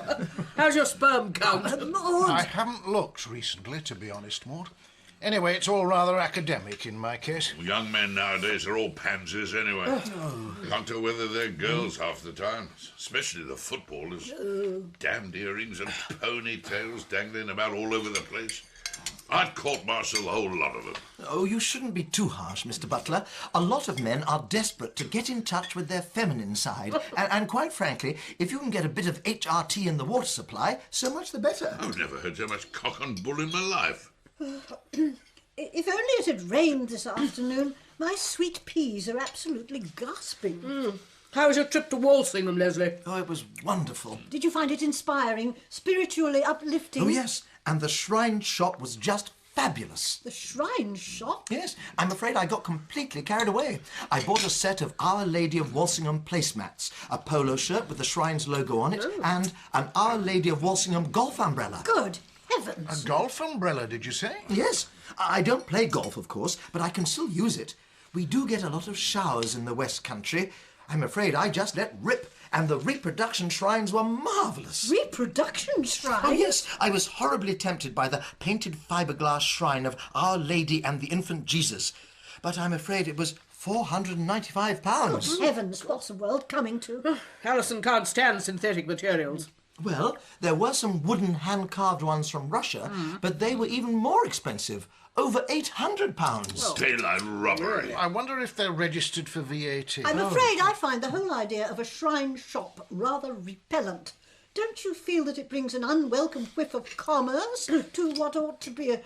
Speaker 2: How's your sperm count?
Speaker 17: I haven't looked recently, to be honest, Maud. Anyway, it's all rather academic in my case.
Speaker 4: Young men nowadays are all pansies anyway. Can't tell whether they're girls half the time, especially the footballers. Damned earrings and ponytails dangling about all over the place. I'd court-martial the whole lot of them.
Speaker 26: Oh, you shouldn't be too harsh, Mr. Butler. A lot of men are desperate to get in touch with their feminine side. and quite frankly, if you can get a bit of HRT in the water supply, so much the better.
Speaker 4: I've never heard so much cock and bull in my life.
Speaker 25: If only it had rained this afternoon. My sweet peas are absolutely gasping.
Speaker 2: How was your trip to Walsingham, Leslie?
Speaker 26: Oh, it was wonderful.
Speaker 25: Did you find it inspiring, spiritually uplifting?
Speaker 26: Oh, yes. And the shrine shop was just fabulous.
Speaker 25: The shrine shop?
Speaker 26: Yes, I'm afraid I got completely carried away. I bought a set of Our Lady of Walsingham placemats, a polo shirt with the shrine's logo on it, and an Our Lady of Walsingham golf umbrella.
Speaker 25: Good heavens.
Speaker 17: A golf umbrella, did you say?
Speaker 26: Yes. I don't play golf, of course, but I can still use it. We do get a lot of showers in the West Country. I'm afraid I just let rip, and the reproduction shrines were marvellous.
Speaker 25: Reproduction shrines?
Speaker 26: Oh, yes. I was horribly tempted by the painted fiberglass shrine of Our Lady and the Infant Jesus. But I'm afraid it was £495.
Speaker 25: Oh, heavens, what's the world coming to?
Speaker 2: Alison can't stand synthetic materials.
Speaker 26: Well, there were some wooden hand-carved ones from Russia, but they were even more expensive. Over £800.
Speaker 4: Daylight robbery.
Speaker 17: I wonder if they're registered for VAT.
Speaker 25: I'm afraid I find the whole idea of a shrine shop rather repellent. Don't you feel that it brings an unwelcome whiff of commerce to what ought to be a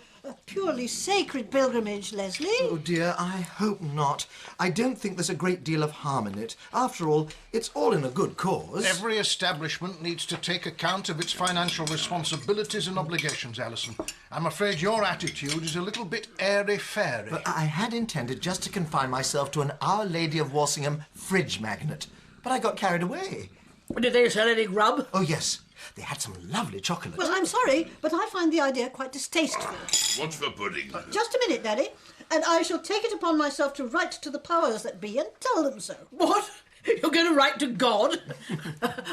Speaker 25: purely sacred pilgrimage, Leslie?
Speaker 26: Oh, dear, I hope not. I don't think there's a great deal of harm in it. After all, it's all in a good cause.
Speaker 17: Every establishment needs to take account of its financial responsibilities and obligations, Alison. I'm afraid your attitude is a little bit airy-fairy.
Speaker 26: But I had intended just to confine myself to an Our Lady of Walsingham fridge magnet. But I got carried away.
Speaker 2: Did they sell any grub?
Speaker 26: Oh, yes. They had some lovely chocolate.
Speaker 25: Well, I'm sorry, but I find the idea quite distasteful.
Speaker 4: What's for pudding?
Speaker 25: Just a minute, Daddy, and I shall take it upon myself to write to the powers that be and tell them so.
Speaker 2: What? You're going to write to God?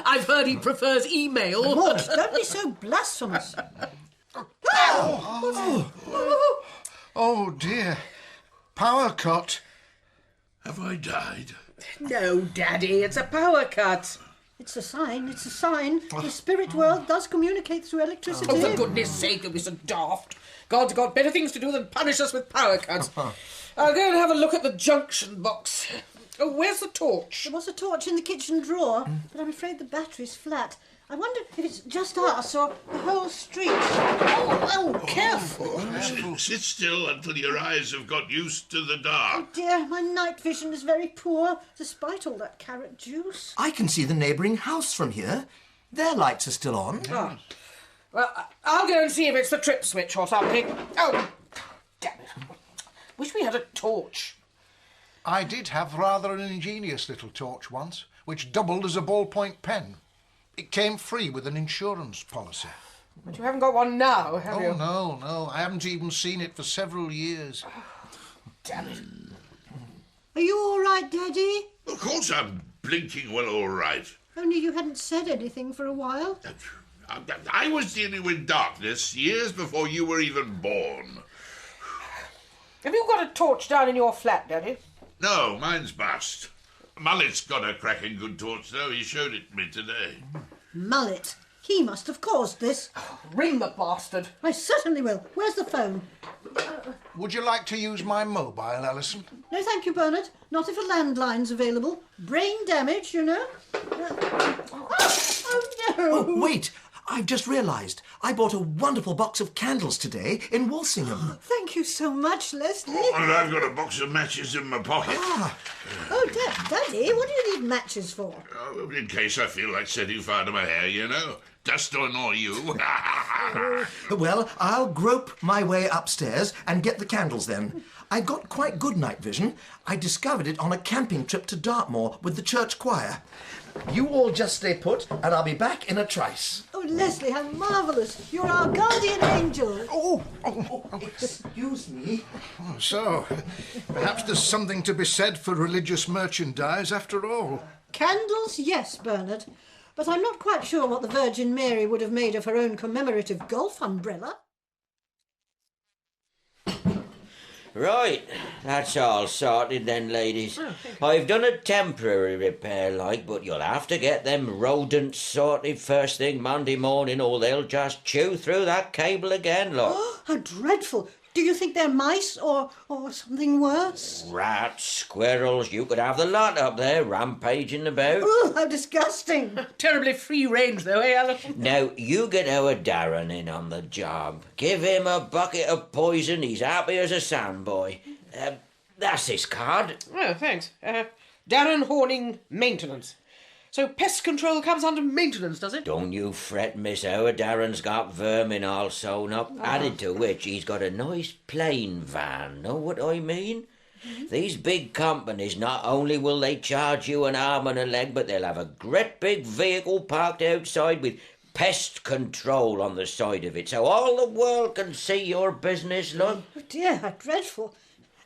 Speaker 2: I've heard he prefers email.
Speaker 25: Maud, don't be so blasphemous.
Speaker 17: Oh, dear. Power cut.
Speaker 4: Have I died?
Speaker 2: No, Daddy, it's a power cut.
Speaker 25: It's a sign, it's a sign. The spirit world does communicate through electricity.
Speaker 2: Oh, for goodness sake, don't be so daft. God's got better things to do than punish us with power cuts. I'll go and have a look at the junction box. Oh, where's the torch?
Speaker 25: There was a torch in the kitchen drawer, but I'm afraid the battery's flat. I wonder if it's just us or the whole street. Oh, careful.
Speaker 4: Sit still until your eyes have got used to the dark.
Speaker 25: Oh, dear, my night vision is very poor, despite all that carrot juice.
Speaker 26: I can see the neighbouring house from here. Their lights are still on.
Speaker 2: Oh. Well, I'll go and see if it's the trip switch or something. Oh, damn it. Wish we had a torch.
Speaker 17: I did have rather an ingenious little torch once, which doubled as a ballpoint pen. It came free with an insurance policy.
Speaker 2: But you haven't got one now, have you?
Speaker 17: Oh, no. I haven't even seen it for several years.
Speaker 2: Damn it.
Speaker 25: Are you all right, Daddy?
Speaker 4: Of course I'm blinking well all right.
Speaker 25: Only you hadn't said anything for a while.
Speaker 4: I was dealing with darkness years before you were even born.
Speaker 2: Have you got a torch down in your flat, Daddy?
Speaker 4: No, mine's bust. Mullet's got a cracking good torch, though. He showed it to me today.
Speaker 25: Mullet. He must have caused this.
Speaker 2: Ring the bastard.
Speaker 25: I certainly will. Where's the phone?
Speaker 17: Would you like to use my mobile, Alison?
Speaker 25: No, thank you, Bernard. Not if a landline's available. Brain damage, you know. Oh, no!
Speaker 26: Oh, wait! I've just realised. I bought a wonderful box of candles today in Walsingham.
Speaker 25: Thank you so much, Leslie.
Speaker 4: And I've got a box of matches in my pocket.
Speaker 25: Oh, Daddy, what do you need matches for?
Speaker 4: Oh, in case I feel like setting fire to my hair, you know. Dust or not you.
Speaker 26: Well, I'll grope my way upstairs and get the candles then. I got quite good night vision. I discovered it on a camping trip to Dartmoor with the church choir. You all just stay put, and I'll be back in a trice.
Speaker 25: Oh, Leslie, how marvellous. You're our guardian angel.
Speaker 26: Oh, excuse me.
Speaker 17: So, perhaps there's something to be said for religious merchandise after all.
Speaker 25: Candles, yes, Bernard. But I'm not quite sure what the Virgin Mary would have made of her own commemorative golf umbrella.
Speaker 24: Right, that's all sorted then, ladies. I've done a temporary repair like, but you'll have to get them rodents sorted first thing Monday morning or they'll just chew through that cable again, look.
Speaker 25: How dreadful. Do you think they're mice or something worse?
Speaker 24: Rats, squirrels, you could have the lot up there rampaging about.
Speaker 25: Oh, how disgusting.
Speaker 2: Terribly free range, though, eh, Alison?
Speaker 24: Now, you get our Darren in on the job. Give him a bucket of poison, he's happy as a sandboy. That's his card.
Speaker 2: Oh, thanks. Darren Horning, maintenance. So pest control comes under maintenance, does it?
Speaker 24: Don't you fret, miss. Our Darren's got vermin all sewn up. Added to which, he's got a nice plain van. Know what I mean? These big companies, not only will they charge you an arm and a leg, but they'll have a great big vehicle parked outside with pest control on the side of it, so all the world can see your business, look.
Speaker 25: Oh dear, how dreadful.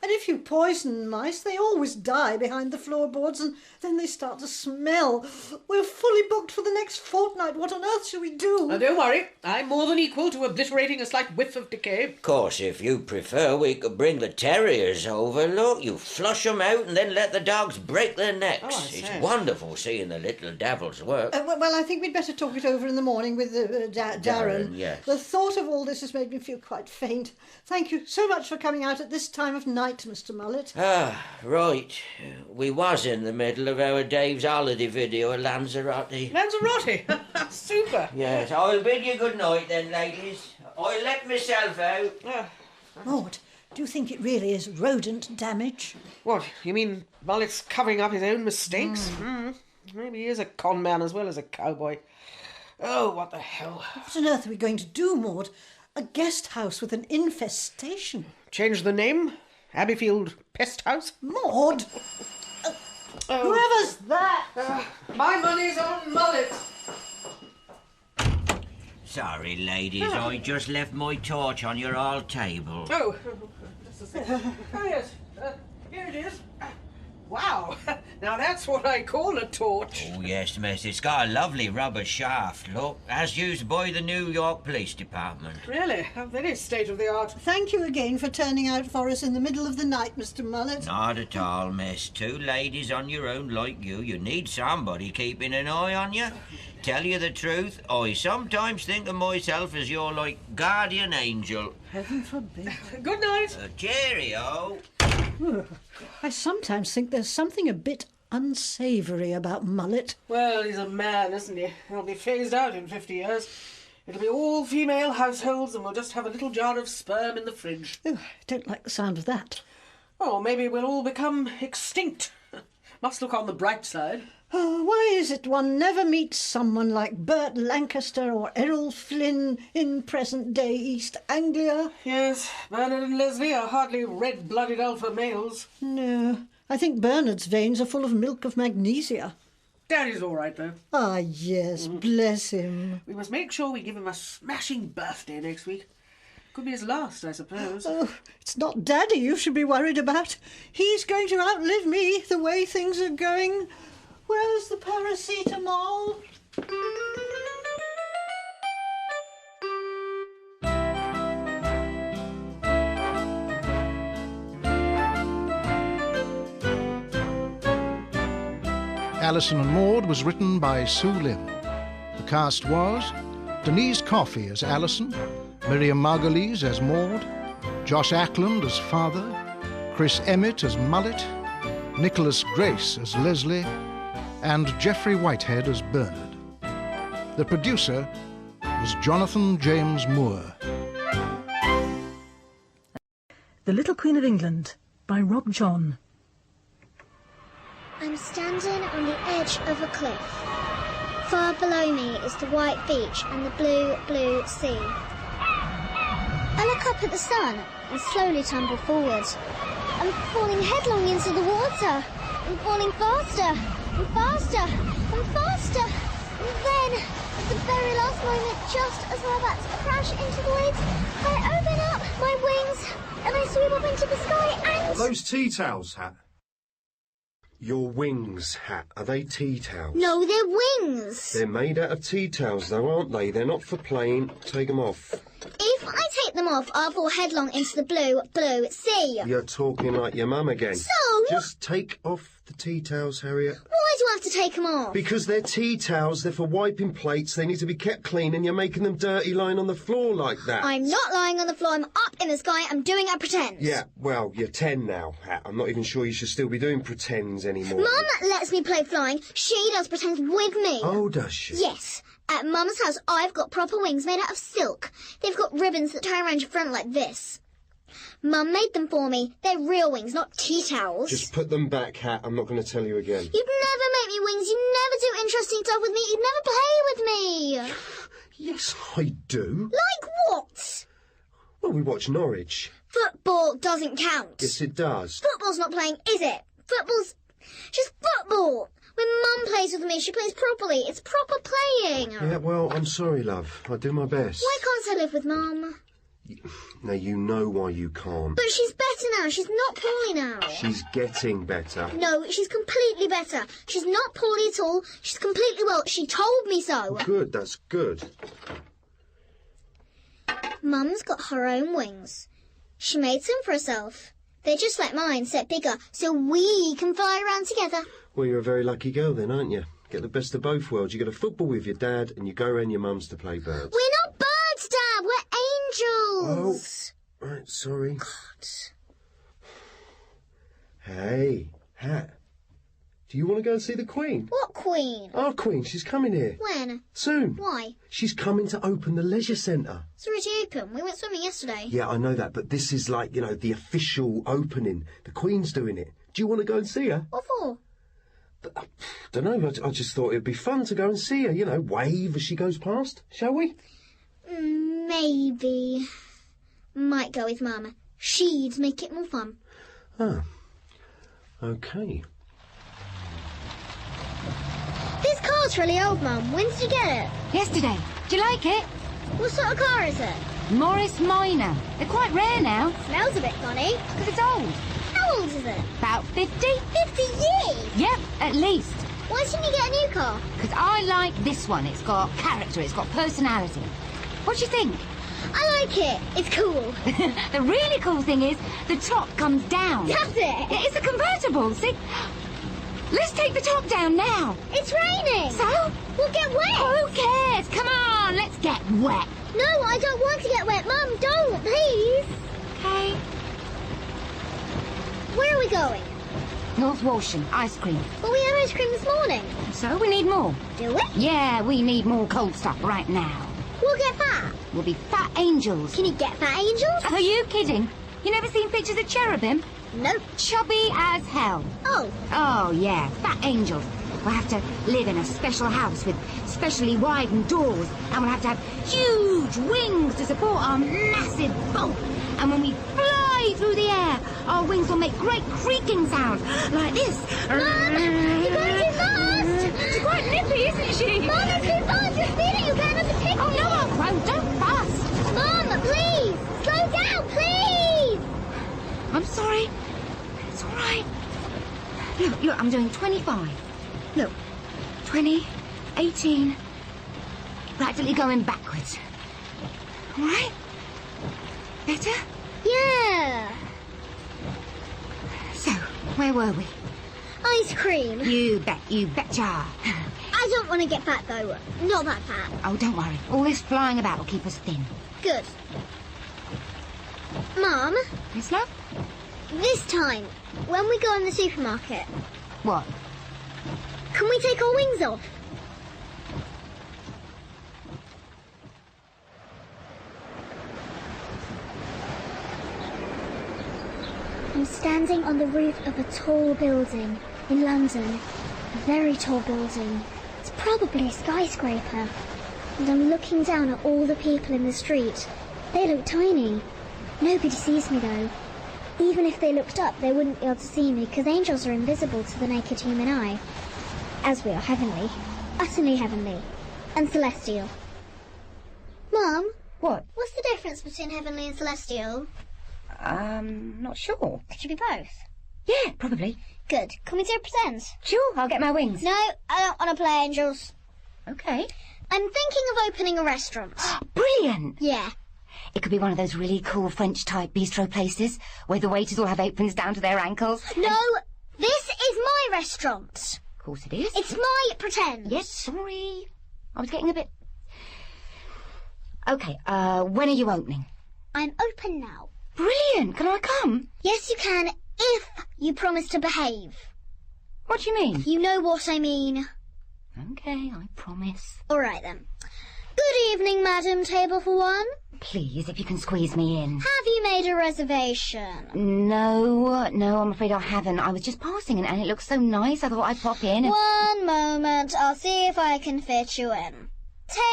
Speaker 25: And if you poison mice, they always die behind the floorboards and then they start to smell. We're fully booked for the next fortnight. What on earth shall we do?
Speaker 2: Oh, don't worry. I'm more than equal to obliterating a slight whiff of decay.
Speaker 24: Of course, if you prefer, we could bring the terriers over. Look, you flush them out and then let the dogs break their necks.
Speaker 25: Oh, I see.
Speaker 24: It's wonderful seeing the little devils work.
Speaker 25: Well, I think we'd better talk it over in the morning with Darren.
Speaker 24: Yes.
Speaker 25: The thought of all this has made me feel quite faint. Thank you so much for coming out at this time of night, Mr. Mullet.
Speaker 24: Ah, right. We was in the middle of our Dave's holiday video at Lanzarote.
Speaker 2: Lanzarote? Super.
Speaker 24: Yes, I'll bid you good night then, ladies. I'll let myself out.
Speaker 25: Maud, do you think it really is rodent damage?
Speaker 2: What, you mean Mullet's covering up his own mistakes? Maybe he is a con man as well as a cowboy. Oh, what the hell.
Speaker 25: What on earth are we going to do, Maud? A guest house with an infestation.
Speaker 2: Change the name? Abbeyfield Pest House?
Speaker 25: Maud! Whoever's that?
Speaker 2: My money's on Mullet.
Speaker 24: Sorry, ladies, I just left my torch on your hall table.
Speaker 2: Oh, just a second. Oh, yes. Here it is. Wow. Now that's what I call a torch.
Speaker 24: Oh, yes, miss. It's got a lovely rubber shaft, look, as used by the New York Police Department.
Speaker 2: Really? How very state-of-the-art.
Speaker 25: Thank you again for turning out for us in the middle of the night, Mr. Mullet.
Speaker 24: Not at all, miss. Two ladies on your own like you. You need somebody keeping an eye on you. Tell you the truth, I sometimes think of myself as your, guardian angel.
Speaker 25: Heaven forbid.
Speaker 2: Good night.
Speaker 24: Cheerio.
Speaker 25: I sometimes think there's something a bit unsavoury about Mullet.
Speaker 2: Well, he's a man, isn't he? He'll be phased out in 50 years. It'll be all female households and we'll just have a little jar of sperm in the fridge.
Speaker 25: Oh, I don't like the sound of that.
Speaker 2: Oh, maybe we'll all become extinct. Must look on the bright side.
Speaker 25: Oh, why is it one never meets someone like Bert Lancaster or Errol Flynn in present-day East Anglia?
Speaker 2: Yes, Bernard and Leslie are hardly red-blooded alpha males.
Speaker 25: No, I think Bernard's veins are full of milk of magnesia.
Speaker 2: Daddy's all right, though.
Speaker 25: Ah, yes, bless him.
Speaker 2: We must make sure we give him a smashing birthday next week. Could be his last, I suppose.
Speaker 25: Oh, it's not Daddy you should be worried about. He's going to outlive me the way things are going. Where's the paracetamol?
Speaker 23: Alison and Maud was written by Sue Lim. The cast was Denise Coffey as Alison, Miriam Margolyes as Maud, Josh Ackland as Father, Chris Emmett as Mullet, Nicholas Grace as Leslie, and Geoffrey Whitehead as Bernard. The producer was Jonathan James Moore.
Speaker 7: The Little Queen of England by Rob John.
Speaker 12: I'm standing on the edge of a cliff. Far below me is the white beach and the blue, blue sea. I look up at the sun and slowly tumble forward. I'm falling headlong into the water. I'm falling faster and faster and faster. And then, at the very last moment, just as I'm about to crash into the waves, I open up my wings and I swoop up into the sky and...
Speaker 14: Are those tea towels, Hat?
Speaker 8: Your wings, Hat, are they tea towels?
Speaker 12: No, they're wings.
Speaker 8: They're made out of tea towels, though, aren't they? They're not for playing. Take them off.
Speaker 12: If I take them off, I'll fall headlong into the blue sea.
Speaker 8: You're talking like your mum again.
Speaker 12: So?
Speaker 8: Just take off the tea towels, Harriet.
Speaker 12: Why do I have to take them off?
Speaker 8: Because they're tea towels, they're for wiping plates, they need to be kept clean, and you're making them dirty lying on the floor like that.
Speaker 12: I'm not lying on the floor, I'm up in the sky, I'm doing a pretend.
Speaker 8: Yeah, well, you're 10 now, Hat. I'm not even sure you should still be doing pretends anymore.
Speaker 12: Mum lets me play flying. She does pretends with me.
Speaker 8: Oh, does she?
Speaker 12: Yes. At Mum's house, I've got proper wings made out of silk. They've got ribbons that tie around your front like this. Mum made them for me. They're real wings, not tea towels.
Speaker 8: Just put them back, Hat. I'm not going to tell you again.
Speaker 12: You'd never make me wings. You'd never do interesting stuff with me. You'd never play with me.
Speaker 8: Yes, I do.
Speaker 12: Like what?
Speaker 8: Well, we watch Norwich.
Speaker 12: Football doesn't count.
Speaker 8: Yes, it does.
Speaker 12: Football's not playing, is it? Football's just football. When Mum plays with me, she plays properly. It's proper playing.
Speaker 8: Yeah, well, I'm sorry, love. I do my best.
Speaker 12: Why can't I live with Mum?
Speaker 8: Now, you know why you can't.
Speaker 12: But she's better now. She's not poorly now.
Speaker 8: She's getting better.
Speaker 12: No, she's completely better. She's not poorly at all. She's completely well. She told me so.
Speaker 8: Good, that's good.
Speaker 12: Mum's got her own wings. She made some for herself. They're just like mine, set bigger, so we can fly around together.
Speaker 8: Well, you're a very lucky girl then, aren't you? Get the best of both worlds. You go to football with your dad and you go around your mum's to play birds.
Speaker 12: We're not birds, Dad. We're angels.
Speaker 8: Oh, right, sorry.
Speaker 12: God.
Speaker 8: Hey, Hat. Do you want to go and see the Queen?
Speaker 12: What Queen?
Speaker 8: Our Queen, she's coming here.
Speaker 12: When?
Speaker 8: Soon.
Speaker 12: Why?
Speaker 8: She's coming to open the leisure centre.
Speaker 12: It's already open. We went swimming yesterday.
Speaker 8: Yeah, I know that, but this is like, you know, the official opening. The Queen's doing it. Do you want to go and see her?
Speaker 12: What for?
Speaker 8: Don't know, I just thought it'd be fun to go and see her, you know, wave as she goes past. Shall we?
Speaker 12: Maybe. Might go with Mum. She'd make it more fun.
Speaker 8: Oh. OK.
Speaker 12: This car's really old, Mum. When did you get it?
Speaker 14: Yesterday. Do you like it?
Speaker 12: What sort of car is it?
Speaker 14: Morris Minor. They're quite rare now.
Speaker 12: Smells a bit funny.
Speaker 14: Because it's old.
Speaker 12: How old is it?
Speaker 14: About 50.
Speaker 12: 50 years?
Speaker 14: Yep, at least.
Speaker 12: Why didn't you get a new car?
Speaker 14: Because I like this one. It's got character, it's got personality. What do you think?
Speaker 12: I like it. It's cool.
Speaker 14: The really cool thing is the top comes down.
Speaker 12: Does it?
Speaker 14: It's a convertible, see? Let's take the top down now.
Speaker 12: It's raining.
Speaker 14: So?
Speaker 12: We'll get wet.
Speaker 14: Who cares? Come on, let's get wet.
Speaker 12: No, I don't want to get wet. Mum, don't, please.
Speaker 14: Okay.
Speaker 12: Where are we going?
Speaker 14: North Walsham, ice cream.
Speaker 12: But we had ice cream this morning.
Speaker 14: So we need more.
Speaker 12: Do we?
Speaker 14: Yeah, we need more cold stuff right now.
Speaker 12: We'll get fat.
Speaker 14: We'll be fat angels.
Speaker 12: Can you get fat angels?
Speaker 14: Are you kidding? You never seen pictures of cherubim?
Speaker 12: Nope.
Speaker 14: Chubby as hell.
Speaker 12: Oh.
Speaker 14: Oh, yeah, fat angels. We'll have to live in a special house with specially widened doors, and we'll have to have huge wings to support our massive bulk. And when we fly through the air, our wings will make great creaking sounds, like this.
Speaker 12: Mum, you're going too fast.
Speaker 14: She's quite nippy, isn't she?
Speaker 12: Mum, it's too fast. You're speeding. You're going under the picnic.
Speaker 14: Oh, no, I won't. Don't fuss.
Speaker 12: Mum, please. Slow down, please.
Speaker 14: I'm sorry. It's all right. Look, I'm doing 25. Look, 20, 18, practically going backwards. All right? Better?
Speaker 12: Yeah.
Speaker 14: So, where were we?
Speaker 12: Ice cream.
Speaker 14: You betcha.
Speaker 12: I don't want to get fat, though. Not that fat.
Speaker 14: Oh, don't worry. All this flying about will keep us thin.
Speaker 12: Good. Mum?
Speaker 14: Yes, love?
Speaker 12: This time, when we go in the supermarket...
Speaker 14: What?
Speaker 12: Can we take our wings off? I'm standing on the roof of a tall building in London. A very tall building. It's probably a skyscraper. And I'm looking down at all the people in the street. They look tiny. Nobody sees me though. Even if they looked up, they wouldn't be able to see me because angels are invisible to the naked human eye. As we are heavenly. Utterly heavenly. And celestial. Mum?
Speaker 14: What?
Speaker 12: What's the difference between heavenly and celestial?
Speaker 14: Not sure.
Speaker 12: Could you be both?
Speaker 14: Yeah, probably.
Speaker 12: Good. Can we do pretend?
Speaker 14: Sure, I'll get my wings.
Speaker 12: No, I don't want to play angels.
Speaker 14: Okay.
Speaker 12: I'm thinking of opening a restaurant.
Speaker 14: Brilliant!
Speaker 12: Yeah.
Speaker 14: It could be one of those really cool French-type bistro places where the waiters all have aprons down to their ankles.
Speaker 12: No, this is my restaurant.
Speaker 14: Of course it is.
Speaker 12: It's my pretend.
Speaker 14: Yes, sorry. I was getting a bit... Okay, when are you opening?
Speaker 12: I'm open now.
Speaker 14: Brilliant! Can I come?
Speaker 12: Yes, you can, if you promise to behave.
Speaker 14: What do you mean?
Speaker 12: You know what I mean.
Speaker 14: Okay, I promise.
Speaker 12: All right, then. Good evening, madam. Table for one.
Speaker 14: Please, if you can squeeze me in.
Speaker 12: Have you made a reservation?
Speaker 14: No, I'm afraid I haven't. I was just passing and it looks so nice, I thought I'd pop in.
Speaker 12: One moment. I'll see if I can fit you in.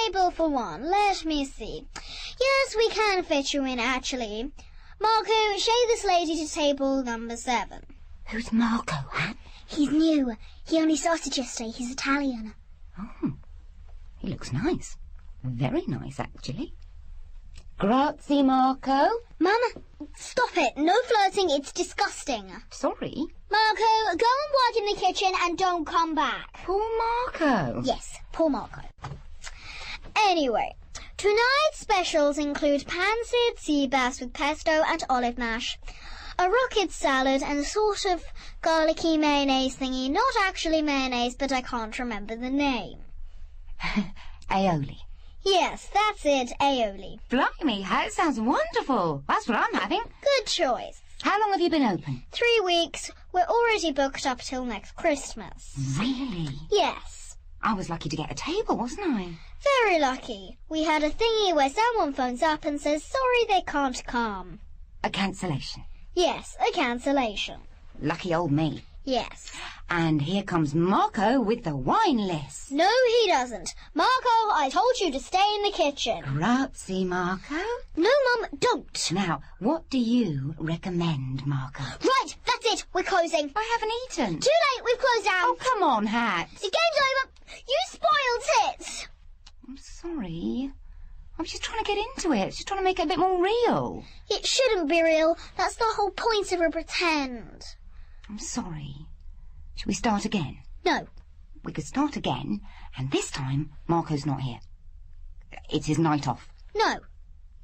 Speaker 12: Table for one. Let me see. Yes, we can fit you in, actually. Marco, show this lady to table number 7.
Speaker 14: Who's Marco, huh?
Speaker 12: He's new. He only started yesterday. He's Italian.
Speaker 14: Oh, he looks nice. Very nice, actually. Grazie, Marco.
Speaker 12: Mum, stop it. No flirting. It's disgusting.
Speaker 14: Sorry.
Speaker 12: Marco, go and work in the kitchen and don't come back.
Speaker 14: Poor Marco.
Speaker 12: Yes, poor Marco. Anyway, tonight's specials include pan-seared sea bass with pesto and olive mash, a rocket salad and a sort of garlicky mayonnaise thingy. Not actually mayonnaise, but I can't remember the name.
Speaker 14: Aioli.
Speaker 12: Yes, that's it, aioli.
Speaker 14: Blimey, that sounds wonderful. That's what I'm having.
Speaker 12: Good choice.
Speaker 14: How long have you been open?
Speaker 12: 3 weeks. We're already booked up till next Christmas.
Speaker 14: Really?
Speaker 12: Yes.
Speaker 14: I was lucky to get a table, wasn't I?
Speaker 12: Very lucky. We had a thingy where someone phones up and says, sorry, they can't come.
Speaker 14: A cancellation.
Speaker 12: Yes, a cancellation.
Speaker 14: Lucky old me.
Speaker 12: Yes.
Speaker 14: And here comes Marco with the wine list.
Speaker 12: No, he doesn't. Marco, I told you to stay in the kitchen.
Speaker 14: Grazie, Marco.
Speaker 12: No, Mum, don't.
Speaker 14: Now, what do you recommend, Marco?
Speaker 12: Right, that's it. We're closing.
Speaker 14: I haven't eaten.
Speaker 12: Too late. We've closed down.
Speaker 14: Oh, come on, Hat.
Speaker 12: The game's over. You spoiled it.
Speaker 14: I'm sorry. I was just trying to get into it. Just trying to make it a bit more real.
Speaker 12: It shouldn't be real. That's the whole point of a pretend.
Speaker 14: I'm sorry. Shall we start again?
Speaker 12: No.
Speaker 14: We could start again, and this time Marco's not here. It's his night off.
Speaker 12: No.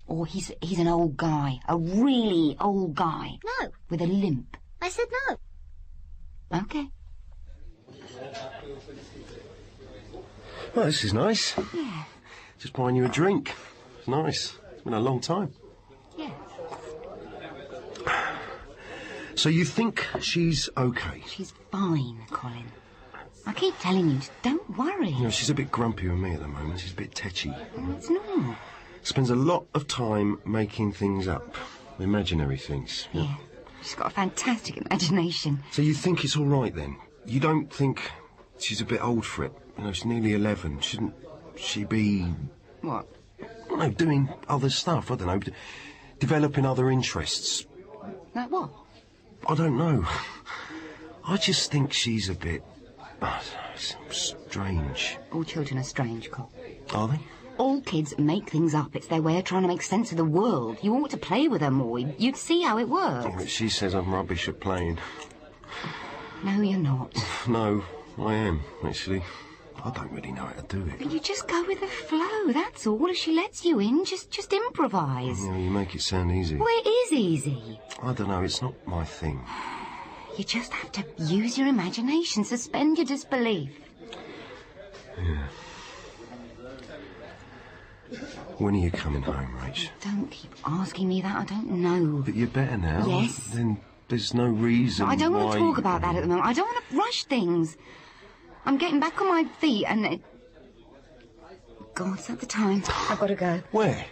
Speaker 14: Or he's an old guy, a really old guy.
Speaker 12: No.
Speaker 14: With a limp.
Speaker 12: I said no.
Speaker 14: Okay.
Speaker 8: Well, this is nice.
Speaker 14: Yeah.
Speaker 8: Just buying you a drink. It's nice. It's been a long time.
Speaker 14: Yeah.
Speaker 8: So you think she's okay?
Speaker 14: She's fine, Colin. I keep telling you, don't worry.
Speaker 8: You know, she's a bit grumpy with me at the moment. She's a bit tetchy.
Speaker 14: It's not.
Speaker 8: Spends a lot of time making things up. Imaginary things.
Speaker 14: Yeah. She's got a fantastic imagination.
Speaker 8: So you think it's all right, then? You don't think she's a bit old for it? You know, she's nearly 11. Shouldn't she be...
Speaker 14: What?
Speaker 8: I don't know, doing other stuff, I don't know. Developing other interests.
Speaker 14: Like what?
Speaker 8: I don't know. I just think she's a bit... I don't know, strange.
Speaker 14: All children are strange, Col.
Speaker 8: Are they?
Speaker 14: All kids make things up. It's their way of trying to make sense of the world. You ought to play with her more. You'd see how it works.
Speaker 8: Yeah, but she says I'm rubbish at playing.
Speaker 14: No, you're not.
Speaker 8: No, I am, actually. I don't really know how to do it.
Speaker 14: But you just go with the flow, that's all. If she lets you in, just improvise.
Speaker 8: Yeah, you make it sound easy.
Speaker 14: Well, it is easy.
Speaker 8: I don't know, it's not my thing.
Speaker 14: You just have to use your imagination, suspend your disbelief.
Speaker 8: Yeah. When are you coming home, Rach?
Speaker 14: Don't keep asking me that, I don't know.
Speaker 8: But you're better now.
Speaker 14: Yes.
Speaker 8: Then there's no reason
Speaker 14: I don't want to
Speaker 8: why...
Speaker 14: talk about that at the moment. I don't want to rush things. I'm getting back on my feet and... God, it's at the time. I've got to go.
Speaker 8: Where?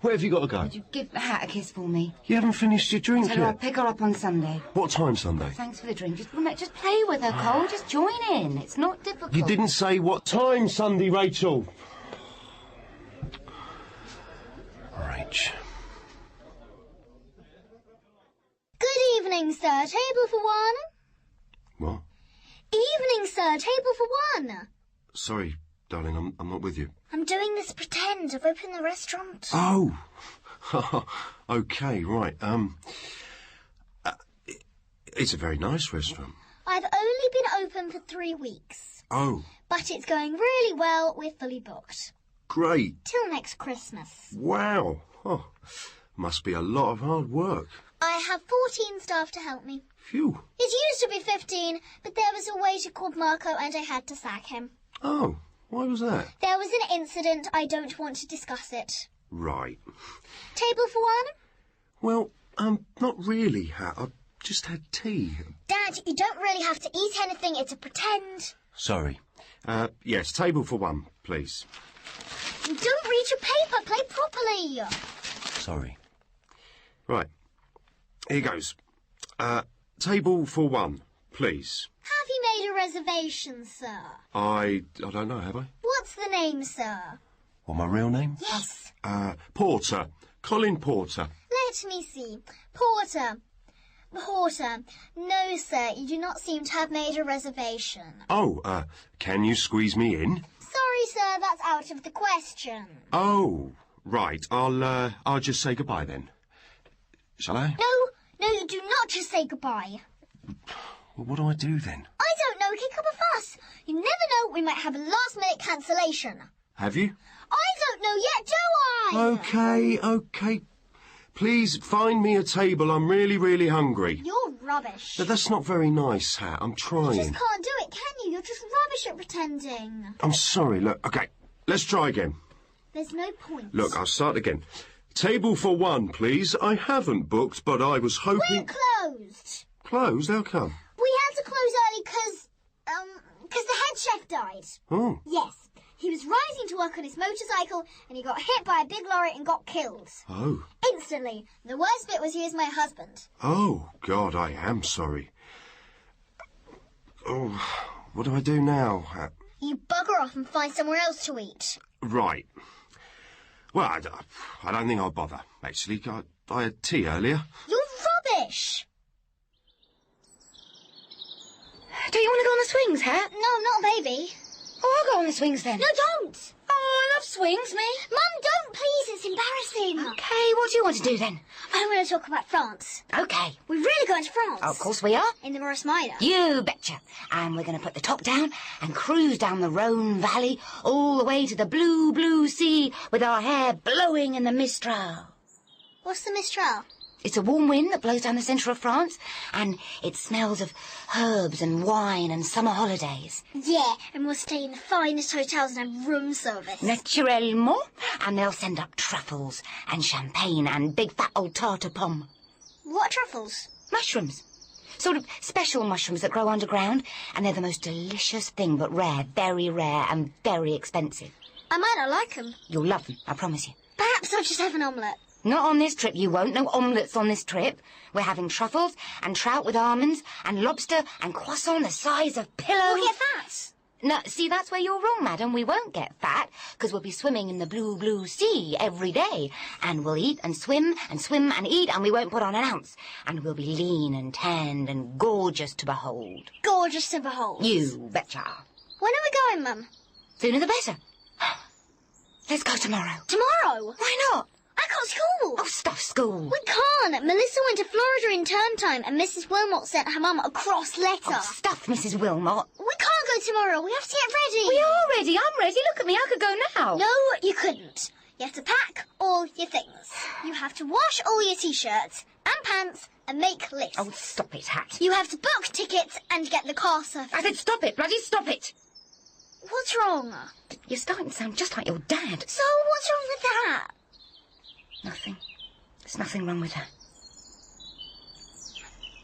Speaker 8: Where have you got to go?
Speaker 14: Would you give the hat a kiss for me?
Speaker 8: You haven't finished your drink
Speaker 14: Tell her I'll
Speaker 8: yet.
Speaker 14: pick her up on Sunday.
Speaker 8: What time Sunday?
Speaker 14: Thanks for the drink. Just play with her, Cole. Just join in. It's not difficult.
Speaker 8: You didn't say what time Sunday, Rachel. Rach.
Speaker 12: Good evening, sir. Table for one.
Speaker 8: What?
Speaker 12: Evening, sir. Table for one.
Speaker 8: Sorry, darling, I'm not with you.
Speaker 12: I'm doing this pretend. I've opened the restaurant.
Speaker 8: Oh! It's a very nice restaurant.
Speaker 12: I've only been open for 3 weeks,
Speaker 8: Oh,
Speaker 12: but it's going really well. We're fully booked.
Speaker 8: great.
Speaker 12: Till next Christmas.
Speaker 8: Wow. Oh, must be a lot of hard work.
Speaker 12: I have 14 staff to help me.
Speaker 8: Phew.
Speaker 12: It used to be 15, but there was a waiter called Marco and I had to sack him.
Speaker 8: Oh, why was that?
Speaker 12: There was an incident. I don't want to discuss it.
Speaker 8: Right.
Speaker 12: Table for one?
Speaker 8: Well, not really, Hat. I just had tea.
Speaker 12: Dad, you don't really have to eat anything. It's a pretend.
Speaker 8: Sorry. Yes, table for one, please.
Speaker 12: Don't read your paper. Play properly.
Speaker 8: Sorry. Right. Here goes. Table for one, please.
Speaker 12: Have you made a reservation, sir?
Speaker 8: I don't know, have I?
Speaker 12: What's the name, sir?
Speaker 8: What, my real name?
Speaker 12: Yes.
Speaker 8: Porter. Colin Porter.
Speaker 12: Let me see. Porter. No, sir, you do not seem to have made a reservation.
Speaker 8: Oh, can you squeeze me in?
Speaker 12: Sorry, sir, that's out of the question.
Speaker 8: Oh, right. I'll just say goodbye then. Shall I?
Speaker 12: No, you do not just say goodbye.
Speaker 8: Well, what do I do then?
Speaker 12: I don't know, kick up a fuss. You never know, we might have a last-minute cancellation.
Speaker 8: Have you?
Speaker 12: I don't know yet, do I?
Speaker 8: Okay. Please find me a table. I'm really, really hungry.
Speaker 12: You're rubbish.
Speaker 8: But that's not very nice, Hat. I'm
Speaker 12: You
Speaker 8: trying.
Speaker 12: just can't do it, can you? You're just rubbish at pretending.
Speaker 8: I'm sorry. Look, okay. Let's try again.
Speaker 12: There's no point.
Speaker 8: Look, I'll start again. Table for one, please. I haven't booked, but I was hoping...
Speaker 12: We're closed.
Speaker 8: Closed? How come?
Speaker 12: We had to close early because the head chef died.
Speaker 8: Oh.
Speaker 12: Yes. He was rising to work on his motorcycle and he got hit by a big lorry and got killed.
Speaker 8: Oh.
Speaker 12: Instantly. The worst bit was he was my husband.
Speaker 8: Oh, God, I am sorry. Oh, what do I do now, Hat?
Speaker 12: You bugger off and find somewhere else to eat.
Speaker 8: Right. Well, I don't think I'll bother, actually. I had tea earlier.
Speaker 12: You're rubbish.
Speaker 14: Don't you want to go on the swings, Hat?
Speaker 12: No, not a baby.
Speaker 14: Oh, I'll go on the swings then.
Speaker 12: No, don't.
Speaker 14: Oh, I love swings, me.
Speaker 12: Mum, don't, please. It's embarrassing.
Speaker 14: Okay, what do you want to do then?
Speaker 12: I want to talk about France.
Speaker 14: Okay.
Speaker 12: We're really going to France.
Speaker 14: Of course we are.
Speaker 12: In the Morris Minor.
Speaker 14: You betcha. And we're going to put the top down and cruise down the Rhone Valley all the way to the blue, blue sea with our hair blowing in the Mistral.
Speaker 12: What's the Mistral?
Speaker 14: It's a warm wind that blows down the centre of France, and it smells of herbs and wine and summer holidays.
Speaker 12: Yeah, and we'll stay in the finest hotels and have room service.
Speaker 14: Naturellement. And they'll send up truffles and champagne and big fat old tartar pomme.
Speaker 12: What truffles?
Speaker 14: Mushrooms. Sort of special mushrooms that grow underground, and they're the most delicious thing, but rare, very rare and very expensive.
Speaker 12: I might not like them.
Speaker 14: You'll love them, I promise you.
Speaker 12: Perhaps I'll just have an omelette.
Speaker 14: Not on this trip, you won't. No omelettes on this trip. We're having truffles and trout with almonds and lobster and croissant the size of pillows.
Speaker 12: We'll get fat.
Speaker 14: No, see, that's where you're wrong, madam. We won't get fat, because we'll be swimming in the blue, blue sea every day. And we'll eat and swim and eat, and we won't put on an ounce. And we'll be lean and tanned and gorgeous to behold.
Speaker 12: Gorgeous to behold.
Speaker 14: You betcha.
Speaker 12: When are we going, Mum?
Speaker 14: Sooner the better. Let's go tomorrow.
Speaker 12: Tomorrow?
Speaker 14: Why not?
Speaker 12: I got school.
Speaker 14: Oh, stuff school.
Speaker 12: We can't. Melissa went to Florida in term time and Mrs. Wilmot sent her mum a cross letter.
Speaker 14: Oh, stuff, Mrs. Wilmot.
Speaker 12: We can't go tomorrow. We have to get ready.
Speaker 14: We are ready. I'm ready. Look at me. I could go now.
Speaker 12: No, you couldn't. You have to pack all your things. You have to wash all your T-shirts and pants and make lists.
Speaker 14: Oh, stop it, Hat.
Speaker 12: You have to book tickets and get the car serviced.
Speaker 14: I said stop it. Bloody stop it.
Speaker 12: What's wrong?
Speaker 14: You're starting to sound just like your dad.
Speaker 12: So what's wrong with that?
Speaker 14: Nothing. There's nothing wrong with her.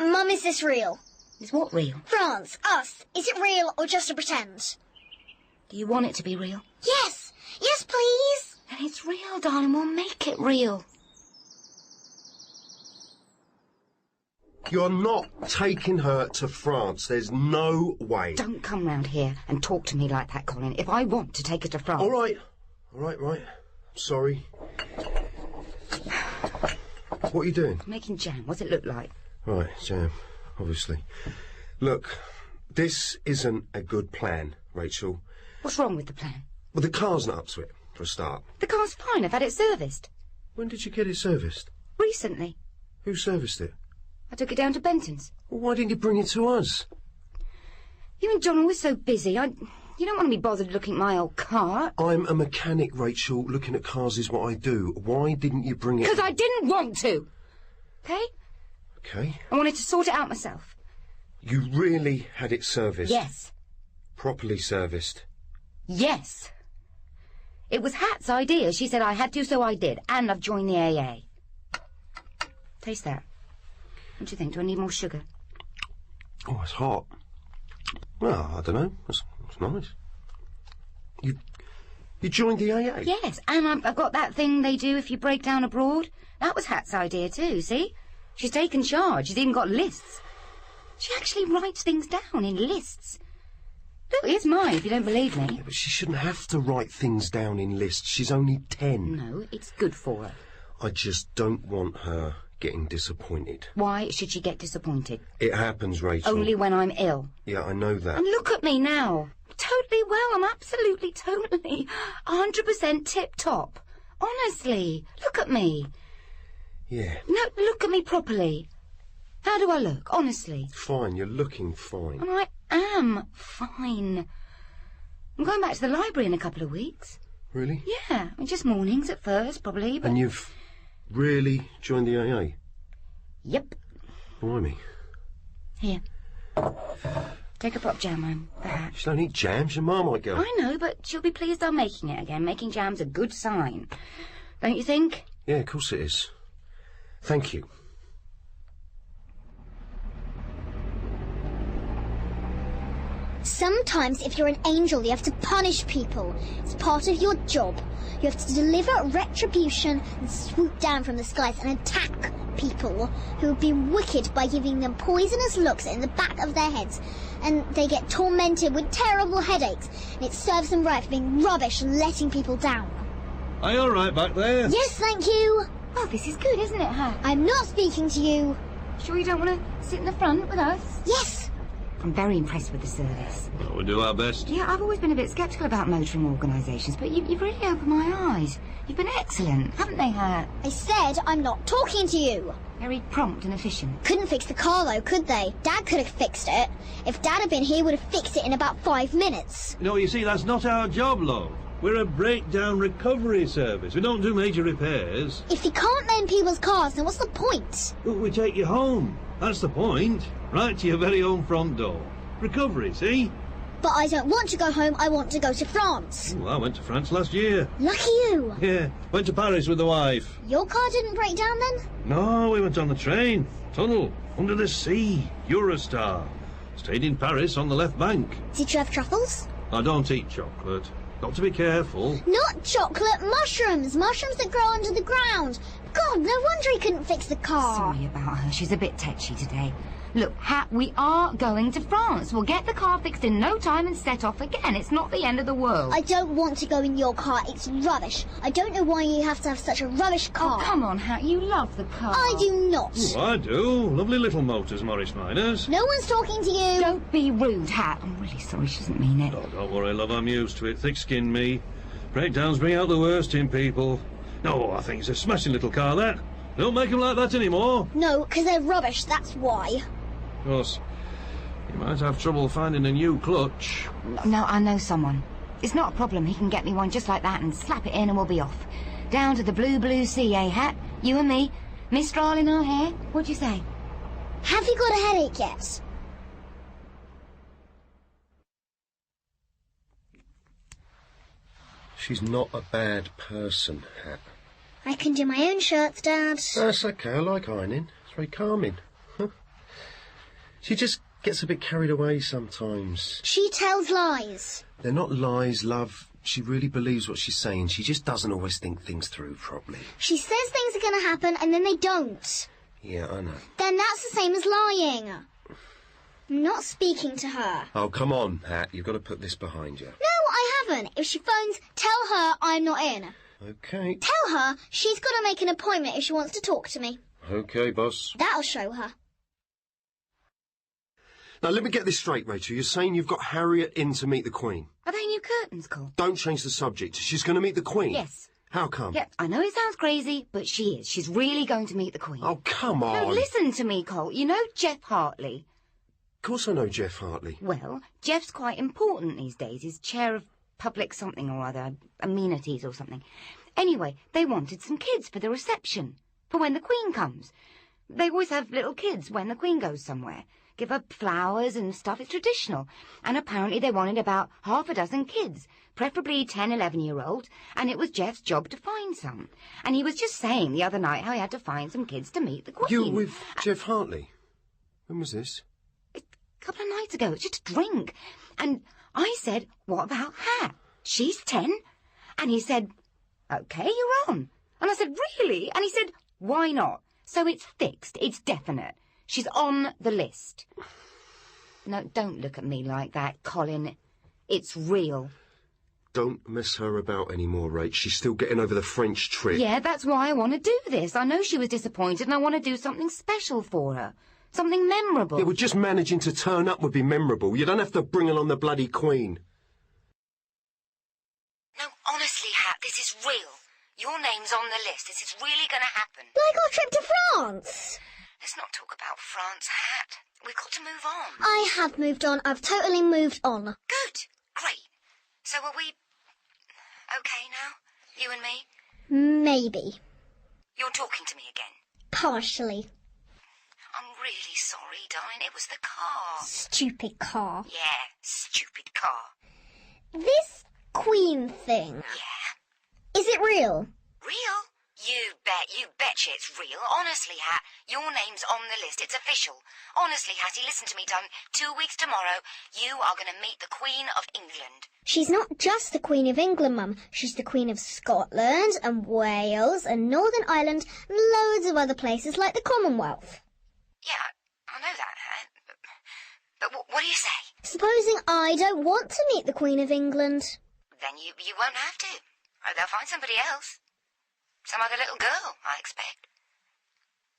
Speaker 12: Mum, is this real?
Speaker 14: Is what real?
Speaker 12: France, us. Is it real or just a pretend?
Speaker 14: Do you want it to be real?
Speaker 12: Yes. Yes, please.
Speaker 14: Then it's real, darling. We'll make it real.
Speaker 8: You're not taking her to France. There's no way.
Speaker 14: Don't come round here and talk to me like that, Colin. If I want to take her to France...
Speaker 8: All right. Sorry. What are you doing?
Speaker 14: Making jam. What's it look like?
Speaker 8: Right, jam, obviously. Look, this isn't a good plan, Rachel.
Speaker 14: What's wrong with the plan?
Speaker 8: Well, the car's not up to it, for a start.
Speaker 14: The car's fine. I've had it serviced.
Speaker 8: When did you get it serviced?
Speaker 14: Recently.
Speaker 8: Who serviced it?
Speaker 14: I took it down to Benton's.
Speaker 8: Well, why didn't you bring it to us?
Speaker 14: You and John are always so busy. You don't want to be bothered looking at my old car.
Speaker 8: I'm a mechanic, Rachel. Looking at cars is what I do. Why didn't you bring it?
Speaker 14: Because I didn't want to. OK?
Speaker 8: OK.
Speaker 14: I wanted to sort it out myself.
Speaker 8: You really had it serviced?
Speaker 14: Yes.
Speaker 8: Properly serviced?
Speaker 14: Yes. It was Hat's idea. She said I had to, so I did. And I've joined the AA. Taste that. What do you think? Do I need more sugar?
Speaker 8: Oh, it's hot. Well, I don't know. That's nice. You joined the AA?
Speaker 14: Yes, and I've got that thing they do if you break down abroad. That was Hat's idea too, see? She's taken charge. She's even got lists. She actually writes things down in lists. Look, here's mine if you don't believe me.
Speaker 8: Yeah, but she shouldn't have to write things down in lists. She's only 10.
Speaker 14: No, it's good for her.
Speaker 8: I just don't want her getting disappointed.
Speaker 14: Why should she get disappointed?
Speaker 8: It happens, Rachel.
Speaker 14: Only when I'm ill.
Speaker 8: Yeah, I know that.
Speaker 14: And look at me now. Totally well. I'm absolutely, totally, 100% tip-top. Honestly, look at me.
Speaker 8: Yeah.
Speaker 14: No, look at me properly. How do I look, honestly?
Speaker 8: Fine, you're looking fine.
Speaker 14: And I am fine. I'm going back to the library in a couple of weeks.
Speaker 8: Really?
Speaker 14: Yeah, I mean, just mornings at first, probably, but...
Speaker 8: And you've really joined the AA?
Speaker 14: Yep.
Speaker 8: Blimey.
Speaker 14: Here. Take a prop jam home, for Hat.
Speaker 8: She don't eat jams, your Marmite girl.
Speaker 14: I know, but she'll be pleased I'm making it again. Making jam's a good sign. Don't you think?
Speaker 8: Yeah, of course it is. Thank you.
Speaker 12: Sometimes, if you're an angel, you have to punish people. It's part of your job. You have to deliver retribution and swoop down from the skies and attack people who would be wicked by giving them poisonous looks in the back of their heads. And they get tormented with terrible headaches. And it serves them right for being rubbish and letting people down.
Speaker 9: Are you all right back there?
Speaker 12: Yes, thank you.
Speaker 14: Oh, this is good, isn't it, Hat?
Speaker 12: I'm not speaking to you.
Speaker 14: Sure you don't want to sit in the front with us?
Speaker 12: Yes.
Speaker 14: I'm very impressed with the service.
Speaker 9: Well, we'll do our best.
Speaker 14: Yeah, I've always been a bit sceptical about motoring organisations, but you've really opened my eyes. You've been excellent, haven't they, Hat?
Speaker 12: I said I'm not talking to you.
Speaker 14: Very prompt and efficient.
Speaker 12: Couldn't fix the car, though, could they? Dad could have fixed it. If Dad had been here, he would have fixed it in about 5 minutes.
Speaker 9: No, you see, that's not our job, love. We're a breakdown recovery service. We don't do major repairs.
Speaker 12: If you can't mend people's cars, then what's the point?
Speaker 9: Look, we take you home. That's the point. Right to your very own front door. Recovery, see?
Speaker 12: But I don't want to go home, I want to go to France.
Speaker 9: Ooh, I went to France last year.
Speaker 12: Lucky you.
Speaker 9: Yeah, went to Paris with the wife.
Speaker 12: Your car didn't break down then?
Speaker 9: No, we went on the train. Tunnel. Under the sea. Eurostar. Stayed in Paris on the left bank.
Speaker 12: Did you have truffles?
Speaker 9: I don't eat chocolate. Got to be careful.
Speaker 12: Not chocolate, mushrooms! Mushrooms that grow under the ground! God, no wonder he couldn't fix the car!
Speaker 14: Sorry about her, she's a bit tetchy today. Look, Hat, we are going to France. We'll get the car fixed in no time and set off again. It's not the end of the world.
Speaker 12: I don't want to go in your car. It's rubbish. I don't know why you have to have such a rubbish car.
Speaker 14: Oh, come on, Hat, you love the car.
Speaker 12: I do not.
Speaker 9: Ooh, I do. Lovely little motors, Morris Miners.
Speaker 12: No one's talking to you.
Speaker 14: Don't be rude, Hat. I'm really sorry, she doesn't mean it.
Speaker 9: Oh, don't worry, love, I'm used to it. Thick-skinned me. Breakdowns bring out the worst in people. No, I think it's a smashing little car, that. Don't make them like that anymore.
Speaker 12: No, because they're rubbish, that's why.
Speaker 9: Of course, you might have trouble finding a new clutch.
Speaker 14: No, I know someone. It's not a problem. He can get me one just like that and slap it in and we'll be off. Down to the blue sea, eh, Hat? You and me. Mistral in our hair. What'd you say?
Speaker 12: Have you got a headache yet?
Speaker 8: She's not a bad person, Hat.
Speaker 12: I can do my own shirts, Dad.
Speaker 8: That's okay, I like ironing. It's very calming. She just gets a bit carried away sometimes.
Speaker 12: She tells lies.
Speaker 8: They're not lies, love. She really believes what she's saying. She just doesn't always think things through properly.
Speaker 12: She says things are going to happen and then they don't.
Speaker 8: Yeah, I know.
Speaker 12: Then that's the same as lying. I'm not speaking to her.
Speaker 8: Oh, come on, Hat. You've got to put this behind you.
Speaker 12: No, I haven't. If she phones, tell her I'm not in.
Speaker 8: Okay.
Speaker 12: Tell her she's got to make an appointment if she wants to talk to me.
Speaker 8: Okay, boss.
Speaker 12: That'll show her.
Speaker 8: Now, let me get this straight, Rachel. You're saying you've got Harriet in to meet the Queen?
Speaker 14: Are they new curtains, Cole?
Speaker 8: Don't change the subject. She's going to meet the Queen?
Speaker 14: Yes.
Speaker 8: How come?
Speaker 14: Yeah, I know it sounds crazy, but she is. She's really going to meet the Queen.
Speaker 8: Oh, come on.
Speaker 14: No, listen to me, Colt. You know Jeff Hartley?
Speaker 8: Of course I know Jeff Hartley.
Speaker 14: Well, Jeff's quite important these days. He's chair of public something or other, amenities or something. Anyway, they wanted some kids for the reception, for when the Queen comes. They always have little kids when the Queen goes somewhere. Give her flowers and stuff. It's traditional. And apparently they wanted about half a dozen kids, preferably 10, 11-year-olds, and it was Jeff's job to find some. And he was just saying the other night how he had to find some kids to meet the Queen.
Speaker 8: You were with Jeff Hartley? When was this?
Speaker 14: A couple of nights ago. It's just a drink. And I said, what about her? She's 10. And he said, OK, you're on. And I said, really? And he said, why not? So it's fixed. It's definite. She's on the list. No, don't look at me like that, Colin. It's real.
Speaker 8: Don't mess her about anymore, Rach. She's still getting over the French trip.
Speaker 14: Yeah, that's why I want to do this. I know she was disappointed and I want to do something special for her. Something memorable.
Speaker 8: Yeah, well, just managing to turn up would be memorable. You don't have to bring along the bloody Queen.
Speaker 14: No, honestly, Hat, this is real. Your name's on the list. This is really going to happen.
Speaker 12: Like our trip to France.
Speaker 14: Let's not talk about France, Hat. We've got to move on.
Speaker 12: I have moved on. I've totally moved on.
Speaker 14: Good. Great. So are we okay now? You and me?
Speaker 12: Maybe.
Speaker 14: You're talking to me again?
Speaker 12: Partially.
Speaker 14: I'm really sorry, darling. It was the car.
Speaker 12: Stupid car.
Speaker 14: Yeah, stupid car.
Speaker 12: This Queen thing.
Speaker 14: Yeah?
Speaker 12: Is it real?
Speaker 14: Real? You betcha it's real. Honestly, Hat, your name's on the list. It's official. Honestly, Hattie, listen to me, darling. 2 weeks tomorrow, you are going to meet the Queen of England.
Speaker 12: She's not just the Queen of England, Mum. She's the Queen of Scotland and Wales and Northern Ireland and loads of other places like the Commonwealth.
Speaker 14: Yeah, I know that, Hat. But what do you say?
Speaker 12: Supposing I don't want to meet the Queen of England?
Speaker 14: Then you won't have to. Or they'll find somebody else. Some other little girl, I expect.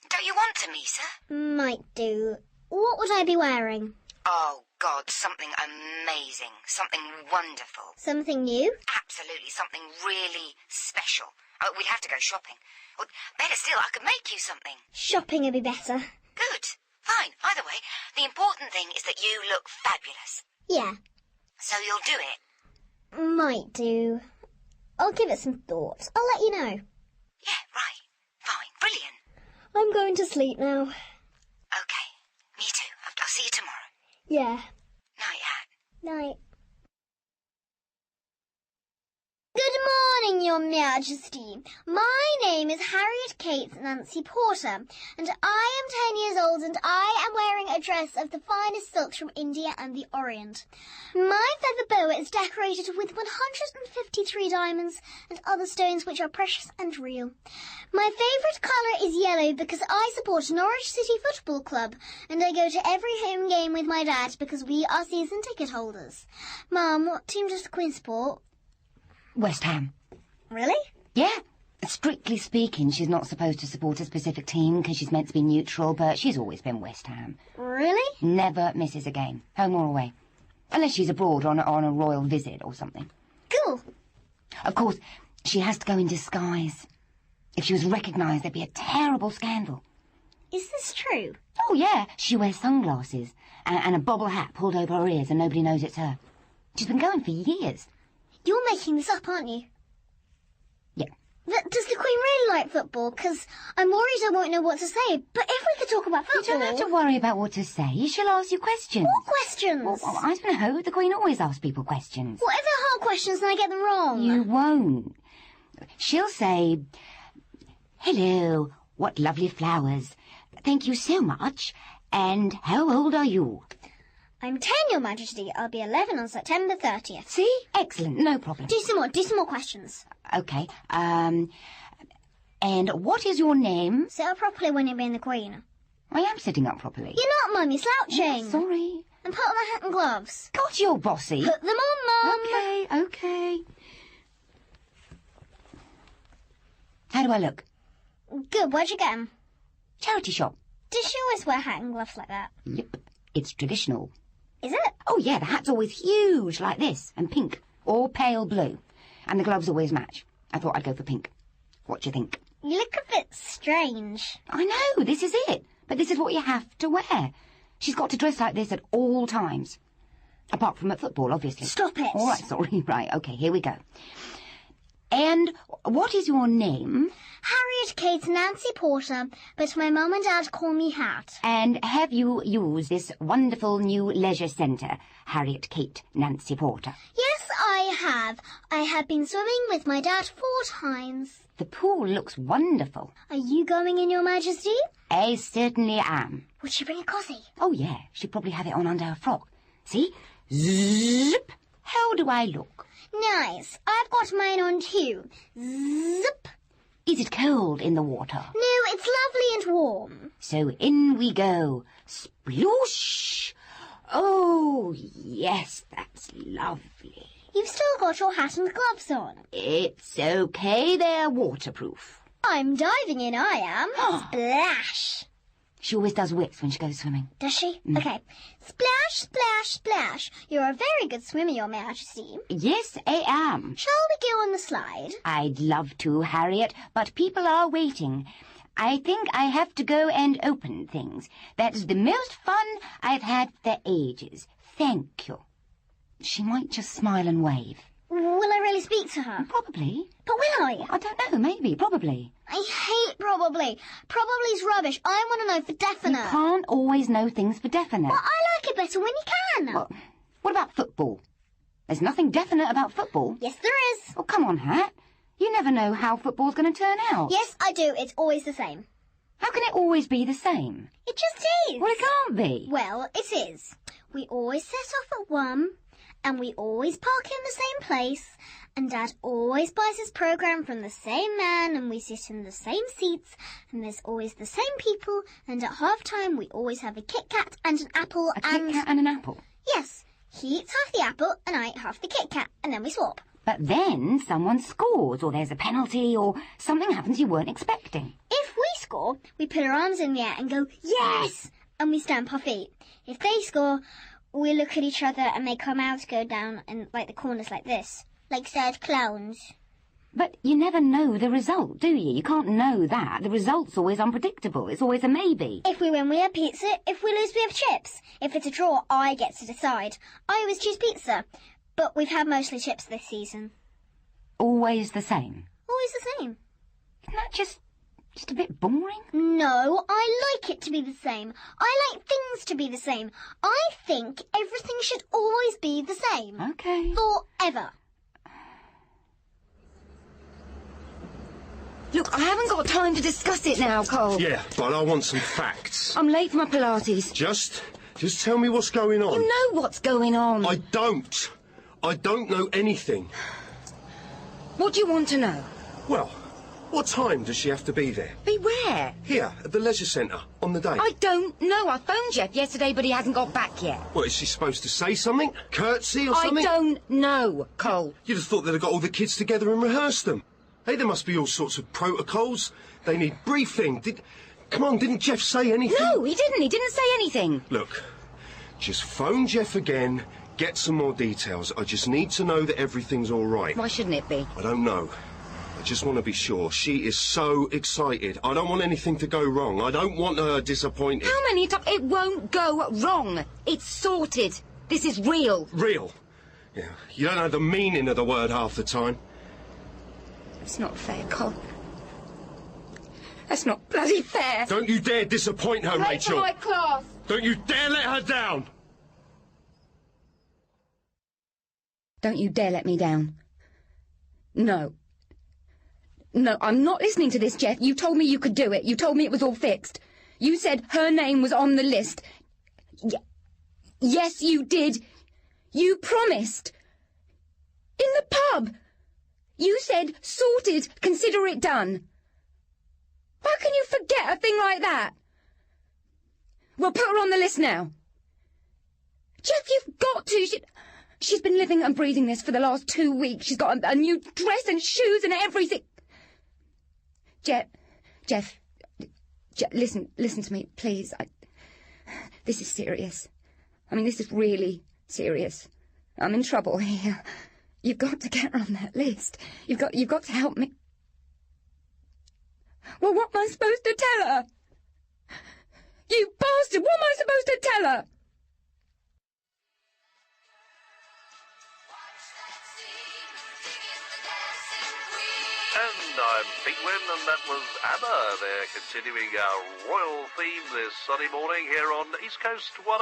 Speaker 14: Don't you want to meet her?
Speaker 12: Might do. What would I be wearing?
Speaker 14: Oh, God, something amazing. Something wonderful.
Speaker 12: Something new?
Speaker 14: Absolutely, something really special. Oh, we'd have to go shopping. Or better still, I could make you something.
Speaker 12: Shopping would be better.
Speaker 14: Good. Fine. Either way, the important thing is that you look fabulous.
Speaker 12: Yeah.
Speaker 14: So you'll do it?
Speaker 12: Might do. I'll give it some thought. I'll let you know.
Speaker 14: Yeah, right. Fine. Brilliant.
Speaker 12: I'm going to sleep now.
Speaker 14: Okay. Me too. I'll see you tomorrow.
Speaker 12: Yeah.
Speaker 14: Night, Hat.
Speaker 12: Night. Good morning, Your Majesty. My name is Harriet Kate Nancy Porter, and I am 10 years old, and I am wearing a dress of the finest silks from India and the Orient. My feather boa is decorated with 153 diamonds and other stones which are precious and real. My favourite colour is yellow because I support Norwich City Football Club, and I go to every home game with my dad because we are season ticket holders. Mum, what team does the Queen support?
Speaker 14: West Ham.
Speaker 12: Really?
Speaker 14: Yeah. Strictly speaking, she's not supposed to support a specific team because she's meant to be neutral, but she's always been West Ham.
Speaker 12: Really?
Speaker 14: Never misses a game, home or away. Unless she's abroad on a royal visit or something.
Speaker 12: Cool.
Speaker 14: Of course, she has to go in disguise. If she was recognised, there'd be a terrible scandal.
Speaker 12: Is this true?
Speaker 14: Oh, yeah. She wears sunglasses and a bobble hat pulled over her ears and nobody knows it's her. She's been going for years.
Speaker 12: You're making this up, aren't you?
Speaker 14: Yeah.
Speaker 12: But does the Queen really like football? Because I'm worried I won't know what to say. But if we could talk about football...
Speaker 14: You don't have to worry about what to say. She'll ask you questions.
Speaker 12: What questions?
Speaker 14: Well, I don't know. The Queen always asks people questions.
Speaker 12: What if they're hard questions and I get them wrong?
Speaker 14: You won't. She'll say, "Hello, what lovely flowers. Thank you so much. And how old are you?"
Speaker 12: I'm 10, Your Majesty. I'll be 11 on September 30th.
Speaker 14: See? Excellent. No problem.
Speaker 12: Do some more questions.
Speaker 14: Okay. And what is your name?
Speaker 12: Sit up properly when you're being the Queen.
Speaker 14: I am sitting up properly.
Speaker 12: You're not, Mum. You're slouching.
Speaker 14: Oh, sorry.
Speaker 12: And put on my hat and gloves.
Speaker 14: God, you're bossy.
Speaker 12: Put them on, Mum.
Speaker 14: Okay. How do I look?
Speaker 12: Good. Where'd you get them?
Speaker 14: Charity shop.
Speaker 12: Does she always wear hat and gloves like that?
Speaker 14: Yep. It's traditional.
Speaker 12: Is it?
Speaker 14: Oh, yeah, the hat's always huge, like this, and pink, or pale blue. And the gloves always match. I thought I'd go for pink. What do you think?
Speaker 12: You look a bit strange.
Speaker 14: I know, this is it. But this is what you have to wear. She's got to dress like this at all times. Apart from at football, obviously.
Speaker 12: Stop it.
Speaker 14: All right, sorry. Right, OK, here we go. And what is your name?
Speaker 12: Harriet Kate Nancy Porter, but my mum and dad call me Hat.
Speaker 14: And have you used this wonderful new leisure centre, Harriet Kate Nancy Porter?
Speaker 12: Yes, I have. I have been swimming with my dad 4 times.
Speaker 14: The pool looks wonderful.
Speaker 12: Are you going in, Your Majesty?
Speaker 14: I certainly am.
Speaker 12: Would she bring a cossie?
Speaker 14: Oh, yeah. She'd probably have it on under her frock. See? Zip. How do I look?
Speaker 12: Nice. I've got mine on too. Zip.
Speaker 14: Is it cold in the water?
Speaker 12: No, it's lovely and warm.
Speaker 14: So in we go. Sploosh. Oh, yes, that's lovely.
Speaker 12: You've still got your hat and gloves on.
Speaker 14: It's okay, they're waterproof.
Speaker 12: I'm diving in, I am. Splash.
Speaker 14: She always does whips when she goes swimming.
Speaker 12: Does she? Okay. Splash, splash, splash. You're a very good swimmer, Your Majesty.
Speaker 14: Yes, I am.
Speaker 12: Shall we go on the slide?
Speaker 14: I'd love to, Harriet, but people are waiting. I think I have to go and open things. That's the most fun I've had for ages. Thank you. She might just smile and wave.
Speaker 12: Will I really speak to her?
Speaker 14: Probably.
Speaker 12: But will I?
Speaker 14: I don't know, maybe, probably.
Speaker 12: I hate probably. Probably's rubbish. I want to know for definite.
Speaker 14: You can't always know things for definite.
Speaker 12: Well, I like it better when you can.
Speaker 14: Well, what about football? There's nothing definite about football.
Speaker 12: Yes, there is.
Speaker 14: Oh, come on, Hat. You never know how football's going to turn out.
Speaker 12: Yes, I do. It's always the same.
Speaker 14: How can it always be the same?
Speaker 12: It just is.
Speaker 14: Well, it can't be.
Speaker 12: Well, it is. We always set off at 1, and we always park in the same place, and Dad always buys his programme from the same man, and we sit in the same seats, and there's always the same people, and at half-time we always have a Kit Kat and an apple
Speaker 14: A Kit Kat and an apple?
Speaker 12: Yes. He eats half the apple, and I eat half the Kit Kat, and then we swap.
Speaker 14: But then someone scores, or there's a penalty, or something happens you weren't expecting.
Speaker 12: If we score, we put our arms in the air and go, yes! And we stamp our feet. If they score, we look at each other and make our mouths go down in like the corners like this. Like sad clowns.
Speaker 14: But you never know the result, do you? You can't know that. The result's always unpredictable. It's always a maybe.
Speaker 12: If we win, we have pizza. If we lose, we have chips. If it's a draw, I get to decide. I always choose pizza. But we've had mostly chips this season.
Speaker 14: Always the same?
Speaker 12: Always the same.
Speaker 14: Isn't that just a bit boring?
Speaker 12: No, I like it to be the same. I like things to be the same. I think everything should always be the same.
Speaker 14: Okay.
Speaker 12: Forever.
Speaker 14: Look, I haven't got time to discuss it now, Cole.
Speaker 8: Yeah, but I want some facts.
Speaker 14: I'm late for my Pilates.
Speaker 8: Just tell me what's going on.
Speaker 14: You know what's going on.
Speaker 8: I don't. I don't know anything.
Speaker 14: What do you want to know?
Speaker 8: Well, what time does she have to be there?
Speaker 14: Be where?
Speaker 8: Here, at the leisure centre, on the day.
Speaker 14: I don't know. I phoned Jeff yesterday, but he hasn't got back yet.
Speaker 8: What, is she supposed to say something? Curtsy or something?
Speaker 14: I don't know, Cole.
Speaker 8: You'd have thought they'd have got all the kids together and rehearsed them. Hey, there must be all sorts of protocols. They need briefing. Come on, didn't Jeff say anything?
Speaker 14: No, he didn't. He didn't say anything.
Speaker 8: Look, just phone Jeff again, get some more details. I just need to know that everything's all right.
Speaker 14: Why shouldn't it be?
Speaker 8: I don't know. I just want to be sure. She is so excited. I don't want anything to go wrong. I don't want her disappointed.
Speaker 14: How many times? It won't go wrong. It's sorted. This is real.
Speaker 8: Real? Yeah. You don't know the meaning of the word half the time.
Speaker 14: It's not fair, Cole. That's not bloody fair.
Speaker 8: Don't you dare disappoint her,
Speaker 14: Late
Speaker 8: Rachel.
Speaker 14: for my class.
Speaker 8: Don't you dare let her down.
Speaker 14: Don't you dare let me down. No. No, I'm not listening to this, Jeff. You told me you could do it. You told me it was all fixed. You said her name was on the list. Yes, you did. You promised. In the pub. You said, sorted, consider it done. How can you forget a thing like that? Well, put her on the list now. Jeff, you've got to. She's been living and breathing this for the last 2 weeks. She's got a new dress and shoes and everything. Jeff, listen to me, please. This is serious. I mean, this is really serious. I'm in trouble here. You've got to get her on that list. You've got to help me. Well, what am I supposed to tell her? You bastard! What am I supposed to tell her?
Speaker 9: And I'm Pete Wynn, and that was ABBA. They're continuing our royal theme this sunny morning here on East Coast 108,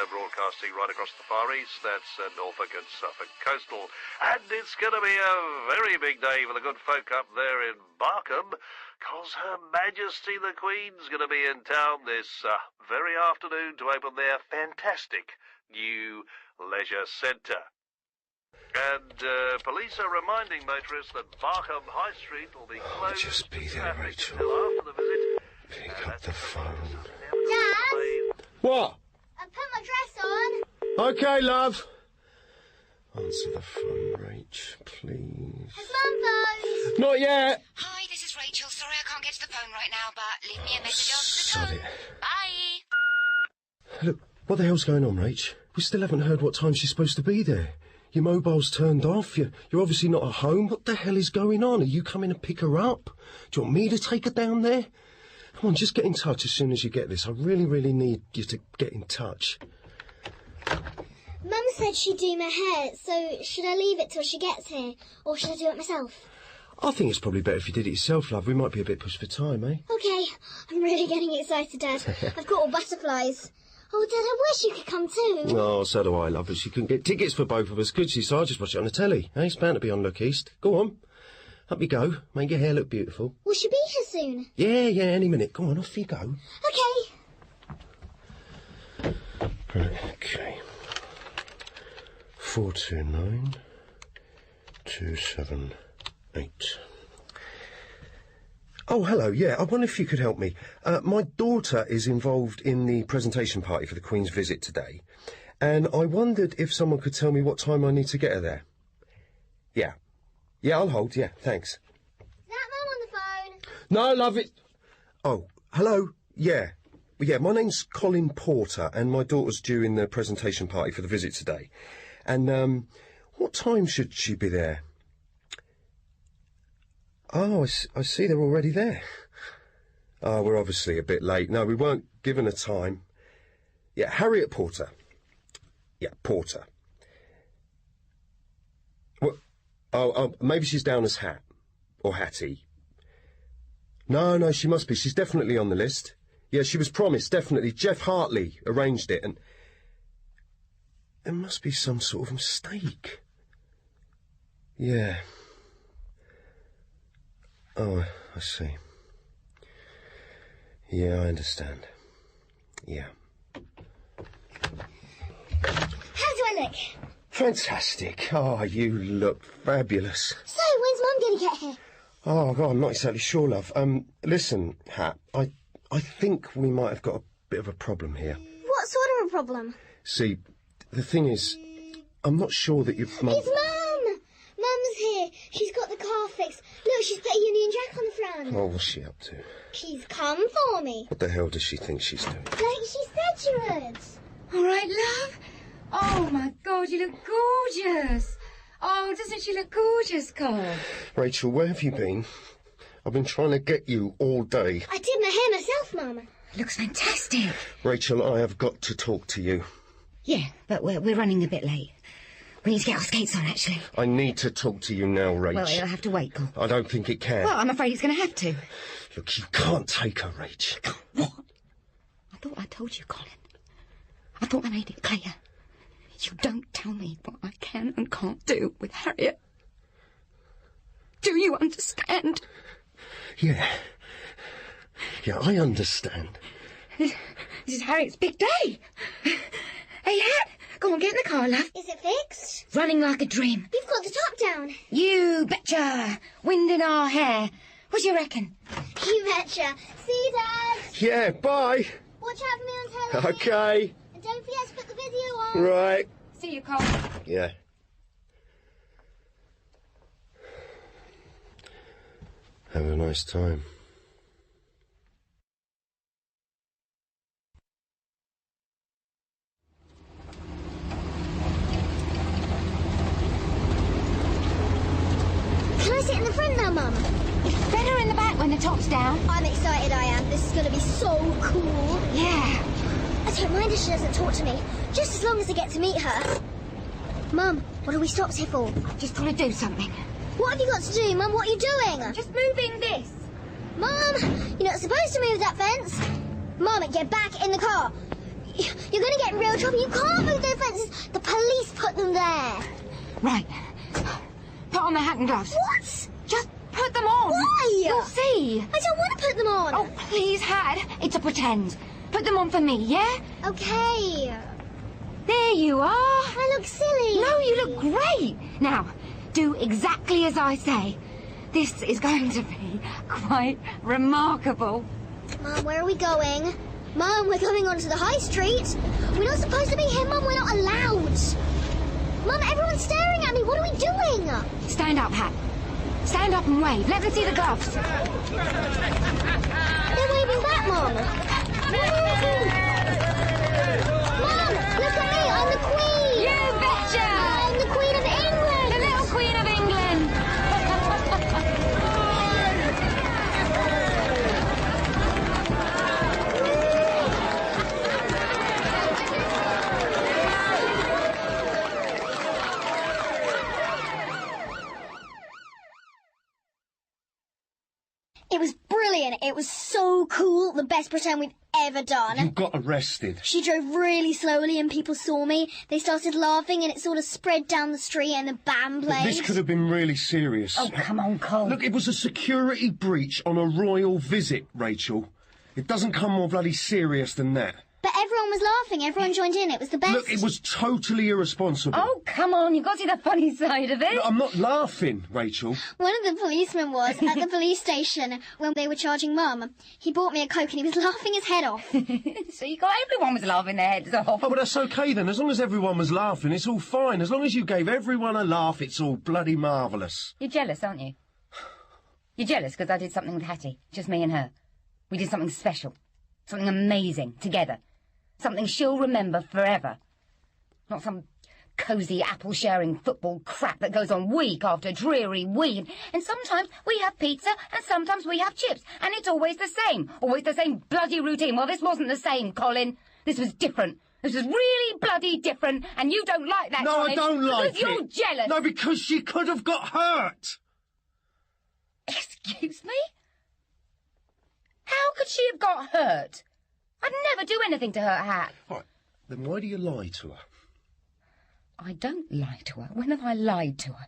Speaker 9: broadcasting right across the Far East. That's Norfolk and Suffolk Coastal. And it's going to be a very big day for the good folk up there in Barkham, because Her Majesty the Queen's going to be in town this very afternoon to open their fantastic new leisure centre. And police are reminding motorists that Barkham High Street will be closed.
Speaker 8: Just be there, Rachel.
Speaker 9: Until after the visit.
Speaker 8: Pick up the phone.
Speaker 12: Dad,
Speaker 8: What?
Speaker 12: I put my dress on.
Speaker 8: Okay, love. Answer the phone, Rach, please.
Speaker 12: Has Mum phoned?
Speaker 8: Not yet.
Speaker 14: Hi, this is Rachel. Sorry I can't get to the phone right now, but leave me a message after the
Speaker 8: Sod
Speaker 14: tone.
Speaker 8: it.
Speaker 14: Bye.
Speaker 8: Look, what the hell's going on, Rach? We still haven't heard what time she's supposed to be there. Your mobile's turned off. You're obviously not at home. What the hell is going on? Are you coming to pick her up? Do you want me to take her down there? Come on, just get in touch as soon as you get this. I really, really need you to get in touch.
Speaker 12: Mum said she'd do my hair, so should I leave it till she gets here, or should I do it myself?
Speaker 8: I think it's probably better if you did it yourself, love. We might be a bit pushed for time, eh?
Speaker 12: Okay, I'm really getting excited, Dad. I've got all butterflies. Oh, Dad, I wish you could come too.
Speaker 8: Oh, so do I, love. But she couldn't get tickets for both of us, could she? So I just watch it on the telly. Eh? It's bound to be on Look East. Go on. Up you go. Make your hair look beautiful.
Speaker 12: Will she be here soon?
Speaker 8: Yeah, any minute. Go on, off you go.
Speaker 12: Okay.
Speaker 8: Right, okay. 429 278. Oh, hello, yeah, I wonder if you could help me. My daughter is involved in the presentation party for the Queen's visit today, and I wondered if someone could tell me what time I need to get her there. Yeah. Yeah, I'll hold, yeah, thanks.
Speaker 12: Is that Mum on the phone?
Speaker 8: No, love it. Oh, hello, yeah. Yeah, my name's Colin Porter, and my daughter's due in the presentation party for the visit today. And, what time should she be there? Oh, I see they're already there. Oh, we're obviously a bit late. No, we weren't given a time. Yeah, Harriet Porter. Yeah, Porter. Well, oh, maybe she's down as Hat. Or Hattie. No, she must be. She's definitely on the list. Yeah, she was promised, definitely. Jeff Hartley arranged it, and there must be some sort of mistake. Yeah. Oh, I see. Yeah, I understand. Yeah.
Speaker 12: How do I look?
Speaker 8: Fantastic. Oh, you look fabulous.
Speaker 12: So, when's Mum going to get here?
Speaker 8: Oh, God, I'm not exactly sure, love. Listen, Hat, I think we might have got a bit of a problem here.
Speaker 12: What sort of a problem?
Speaker 8: See, the thing is, I'm not sure that you've...
Speaker 12: It's Mum! Mum's here. She's got the car fixed. Look, she's put a Union Jack on the front.
Speaker 8: Oh, what's she up to?
Speaker 12: She's come for me.
Speaker 8: What the hell does she think she's doing?
Speaker 12: Like she said she would.
Speaker 14: All right, love. Oh, my God, you look gorgeous. Oh, doesn't she look gorgeous, Colin?
Speaker 8: Rachel, where have you been? I've been trying to get you all day.
Speaker 12: I did my hair myself, Mum.
Speaker 14: Looks fantastic.
Speaker 8: Rachel, I have got to talk to you.
Speaker 14: Yeah, but we're running a bit late. We need to get our skates on, actually.
Speaker 8: I need to talk to you now, Rach.
Speaker 14: Well, it'll have to wait, Col.
Speaker 8: I don't think it can.
Speaker 14: Well, I'm afraid it's going to have to.
Speaker 8: Look, you can't take her, Rach.
Speaker 14: What? I thought I told you, Colin. I thought I made it clear. You don't tell me what I can and can't do with Harriet. Do you understand?
Speaker 8: Yeah. Yeah, I understand.
Speaker 14: This is Harriet's big day. Hey, Hat, go on, get in the car, love.
Speaker 12: Is it fixed?
Speaker 14: Running like a dream.
Speaker 12: You've got the top down.
Speaker 14: You betcha. Wind in our hair. What do you reckon?
Speaker 12: You betcha. See you, Dad.
Speaker 8: Yeah, bye.
Speaker 12: Watch out for me on telly.
Speaker 8: Okay.
Speaker 12: And don't forget to put the video on.
Speaker 8: Right.
Speaker 14: See you, Col.
Speaker 8: Yeah. Have a nice time.
Speaker 14: tops down.
Speaker 12: I'm excited, I am. This is going to be so cool.
Speaker 14: Yeah.
Speaker 12: I don't mind if she doesn't talk to me, just as long as I get to meet her. Mum, what are we stopped here for?
Speaker 14: I've just got to do something.
Speaker 12: What have you got to do, Mum? What are you doing?
Speaker 14: Just moving this.
Speaker 12: Mum, you're not supposed to move that fence. Mum, get back in the car. You're going to get in real trouble. You can't move those fences. The police put them there.
Speaker 14: Right. Put on the hat and gloves.
Speaker 12: What?
Speaker 14: Just put them on.
Speaker 12: Why?
Speaker 14: You'll see.
Speaker 12: I don't want to put them on.
Speaker 14: Oh, please, Hat. It's a pretend. Put them on for me, yeah?
Speaker 12: Okay.
Speaker 14: There you are.
Speaker 12: I look silly.
Speaker 14: No, you look great. Now, do exactly as I say. This is going to be quite remarkable.
Speaker 12: Mum, where are we going? Mum, we're going onto the high street. We're not supposed to be here, Mum. We're not allowed. Mum, everyone's staring at me. What are we doing?
Speaker 14: Stand up, Hat. Stand up and wave. Let them see the gloves.
Speaker 12: They're waving back, Mum. Mum, look at me. I'm the Queen.
Speaker 14: You betcha.
Speaker 12: I'm the Queen of England.
Speaker 14: The little Queen of England.
Speaker 12: It was brilliant. It was so cool. The best pretend we've ever done.
Speaker 8: You got arrested.
Speaker 12: She drove really slowly and people saw me. They started laughing and it sort of spread down the street and the band played.
Speaker 8: This could have been really serious.
Speaker 14: Oh, come on, Cole.
Speaker 8: Look, it was a security breach on a royal visit, Rachel. It doesn't come more bloody serious than that.
Speaker 12: But everyone was laughing. Everyone joined in. It was the best.
Speaker 8: Look, it was totally irresponsible.
Speaker 14: Oh, come on. You've got to see the funny side of it.
Speaker 8: No, I'm not laughing, Rachel.
Speaker 12: One of the policemen was at the police station when they were charging Mum. He bought me a Coke and he was laughing his head off.
Speaker 14: So you got everyone was laughing their heads off.
Speaker 8: Oh, but that's okay then. As long as everyone was laughing, it's all fine. As long as you gave everyone a laugh, it's all bloody marvellous.
Speaker 14: You're jealous, aren't you? You're jealous because I did something with Hattie. Just me and her. We did something special. Something amazing. Together. Something she'll remember forever. Not some cosy apple-sharing football crap that goes on week after dreary week. And sometimes we have pizza and sometimes we have chips. And it's always the same. Always the same bloody routine. Well, this wasn't the same, Colin. This was different. This was really bloody different. And you don't like that,
Speaker 8: No,
Speaker 14: Colin.
Speaker 8: I don't like it.
Speaker 14: Because you're jealous.
Speaker 8: No, because she could have got hurt.
Speaker 14: Excuse me? How could she have got hurt? I'd never do anything to her, Hat.
Speaker 8: Right, then why do you lie to her?
Speaker 14: I don't lie to her. When have I lied to her?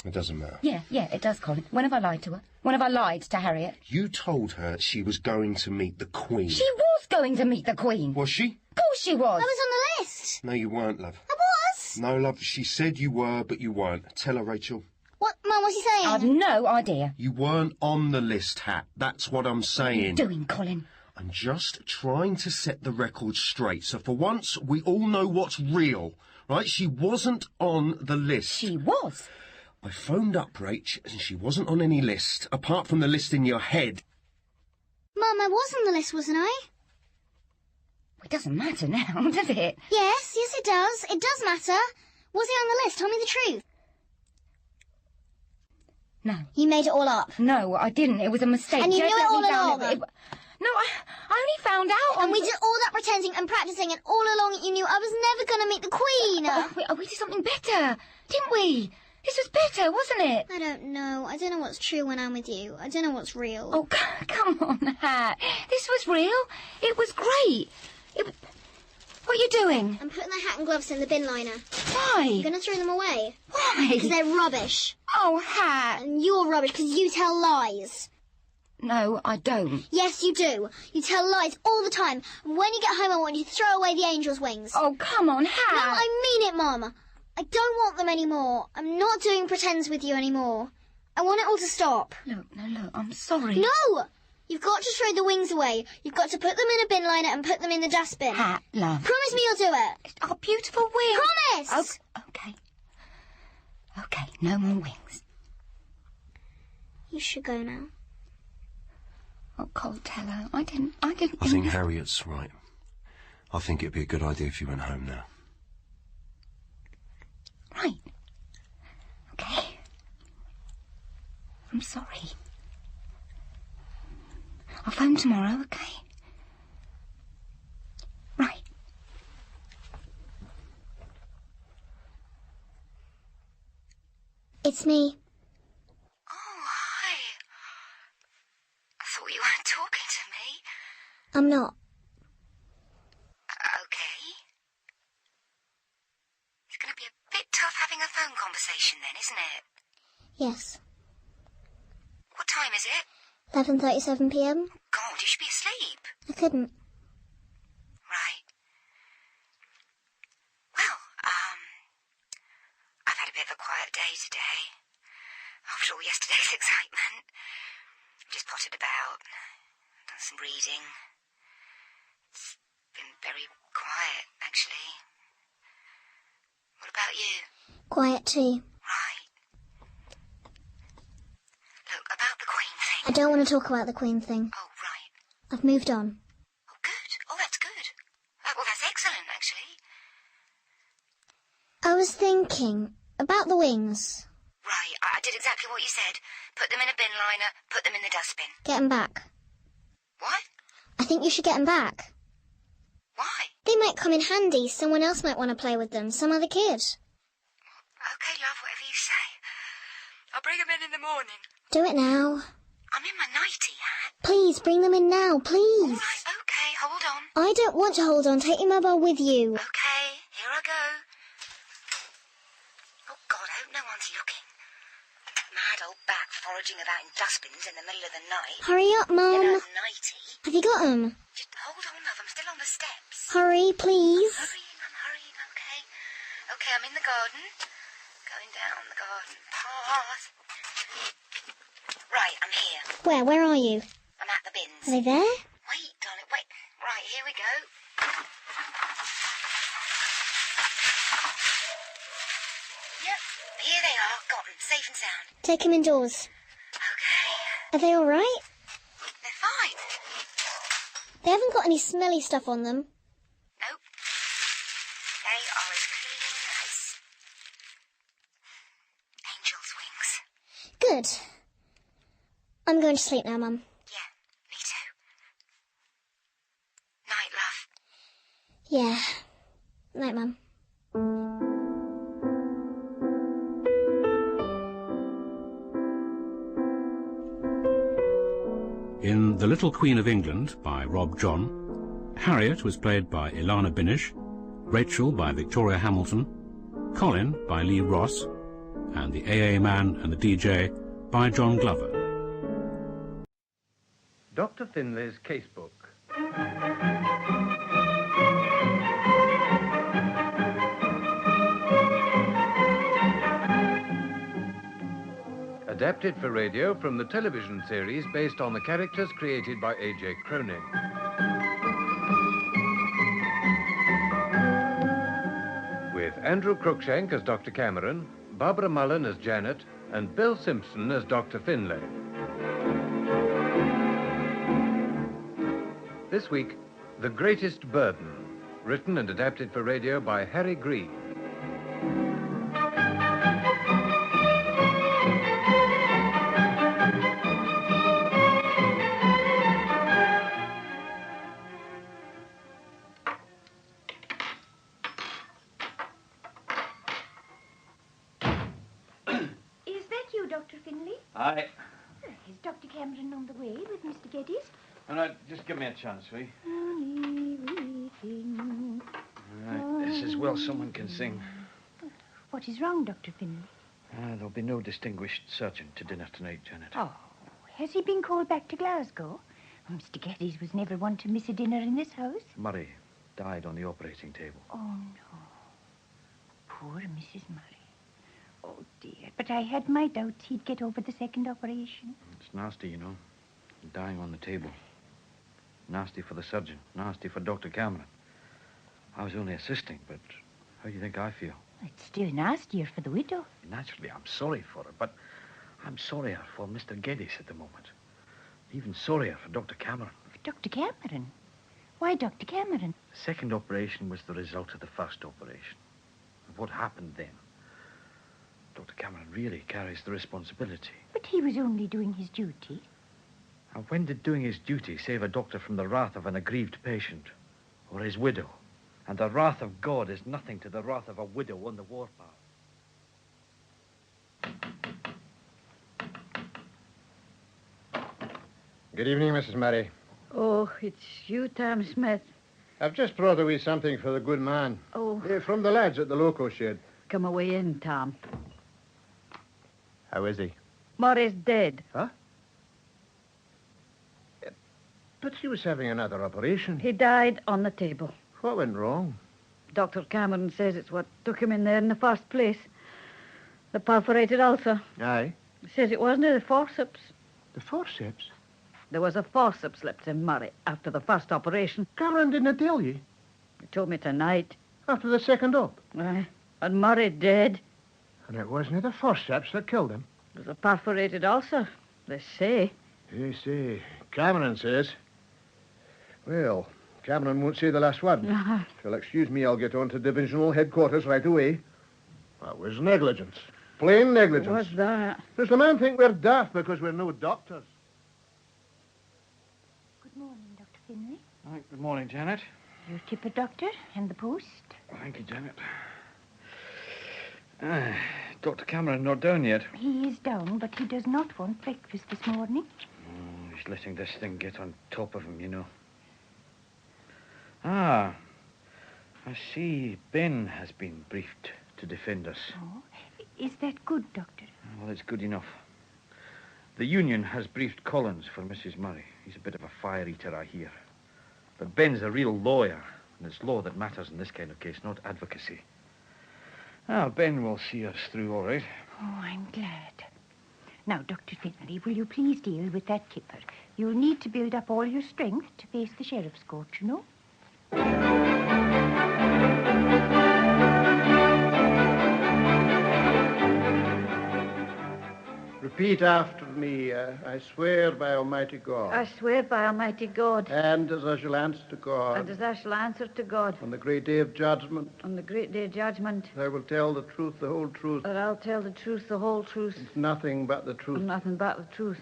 Speaker 8: It doesn't matter.
Speaker 14: Yeah, it does, Colin. When have I lied to her? When have I lied to Harriet?
Speaker 8: You told her she was going to meet the Queen.
Speaker 14: She was going to meet the Queen.
Speaker 8: Was she?
Speaker 14: Of course she was.
Speaker 12: I was on the list.
Speaker 8: No, you weren't, love.
Speaker 12: I was.
Speaker 8: No, love, she said you were, but you weren't. Tell her, Rachel.
Speaker 12: What, Mum, what's he saying?
Speaker 14: I've no idea.
Speaker 8: You weren't on the list, Hat. That's what I'm saying.
Speaker 14: What are you doing, Colin?
Speaker 8: I'm just trying to set the record straight. So for once, we all know what's real, right? She wasn't on the list.
Speaker 14: She was.
Speaker 8: I phoned up, Rach, and she wasn't on any list, apart from the list in your head.
Speaker 12: Mum, I was on the list, wasn't I?
Speaker 14: It doesn't matter now, does it?
Speaker 12: Yes, it does. It does matter. Was he on the list? Tell me the truth.
Speaker 14: No.
Speaker 12: You made it all up.
Speaker 14: No, I didn't. It was a mistake.
Speaker 12: And you
Speaker 14: Jez
Speaker 12: knew it
Speaker 14: let me
Speaker 12: all
Speaker 14: down.
Speaker 12: along.
Speaker 14: No, I only found out.
Speaker 12: And we did all that pretending and practicing, and all along you knew I was never going to meet the Queen.
Speaker 14: We did something better, didn't we? This was better, wasn't it?
Speaker 12: I don't know. I don't know what's true when I'm with you. I don't know what's real.
Speaker 14: Oh, come on, Hat. This was real. It was great. What are you doing?
Speaker 12: I'm putting the hat and gloves in the bin liner.
Speaker 14: Why?
Speaker 12: I'm going to throw them away.
Speaker 14: Why?
Speaker 12: Because they're rubbish.
Speaker 14: Oh, Hat.
Speaker 12: And you're rubbish because you tell lies.
Speaker 14: No, I don't.
Speaker 12: Yes, you do. You tell lies all the time. And when you get home, I want you to throw away the angel's wings.
Speaker 14: Oh, come on, Hat.
Speaker 12: No, I mean it, Mum. I don't want them anymore. I'm not doing pretends with you anymore. I want it all to stop.
Speaker 14: Look, I'm sorry.
Speaker 12: No! You've got to throw the wings away. You've got to put them in a bin liner and put them in the dustbin.
Speaker 14: Hat, love.
Speaker 12: Promise me you'll do it.
Speaker 14: Oh, beautiful wings.
Speaker 12: Promise!
Speaker 14: Okay. Okay, no more wings.
Speaker 12: You should go now.
Speaker 14: Oh, Cole, tell her. I didn't.
Speaker 8: I think Harriet's right. I think it'd be a good idea if you went home now.
Speaker 14: Right. Okay. I'm sorry. I'll phone tomorrow, okay? Right.
Speaker 12: It's me.
Speaker 14: Oh, hi. I thought you weren't talking to me.
Speaker 12: I'm not.
Speaker 14: Okay. It's going to be a bit tough having a phone conversation then, isn't it?
Speaker 12: Yes.
Speaker 14: What time is it?
Speaker 12: 11:37 p.m.
Speaker 14: God, you should be asleep.
Speaker 12: I couldn't.
Speaker 14: Right. Well, I've had a bit of a quiet day today. After all yesterday's excitement. Just potted about. Done some reading. It's been very quiet, actually. What about you?
Speaker 12: Quiet too.
Speaker 14: Right. Look, about the Queen thing.
Speaker 12: I don't want to talk about the Queen thing.
Speaker 14: Oh, right.
Speaker 12: I've moved on.
Speaker 14: Oh, good. Oh, that's good. Well, that's excellent, actually.
Speaker 12: I was thinking about the wings.
Speaker 14: Right, I did exactly what you said. Put them in a bin liner, put them in the dustbin.
Speaker 12: Get 'em back.
Speaker 14: What?
Speaker 12: I think you should get 'em back.
Speaker 14: Why?
Speaker 12: They might come in handy. Someone else might want to play with them. Some other kid.
Speaker 14: Okay, love, whatever you say. I'll bring them in the morning.
Speaker 12: Do it now.
Speaker 14: I'm in my nightie hat.
Speaker 12: Please, bring them in now, please.
Speaker 14: All right, okay, hold on.
Speaker 12: I don't want to hold on. Take your mobile with you.
Speaker 14: Okay, here I go. Oh, God, I hope no one's looking. Mad old bat foraging about in dustbins in the middle of the night.
Speaker 12: Hurry up, Mum.
Speaker 14: In a nightie.
Speaker 12: Have you got 'em?
Speaker 14: Just hold on, love, I'm still on the steps.
Speaker 12: Hurry, please.
Speaker 14: I'm hurrying, okay. Okay, I'm in the garden. Going down the garden path. Right, I'm here.
Speaker 12: Where are you?
Speaker 14: I'm at the bins.
Speaker 12: Are they there?
Speaker 14: Wait, darling, wait. Right, here we go. Yep, here they are. Got them, safe and sound.
Speaker 12: Take 'em indoors.
Speaker 14: Okay.
Speaker 12: Are they all right?
Speaker 14: They're fine.
Speaker 12: They haven't got any smelly stuff on them.
Speaker 14: Nope. They are as clean as angel's wings.
Speaker 12: Good. I'm going to sleep now, Mum.
Speaker 14: Yeah, me too. Night, love.
Speaker 12: Yeah. Night, Mum.
Speaker 5: In The Little Queen of England by Rob John, Harriet was played by Ilana Binish, Rachel by Victoria Hamilton, Colin by Lee Ross, and the AA Man and the DJ by John Glover.
Speaker 10: Dr. Finlay's Casebook. Adapted for radio from the television series based on the characters created by A.J. Cronin. With Andrew Cruikshank as Dr. Cameron, Barbara Mullen as Janet, and Bill Simpson as Dr. Finlay. This week, The Greatest Burden, written and adapted for radio by Harry Green.
Speaker 16: Is that you, Dr. Finlay?
Speaker 13: Aye.
Speaker 16: Is Dr. Cameron on the way with Mr. Geddes?
Speaker 13: All right, just give me a chance, will you?
Speaker 16: Only waiting.
Speaker 13: All right, this is Well Someone Can Sing.
Speaker 16: What is wrong, Dr. Finlay?
Speaker 13: There'll be no distinguished surgeon to dinner tonight, Janet.
Speaker 16: Oh, has he been called back to Glasgow? Mr. Geddes was never one to miss a dinner in this house.
Speaker 13: Murray died on the operating table.
Speaker 16: Oh, no. Poor Mrs. Murray. Oh, dear. But I had my doubts he'd get over the second operation.
Speaker 13: It's nasty, you know. Dying on the table. Nasty for the surgeon. Nasty for Dr. Cameron. I was only assisting, but how do you think I feel?
Speaker 16: It's still nastier for the widow.
Speaker 13: Naturally, I'm sorry for her, but I'm sorrier for Mr. Geddes at the moment. Even sorrier for Dr. Cameron.
Speaker 16: Dr. Cameron? Why Dr. Cameron?
Speaker 13: The second operation was the result of the first operation. Of what happened then. Dr. Cameron really carries the responsibility.
Speaker 16: But he was only doing his duty.
Speaker 13: And when did doing his duty save a doctor from the wrath of an aggrieved patient or his widow? And the wrath of God is nothing to the wrath of a widow on the warpath.
Speaker 3: Good evening, Mrs. Murray.
Speaker 6: Oh, it's you, Tom Smith.
Speaker 3: I've just brought away something for the good man.
Speaker 6: Oh.
Speaker 3: From the lads at the local shed.
Speaker 6: Come away in, Tom.
Speaker 3: How is he?
Speaker 6: Murray's dead.
Speaker 3: Huh? But he was having another operation.
Speaker 6: He died on the table.
Speaker 3: What went wrong?
Speaker 6: Dr. Cameron says it's what took him in there in the first place. The perforated ulcer.
Speaker 3: Aye.
Speaker 6: He says it wasn't the forceps.
Speaker 3: The forceps?
Speaker 6: There was a forceps slipped in Murray after the first operation.
Speaker 3: Cameron didn't tell you?
Speaker 6: He told me tonight.
Speaker 3: After the second op?
Speaker 6: Aye. And Murray dead.
Speaker 3: And it wasn't the forceps that killed him?
Speaker 6: It was a perforated ulcer, they say.
Speaker 3: They say. Cameron says. Well, Cameron won't say the last word.
Speaker 6: Uh-huh.
Speaker 3: If you'll excuse me, I'll get on to divisional headquarters right away. That was negligence. Plain negligence.
Speaker 6: What's that?
Speaker 3: Does the man think we're daft because we're no doctors?
Speaker 16: Good morning, Dr. Finlay.
Speaker 13: Good morning, Janet.
Speaker 16: Your tipper, Doctor, and the post.
Speaker 13: Thank you, Janet. Dr. Cameron not down yet.
Speaker 16: He is down, but he does not want breakfast this morning.
Speaker 13: He's letting this thing get on top of him, you know. I see Ben has been briefed to defend us.
Speaker 16: Oh, is that good, Doctor?
Speaker 13: Well, it's good enough. The union has briefed Collins for Mrs. Murray. He's a bit of a fire eater, I hear. But Ben's a real lawyer, and it's law that matters in this kind of case, not advocacy. Ben will see us through all right.
Speaker 16: Oh, I'm glad. Now, Dr. Finlay, will you please deal with that kipper? You'll need to build up all your strength to face the sheriff's court, you know.
Speaker 3: Repeat after me. I swear by Almighty God.
Speaker 6: I swear by Almighty God.
Speaker 3: And as I shall answer to God.
Speaker 6: And as I shall answer to God.
Speaker 3: On the great day of judgment.
Speaker 6: On the great day of judgment.
Speaker 3: I will tell the truth, the whole truth.
Speaker 6: That I'll tell the truth, the whole truth.
Speaker 3: And nothing but the truth.
Speaker 6: And nothing but the truth.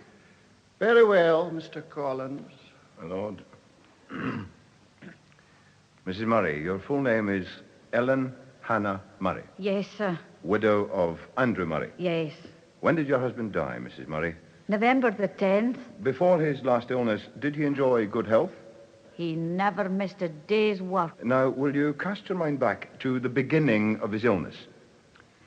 Speaker 3: Very well, Mr. Collins.
Speaker 18: My lord. Mrs. Murray, your full name is Ellen Hannah Murray,
Speaker 6: Yes, sir.
Speaker 18: widow of Andrew Murray.
Speaker 6: Yes.
Speaker 18: When did your husband die, Mrs. Murray?
Speaker 6: November the 10th.
Speaker 18: Before his last illness, did he enjoy good health?
Speaker 6: He never missed a day's work.
Speaker 18: Now, will you cast your mind back to the beginning of his illness?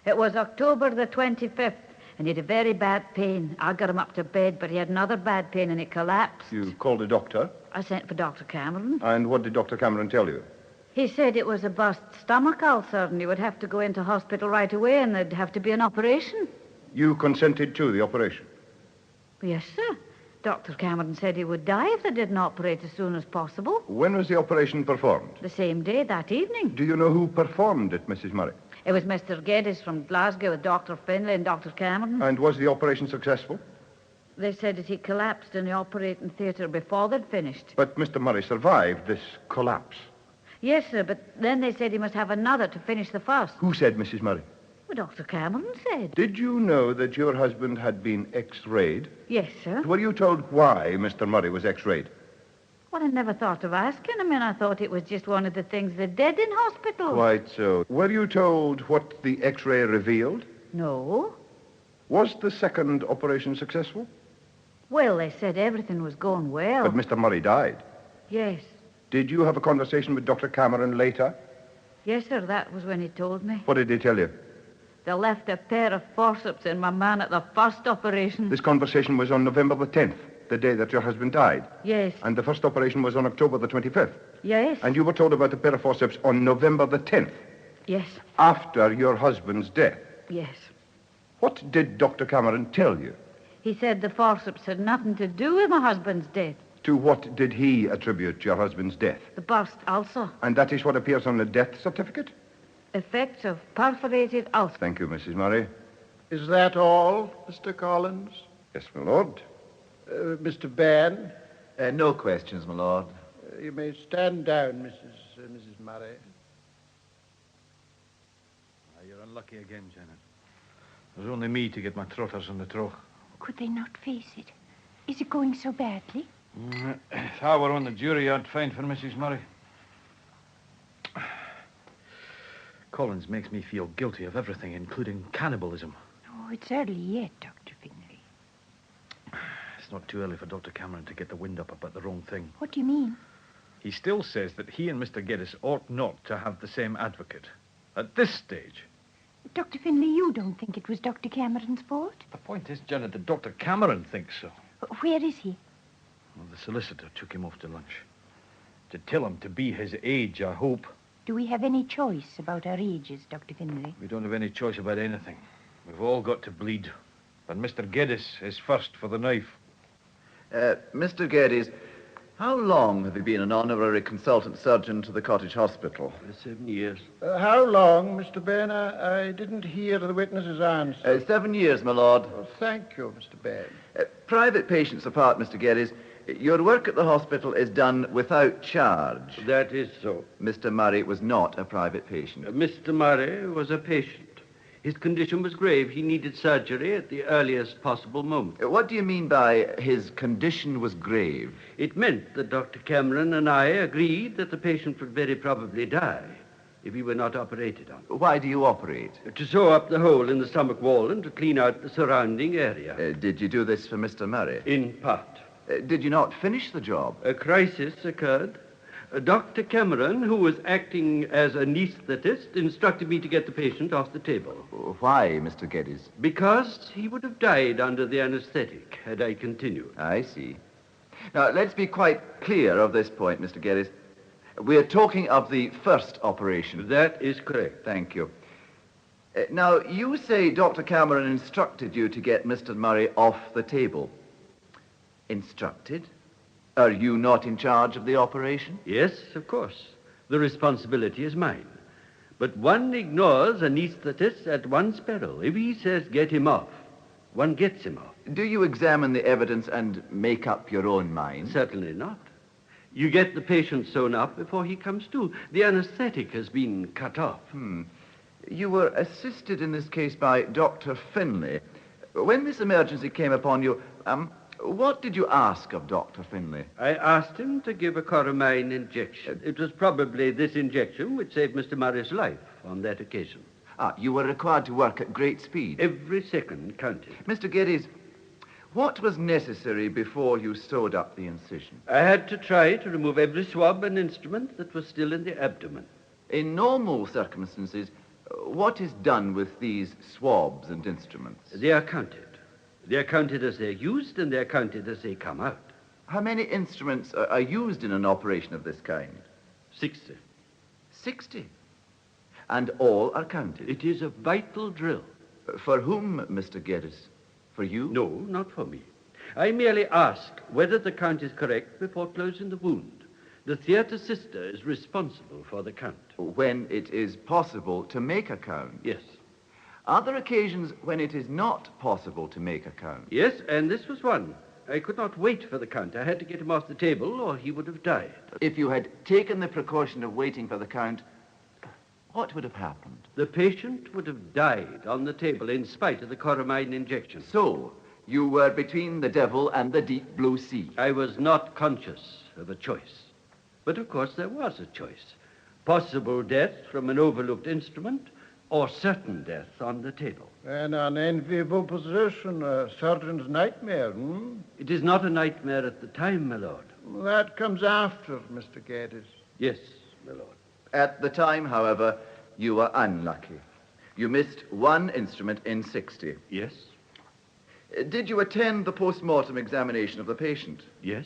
Speaker 6: It was October the 25th, and he had a very bad pain. I got him up to bed, but he had another bad pain, and he collapsed.
Speaker 18: You called a doctor,
Speaker 6: I sent for Dr. Cameron.
Speaker 18: and what did Dr. Cameron tell you?
Speaker 6: He said it was a burst stomach ulcer, and he would have to go into hospital right away, and there'd have to be an operation.
Speaker 18: You consented to the operation?
Speaker 6: Yes, sir. Dr. Cameron said he would die if they didn't operate as soon as possible.
Speaker 18: When was the operation performed?
Speaker 6: The same day, that evening.
Speaker 18: Do you know who performed it, Mrs. Murray?
Speaker 6: It was Mr. Geddes from Glasgow with Dr. Finlay and Dr. Cameron.
Speaker 18: And was the operation successful?
Speaker 6: They said that he collapsed in the operating theatre before they'd finished.
Speaker 18: But Mr. Murray survived this collapse.
Speaker 6: Yes, sir, but then they said he must have another to finish the first.
Speaker 18: Who said, Mrs. Murray?
Speaker 6: Well, Dr. Cameron said.
Speaker 18: Did you know that your husband had been X-rayed?
Speaker 6: Yes, sir.
Speaker 18: Were you told why Mr. Murray was X-rayed?
Speaker 6: Well, I never thought of asking him, and I thought it was just one of the things they did in hospital.
Speaker 18: Quite so. Were you told what the X-ray revealed?
Speaker 6: No.
Speaker 18: Was the second operation successful?
Speaker 6: Well, they said everything was going well.
Speaker 18: But Mr. Murray died.
Speaker 6: Yes.
Speaker 18: Did you have a conversation with Dr. Cameron later?
Speaker 6: Yes, sir, that was when he told me.
Speaker 18: What did he tell you?
Speaker 6: They left a pair of forceps in my man at the first operation.
Speaker 18: This conversation was on November the 10th, the day that your husband died.
Speaker 6: Yes.
Speaker 18: And the first operation was on October the 25th.
Speaker 6: Yes.
Speaker 18: And you were told about the pair of forceps on November the 10th,
Speaker 6: Yes.
Speaker 18: after your husband's death.
Speaker 6: Yes.
Speaker 18: What did Dr. Cameron tell you?
Speaker 6: He said the forceps had nothing to do with my husband's death.
Speaker 18: To what did he attribute your husband's death?
Speaker 6: The burst ulcer.
Speaker 18: And that is what appears on the death certificate?
Speaker 6: Effects of perforated ulcer.
Speaker 18: Thank you, Mrs. Murray.
Speaker 3: Is that all, Mr. Collins?
Speaker 18: Yes, my lord.
Speaker 3: Mr. Bairn?
Speaker 19: No questions, my lord.
Speaker 3: You may stand down, Mrs. Murray.
Speaker 13: You're unlucky again, Janet. There's only me to get my trotters on the trough.
Speaker 16: Could they not face it? Is it going so badly?
Speaker 13: If I were on the jury, I'd find for Mrs. Murray. Collins makes me feel guilty of everything, including cannibalism.
Speaker 16: Oh, it's early yet, Dr. Finlay.
Speaker 13: It's not too early for Dr. Cameron to get the wind up about the wrong thing.
Speaker 16: What do you mean?
Speaker 13: He still says that he and Mr. Geddes ought not to have the same advocate. At this stage.
Speaker 16: Dr. Finlay, you don't think it was Dr. Cameron's fault?
Speaker 13: The point is, Janet, that Dr. Cameron thinks so.
Speaker 16: Where is he?
Speaker 13: Well, the solicitor took him off to lunch. To tell him to be his age, I hope.
Speaker 16: Do we have any choice about our ages, Dr. Finlay?
Speaker 13: We don't have any choice about anything. We've all got to bleed. And Mr. Geddes is first for the knife.
Speaker 19: Mr. Geddes, how long have you been an honorary consultant surgeon to the cottage hospital?
Speaker 3: 7 years. How long, Mr. Bain? I didn't hear the witness's answer.
Speaker 19: 7 years, my lord.
Speaker 3: Oh, thank you, Mr. Bain.
Speaker 19: Private patients apart, Mr. Geddes, your work at the hospital is done without charge.
Speaker 1: That is so.
Speaker 19: Mr. Murray was not a private patient.
Speaker 1: Mr. Murray was a patient. His condition was grave. He needed surgery at the earliest possible moment.
Speaker 19: What do you mean by his condition was grave?
Speaker 1: It meant that Dr. Cameron and I agreed that the patient would very probably die if he were not operated on.
Speaker 19: Why do you operate?
Speaker 1: To sew up the hole in the stomach wall and to clean out the surrounding area.
Speaker 19: Did you do this for Mr. Murray?
Speaker 1: In part.
Speaker 19: Did you not finish the job?
Speaker 1: A crisis occurred. Dr. Cameron, who was acting as anesthetist, instructed me to get the patient off the table.
Speaker 19: Why, Mr. Geddes?
Speaker 1: Because he would have died under the anesthetic had I continued.
Speaker 19: I see. Now, let's be quite clear of this point, Mr. Geddes. We're talking of the first operation.
Speaker 1: That is correct.
Speaker 19: Thank you. Now, you say Dr. Cameron instructed you to get Mr. Murray off the table. Instructed? Are you not in charge of the operation?
Speaker 1: Yes, of course. The responsibility is mine. But one ignores anesthetists at one's peril. If he says get him off, one gets him off.
Speaker 19: Do you examine the evidence and make up your own mind?
Speaker 1: Certainly not. You get the patient sewn up before he comes to. The anesthetic has been cut off.
Speaker 19: You were assisted in this case by Dr. Finlay. When this emergency came upon you, what did you ask of Dr. Finlay?
Speaker 1: I asked him to give a Coramine injection. It was probably this injection which saved Mr. Murray's life on that occasion.
Speaker 19: You were required to work at great speed.
Speaker 1: Every second counted.
Speaker 19: Mr. Geddes, what was necessary before you sewed up the incision?
Speaker 1: I had to try to remove every swab and instrument that was still in the abdomen.
Speaker 19: In normal circumstances, what is done with these swabs and instruments?
Speaker 1: They are counted. They are counted as they're used, and they're counted as they come out.
Speaker 19: How many instruments are used in an operation of this kind?
Speaker 1: 60.
Speaker 19: 60? And all are counted?
Speaker 1: It is a vital drill.
Speaker 19: For whom, Mr. Geddes? For you?
Speaker 1: No, not for me. I merely ask whether the count is correct before closing the wound. The theatre sister is responsible for the count.
Speaker 19: When it is possible to make a count?
Speaker 1: Yes.
Speaker 19: Are there occasions when it is not possible to make a count?
Speaker 1: Yes, and this was one. I could not wait for the count. I had to get him off the table or he would have died.
Speaker 19: If you had taken the precaution of waiting for the count, what would have happened?
Speaker 1: The patient would have died on the table in spite of the Coramine injection.
Speaker 19: So, you were between the devil and the deep blue sea.
Speaker 1: I was not conscious of a choice. But of course there was a choice. Possible death from an overlooked instrument or certain death on the table.
Speaker 3: An unenviable position, a surgeon's nightmare,
Speaker 1: It is not a nightmare at the time, my lord.
Speaker 3: That comes after, Mr. Geddes.
Speaker 1: Yes, my lord.
Speaker 19: At the time, however, you were unlucky. You missed one instrument in 60.
Speaker 1: Yes.
Speaker 19: Did you attend the post-mortem examination of the patient?
Speaker 1: Yes.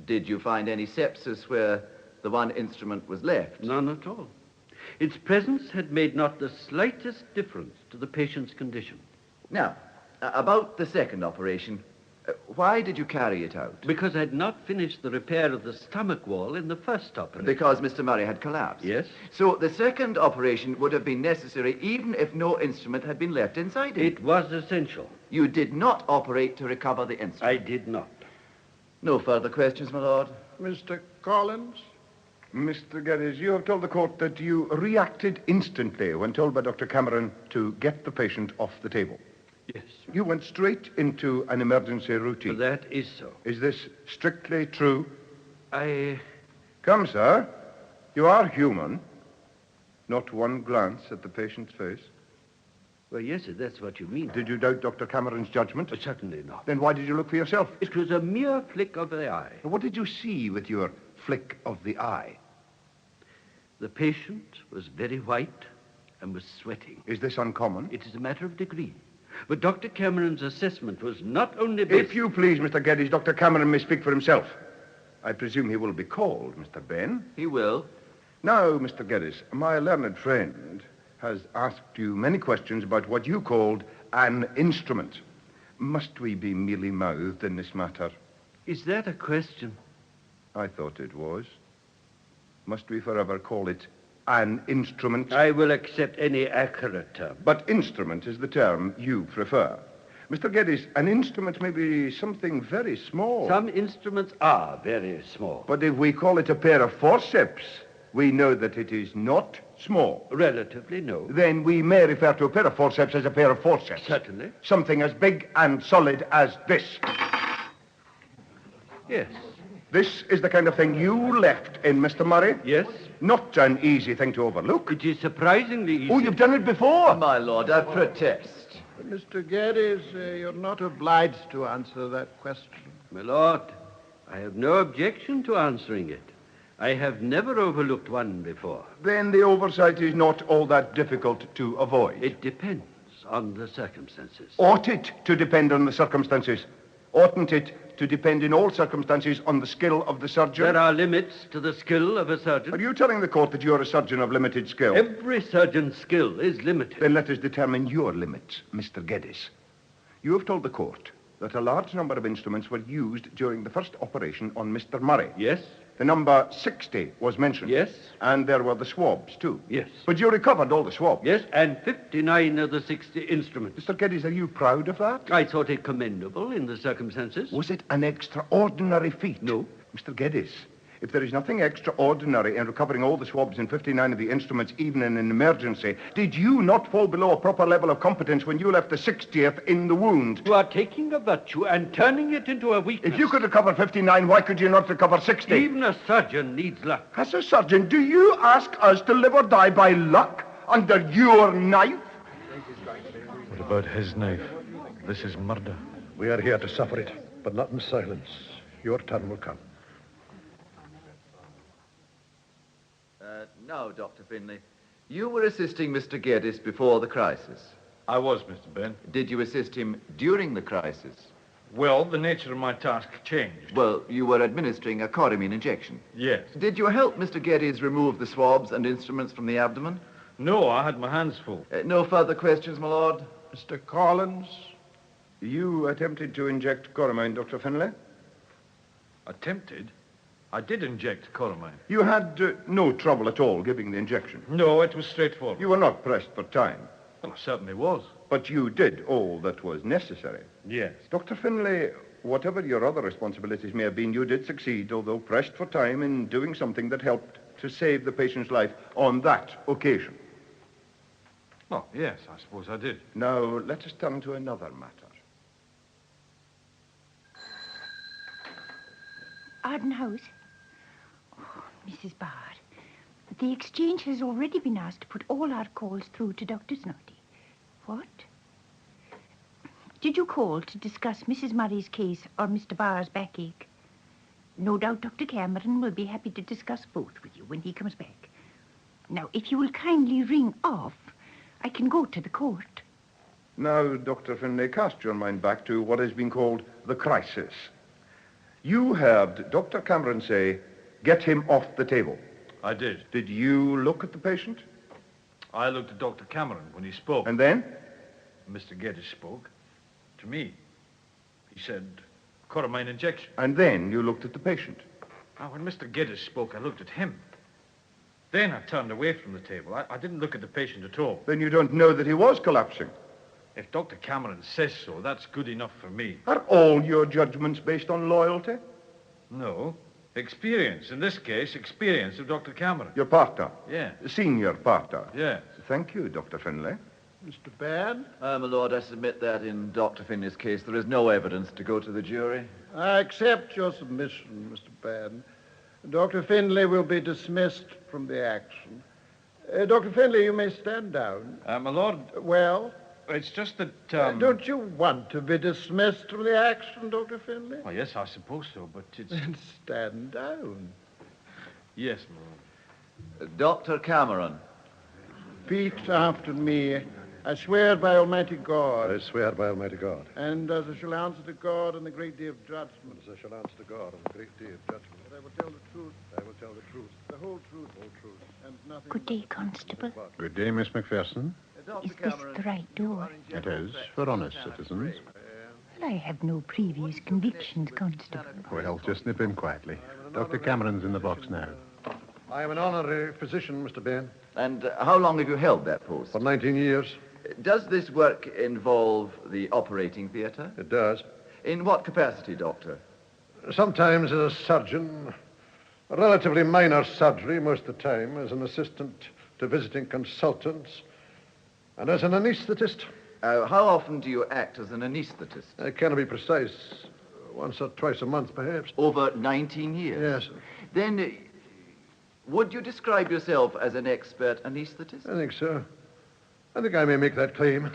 Speaker 19: Did you find any sepsis where the one instrument was left?
Speaker 1: None at all. Its presence had made not the slightest difference to the patient's condition.
Speaker 19: Now, about the second operation, why did you carry it out?
Speaker 1: Because I had not finished the repair of the stomach wall in the first operation.
Speaker 19: Because Mr. Murray had collapsed?
Speaker 1: Yes.
Speaker 19: So the second operation would have been necessary even if no instrument had been left inside it?
Speaker 1: It was essential.
Speaker 19: You did not operate to recover the instrument?
Speaker 1: I did not.
Speaker 19: No further questions, my lord?
Speaker 3: Mr. Collins? Mr. Geddes, you have told the court that you reacted instantly when told by Dr. Cameron to get the patient off the table.
Speaker 1: Yes.
Speaker 18: You went straight into an emergency routine.
Speaker 1: That is so.
Speaker 18: Is this strictly true?
Speaker 1: I...
Speaker 18: Come, sir. You are human. Not one glance at the patient's face.
Speaker 1: Well, yes, if that's what you mean.
Speaker 18: Did you doubt Dr. Cameron's judgment?
Speaker 1: Certainly not.
Speaker 18: Then why did you look for yourself?
Speaker 1: It was a mere flick of the eye.
Speaker 18: What did you see with your flick of the eye?
Speaker 1: The patient was very white and was sweating.
Speaker 18: Is this uncommon?
Speaker 1: It is a matter of degree. But Dr. Cameron's assessment was not only based...
Speaker 18: If you please, Mr. Geddes, Dr. Cameron may speak for himself. I presume he will be called, Mr. Ben.
Speaker 19: He will.
Speaker 18: Now, Mr. Geddes, my learned friend has asked you many questions about what you called an instrument. Must we be mealy-mouthed in this matter?
Speaker 1: Is that a question?
Speaker 18: I thought it was. Must we forever call it an instrument?
Speaker 1: I will accept any accurate term.
Speaker 18: But instrument is the term you prefer. Mr. Geddes, an instrument may be something very small.
Speaker 1: Some instruments are very small.
Speaker 18: But if we call it a pair of forceps, we know that it is not small.
Speaker 1: Relatively, no.
Speaker 18: Then we may refer to a pair of forceps as a pair of forceps.
Speaker 1: Certainly.
Speaker 18: Something as big and solid as this.
Speaker 1: Yes.
Speaker 18: This is the kind of thing you left in Mr. Murray?
Speaker 1: Yes.
Speaker 18: Not an easy thing to overlook.
Speaker 1: It is surprisingly easy.
Speaker 18: Oh, you've done it before?
Speaker 19: My lord, I protest.
Speaker 3: Mr. Geddes, you're not obliged to answer that question.
Speaker 1: My lord, I have no objection to answering it. I have never overlooked one before.
Speaker 18: Then the oversight is not all that difficult to avoid.
Speaker 1: It depends on the circumstances.
Speaker 18: Ought it to depend on the circumstances? Oughtn't it to depend in all circumstances on the skill of the surgeon?
Speaker 1: There are limits to the skill of a surgeon.
Speaker 18: Are you telling the court that you're a surgeon of limited skill?
Speaker 1: Every surgeon's skill is limited.
Speaker 18: Then let us determine your limits, Mr. Geddes. You have told the court that a large number of instruments were used during the first operation on Mr. Murray.
Speaker 1: Yes.
Speaker 18: The number 60 was mentioned.
Speaker 1: Yes.
Speaker 18: And there were the swabs, too.
Speaker 1: Yes.
Speaker 18: But you recovered all the swabs.
Speaker 1: Yes, and 59 of the 60 instruments.
Speaker 18: Mr. Geddes, are you proud of that?
Speaker 1: I thought it commendable in the circumstances.
Speaker 18: Was it an extraordinary feat?
Speaker 1: No.
Speaker 18: Mr. Geddes, if there is nothing extraordinary in recovering all the swabs in 59 of the instruments, even in an emergency, did you not fall below a proper level of competence when you left the 60th in the wound?
Speaker 1: You are taking a virtue and turning it into a weakness.
Speaker 18: If you could recover 59, why could you not recover 60?
Speaker 1: Even a surgeon needs luck.
Speaker 18: As a surgeon, do you ask us to live or die by luck under your knife?
Speaker 13: What about his knife? This is murder.
Speaker 3: We are here to suffer it, but not in silence. Your turn will come.
Speaker 19: Now, Dr. Finlay, you were assisting Mr. Geddes before the crisis.
Speaker 13: I was, Mr. Ben.
Speaker 19: Did you assist him during the crisis?
Speaker 13: Well, the nature of my task changed.
Speaker 19: Well, you were administering a coramine injection.
Speaker 13: Yes.
Speaker 19: Did you help Mr. Geddes remove the swabs and instruments from the abdomen?
Speaker 13: No, I had my hands full.
Speaker 19: No further questions, my lord?
Speaker 18: Mr. Collins, you attempted to inject coramine, Dr. Finlay?
Speaker 13: Attempted? I did inject coramine.
Speaker 18: You had no trouble at all giving the injection?
Speaker 13: No, it was straightforward.
Speaker 18: You were not pressed for time?
Speaker 13: Well, I certainly was.
Speaker 18: But you did all that was necessary?
Speaker 13: Yes.
Speaker 18: Dr. Finlay, whatever your other responsibilities may have been, you did succeed, although pressed for time, in doing something that helped to save the patient's life on that occasion.
Speaker 13: Well, yes, I suppose I did.
Speaker 18: Now, let us turn to another matter.
Speaker 16: Arden House? Oh, Mrs. Bard, the Exchange has already been asked to put all our calls through to Dr. Snoddy. What? Did you call to discuss Mrs. Murray's case or Mr. Barr's backache? No doubt Dr. Cameron will be happy to discuss both with you when he comes back. Now, if you will kindly ring off, I can go to the court.
Speaker 18: Now, Dr. Finlay, cast your mind back to what has been called the crisis. You heard Dr. Cameron say, get him off the table.
Speaker 13: I did.
Speaker 18: Did you look at the patient?
Speaker 13: I looked at Dr. Cameron when he spoke.
Speaker 18: And then?
Speaker 13: Mr. Geddes spoke to me. He said, coramine injection.
Speaker 18: And then you looked at the patient?
Speaker 13: Now, when Mr. Geddes spoke, I looked at him. Then I turned away from the table. I didn't look at the patient at all.
Speaker 18: Then you don't know that he was collapsing?
Speaker 13: If Dr. Cameron says so, that's good enough for me.
Speaker 18: Are all your judgments based on loyalty?
Speaker 13: No. Experience. In this case, experience of Dr. Cameron.
Speaker 18: Your partner?
Speaker 13: Yeah.
Speaker 18: Senior partner?
Speaker 13: Yes.
Speaker 18: Thank you, Dr. Finlay.
Speaker 3: Mr. Baird?
Speaker 19: My lord, I submit that in Dr. Finley's case there is no evidence to go to the jury.
Speaker 3: I accept your submission, Mr. Baird. Dr. Finley will be dismissed from the action. Dr. Finley, you may stand down.
Speaker 13: My lord...
Speaker 3: Well?
Speaker 13: It's just that,
Speaker 3: Don't you want to be dismissed from the action, Dr. Finley?
Speaker 13: Oh, yes, I suppose so, but it's...
Speaker 3: Then stand down.
Speaker 13: Yes, my lord.
Speaker 19: Dr. Cameron.
Speaker 3: Repeat after me. I swear by Almighty God.
Speaker 4: I swear by Almighty God.
Speaker 3: And as I shall answer to God on the great day of judgment.
Speaker 4: As I shall answer to God on the great day of judgment.
Speaker 3: That I will tell the truth.
Speaker 4: I will tell the truth.
Speaker 3: The whole truth. And nothing.
Speaker 16: Good day, Constable.
Speaker 4: Good day, Miss Macpherson.
Speaker 16: Is this the right door?
Speaker 4: It is, for honest citizens.
Speaker 16: Well, I have no previous convictions, Constable.
Speaker 4: Well, just nip in quietly. Dr. Cameron's in the box now. I am an honorary physician, Mr. Bain.
Speaker 19: And how long have you held that post?
Speaker 4: For 19 years.
Speaker 19: Does this work involve the operating theatre?
Speaker 4: It does.
Speaker 19: In what capacity, Doctor?
Speaker 4: Sometimes as a surgeon. A relatively minor surgery most of the time, as an assistant to visiting consultants. And as an anaesthetist.
Speaker 19: How often do you act as an anaesthetist?
Speaker 4: I cannot be precise. Once or twice a month, perhaps.
Speaker 19: Over 19 years?
Speaker 4: Yes.
Speaker 19: Then, would you describe yourself as an expert anaesthetist?
Speaker 4: I think so. I think I may make that claim.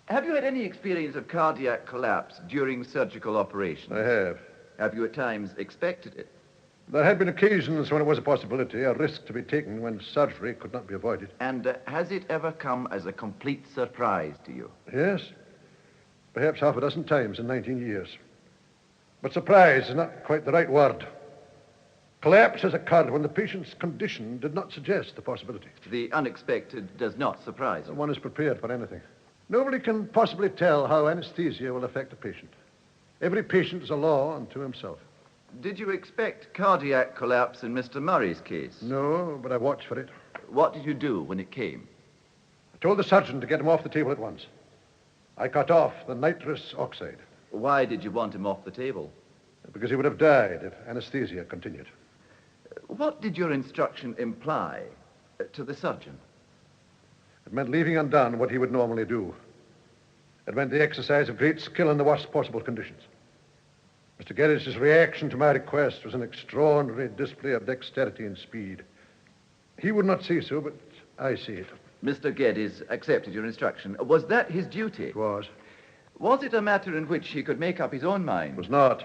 Speaker 19: Have you had any experience of cardiac collapse during surgical operations?
Speaker 4: I have.
Speaker 19: Have you at times expected it?
Speaker 4: There had been occasions when it was a possibility, a risk to be taken when surgery could not be avoided.
Speaker 19: And has it ever come as a complete surprise to you?
Speaker 4: Yes. Perhaps half a dozen times in 19 years. But surprise is not quite the right word. Collapse has occurred when the patient's condition did not suggest the possibility.
Speaker 19: The unexpected does not surprise you.
Speaker 4: One is prepared for anything. Nobody can possibly tell how anesthesia will affect a patient. Every patient is a law unto himself.
Speaker 19: Did you expect cardiac collapse in Mr. Murray's case?
Speaker 4: No, but I watched for it.
Speaker 19: What did you do when it came?
Speaker 4: I told the surgeon to get him off the table at once. I cut off the nitrous oxide.
Speaker 19: Why did you want him off the table?
Speaker 4: Because he would have died if anesthesia continued.
Speaker 19: What did your instruction imply to the surgeon?
Speaker 4: It meant leaving undone what he would normally do. It meant the exercise of great skill in the worst possible conditions. Mr. Geddes' reaction to my request was an extraordinary display of dexterity and speed. He would not say so, but I see it.
Speaker 19: Mr. Geddes accepted your instruction. Was that his duty?
Speaker 4: It was.
Speaker 19: Was it a matter in which he could make up his own mind?
Speaker 4: It was not.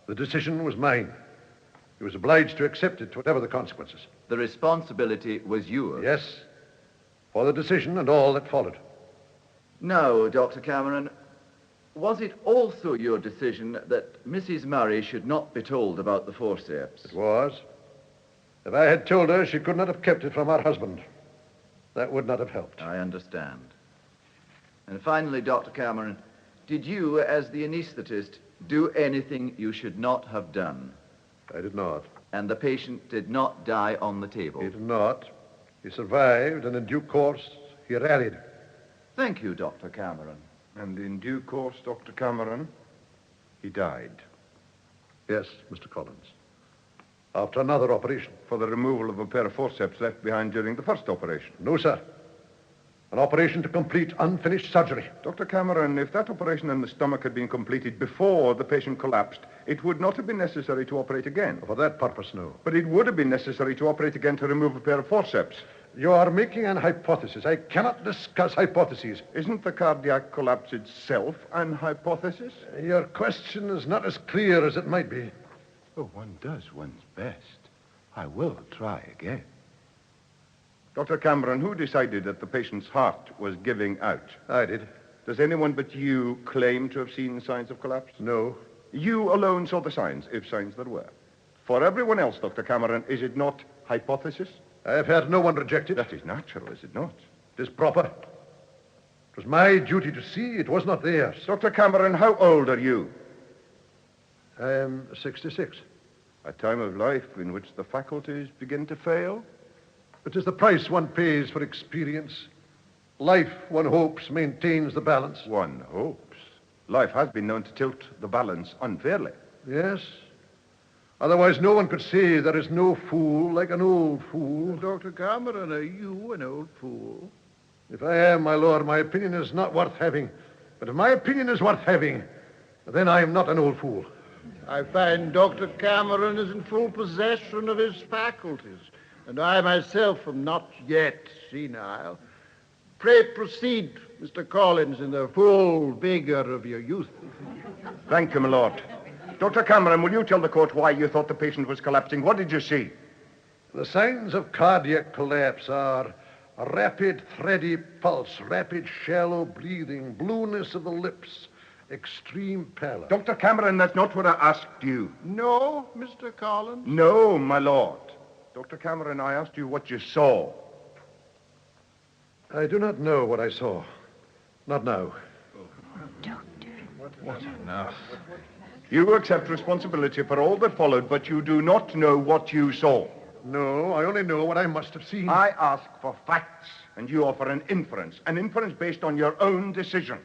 Speaker 4: The decision was mine. He was obliged to accept it, whatever the consequences.
Speaker 19: The responsibility was yours?
Speaker 4: Yes, for the decision and all that followed.
Speaker 19: Now, Dr. Cameron, was it also your decision that Mrs. Murray should not be told about the forceps?
Speaker 4: It was. If I had told her, she could not have kept it from her husband. That would not have helped.
Speaker 19: I understand. And finally, Dr. Cameron, did you, as the anaesthetist, do anything you should not have done?
Speaker 4: I did not.
Speaker 19: And the patient did not die on the table?
Speaker 4: He did not. He survived, and in due course, he rallied.
Speaker 19: Thank you, Dr. Cameron.
Speaker 18: And in due course, Dr. Cameron, he died.
Speaker 4: Yes, Mr. Collins. After another operation.
Speaker 18: For the removal of a pair of forceps left behind during the first operation?
Speaker 4: No, sir. An operation to complete unfinished surgery.
Speaker 18: Dr. Cameron, if that operation in the stomach had been completed before the patient collapsed, it would not have been necessary to operate again.
Speaker 4: For that purpose, no.
Speaker 18: But it would have been necessary to operate again to remove a pair of forceps.
Speaker 4: You are making an hypothesis. I cannot discuss hypotheses.
Speaker 18: Isn't the cardiac collapse itself an hypothesis?
Speaker 4: Your question is not as clear as it might be.
Speaker 18: Oh, one does one's best. I will try again. Dr. Cameron, who decided that the patient's heart was giving out?
Speaker 4: I did.
Speaker 18: Does anyone but you claim to have seen signs of collapse?
Speaker 4: No.
Speaker 18: You alone saw the signs, if signs there were. For everyone else, Dr. Cameron, is it not hypothesis?
Speaker 4: I have had no one reject it.
Speaker 18: That is natural, is it not?
Speaker 4: It is proper. It was my duty to see. It was not theirs.
Speaker 18: Dr. Cameron, how old are you?
Speaker 4: I am 66.
Speaker 18: A time of life in which the faculties begin to fail?
Speaker 4: It is the price one pays for experience. Life, one hopes, maintains the balance.
Speaker 18: One hopes. Life has been known to tilt the balance unfairly.
Speaker 4: Yes. Otherwise, no one could say there is no fool like an old fool.
Speaker 3: Dr. Cameron, are you an old fool?
Speaker 4: If I am, my lord, my opinion is not worth having. But if my opinion is worth having, then I am not an old fool.
Speaker 3: I find Dr. Cameron is in full possession of his faculties, and I myself am not yet senile. Pray proceed, Mr. Collins, in the full vigor of your youth.
Speaker 18: Thank you, my lord. Dr. Cameron, will you tell the court why you thought the patient was collapsing? What did you see?
Speaker 4: The signs of cardiac collapse are a rapid, thready pulse, rapid, shallow breathing, blueness of the lips, extreme pallor.
Speaker 18: Dr. Cameron, that's not what I asked you.
Speaker 3: No, Mr. Collins?
Speaker 18: No, my lord. Dr. Cameron, I asked you what you saw.
Speaker 4: I do not know what I saw. Not now.
Speaker 13: What on earth?
Speaker 18: You accept responsibility for all that followed, but you do not know what you saw.
Speaker 4: No, I only know what I must have seen.
Speaker 18: I ask for facts, and you offer an inference based on your own decision.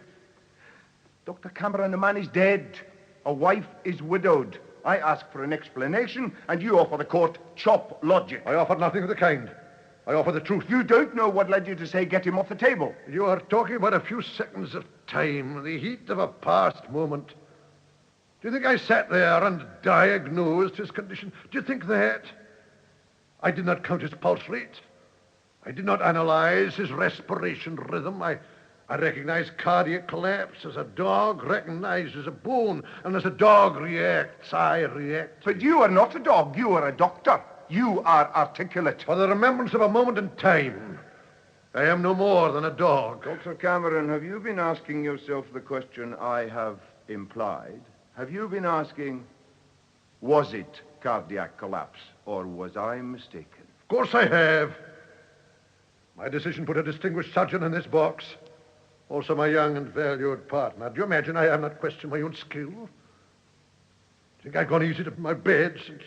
Speaker 18: Dr. Cameron, a man is dead. A wife is widowed. I ask for an explanation, and you offer the court chop logic.
Speaker 4: I offer nothing of the kind. I offer the truth.
Speaker 18: You don't know what led you to say get him off the table.
Speaker 4: You are talking about a few seconds of time, the heat of a past moment. Do you think I sat there and diagnosed his condition? Do you think that? I did not count his pulse rate. I did not analyze his respiration rhythm. I recognize cardiac collapse as a dog recognizes a bone, and as a dog reacts, I react.
Speaker 18: But you are not a dog. You are a doctor. You are articulate.
Speaker 4: For the remembrance of a moment in time, I am no more than a dog.
Speaker 18: Dr. Cameron, have you been asking yourself the question I have implied? Have you been asking, was it cardiac collapse, or was I mistaken?
Speaker 4: Of course I have. My decision put a distinguished surgeon in this box. Also my young and valued partner. Do you imagine I have not questioned my own skill? Do you think I've gone easy to my bed since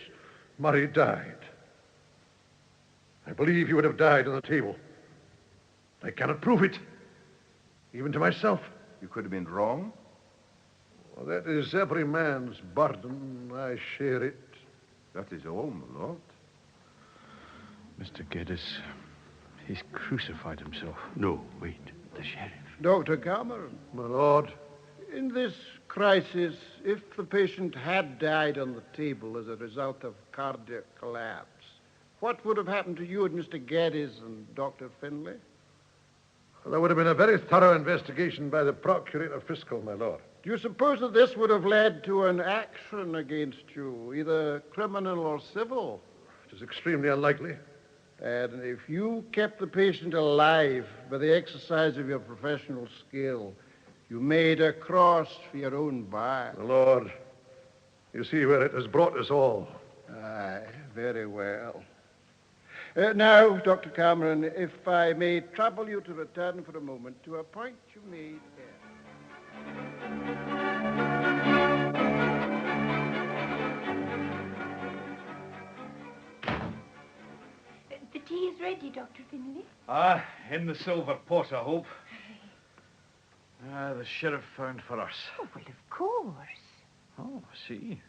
Speaker 4: Murray died? I believe he would have died on the table. I cannot prove it, even to myself.
Speaker 18: You could have been wrong.
Speaker 4: Well, that is every man's burden. I share it.
Speaker 18: That is all, my lord.
Speaker 13: Mr. Geddes, he's crucified himself.
Speaker 1: No, wait. The sheriff.
Speaker 3: Dr. Cameron.
Speaker 4: My lord.
Speaker 3: In this crisis, if the patient had died on the table as a result of cardiac collapse, what would have happened to you and Mr. Geddes and Dr. Finlay?
Speaker 4: Well, there would have been a very thorough investigation by the Procurator Fiscal, my lord.
Speaker 3: Do you suppose that this would have led to an action against you, either criminal or civil?
Speaker 4: It is extremely unlikely.
Speaker 3: And if you kept the patient alive by the exercise of your professional skill, you made a cross for your own back.
Speaker 4: My lord, you see where it has brought us all.
Speaker 3: Aye, very well. Now, Dr. Cameron, if I may trouble you to return for a moment to a point you made
Speaker 16: The tea is ready, Dr. Finlay.
Speaker 13: In the silver pot, I hope. The sheriff found for us.
Speaker 16: Oh, well, of course.
Speaker 13: Oh, I see.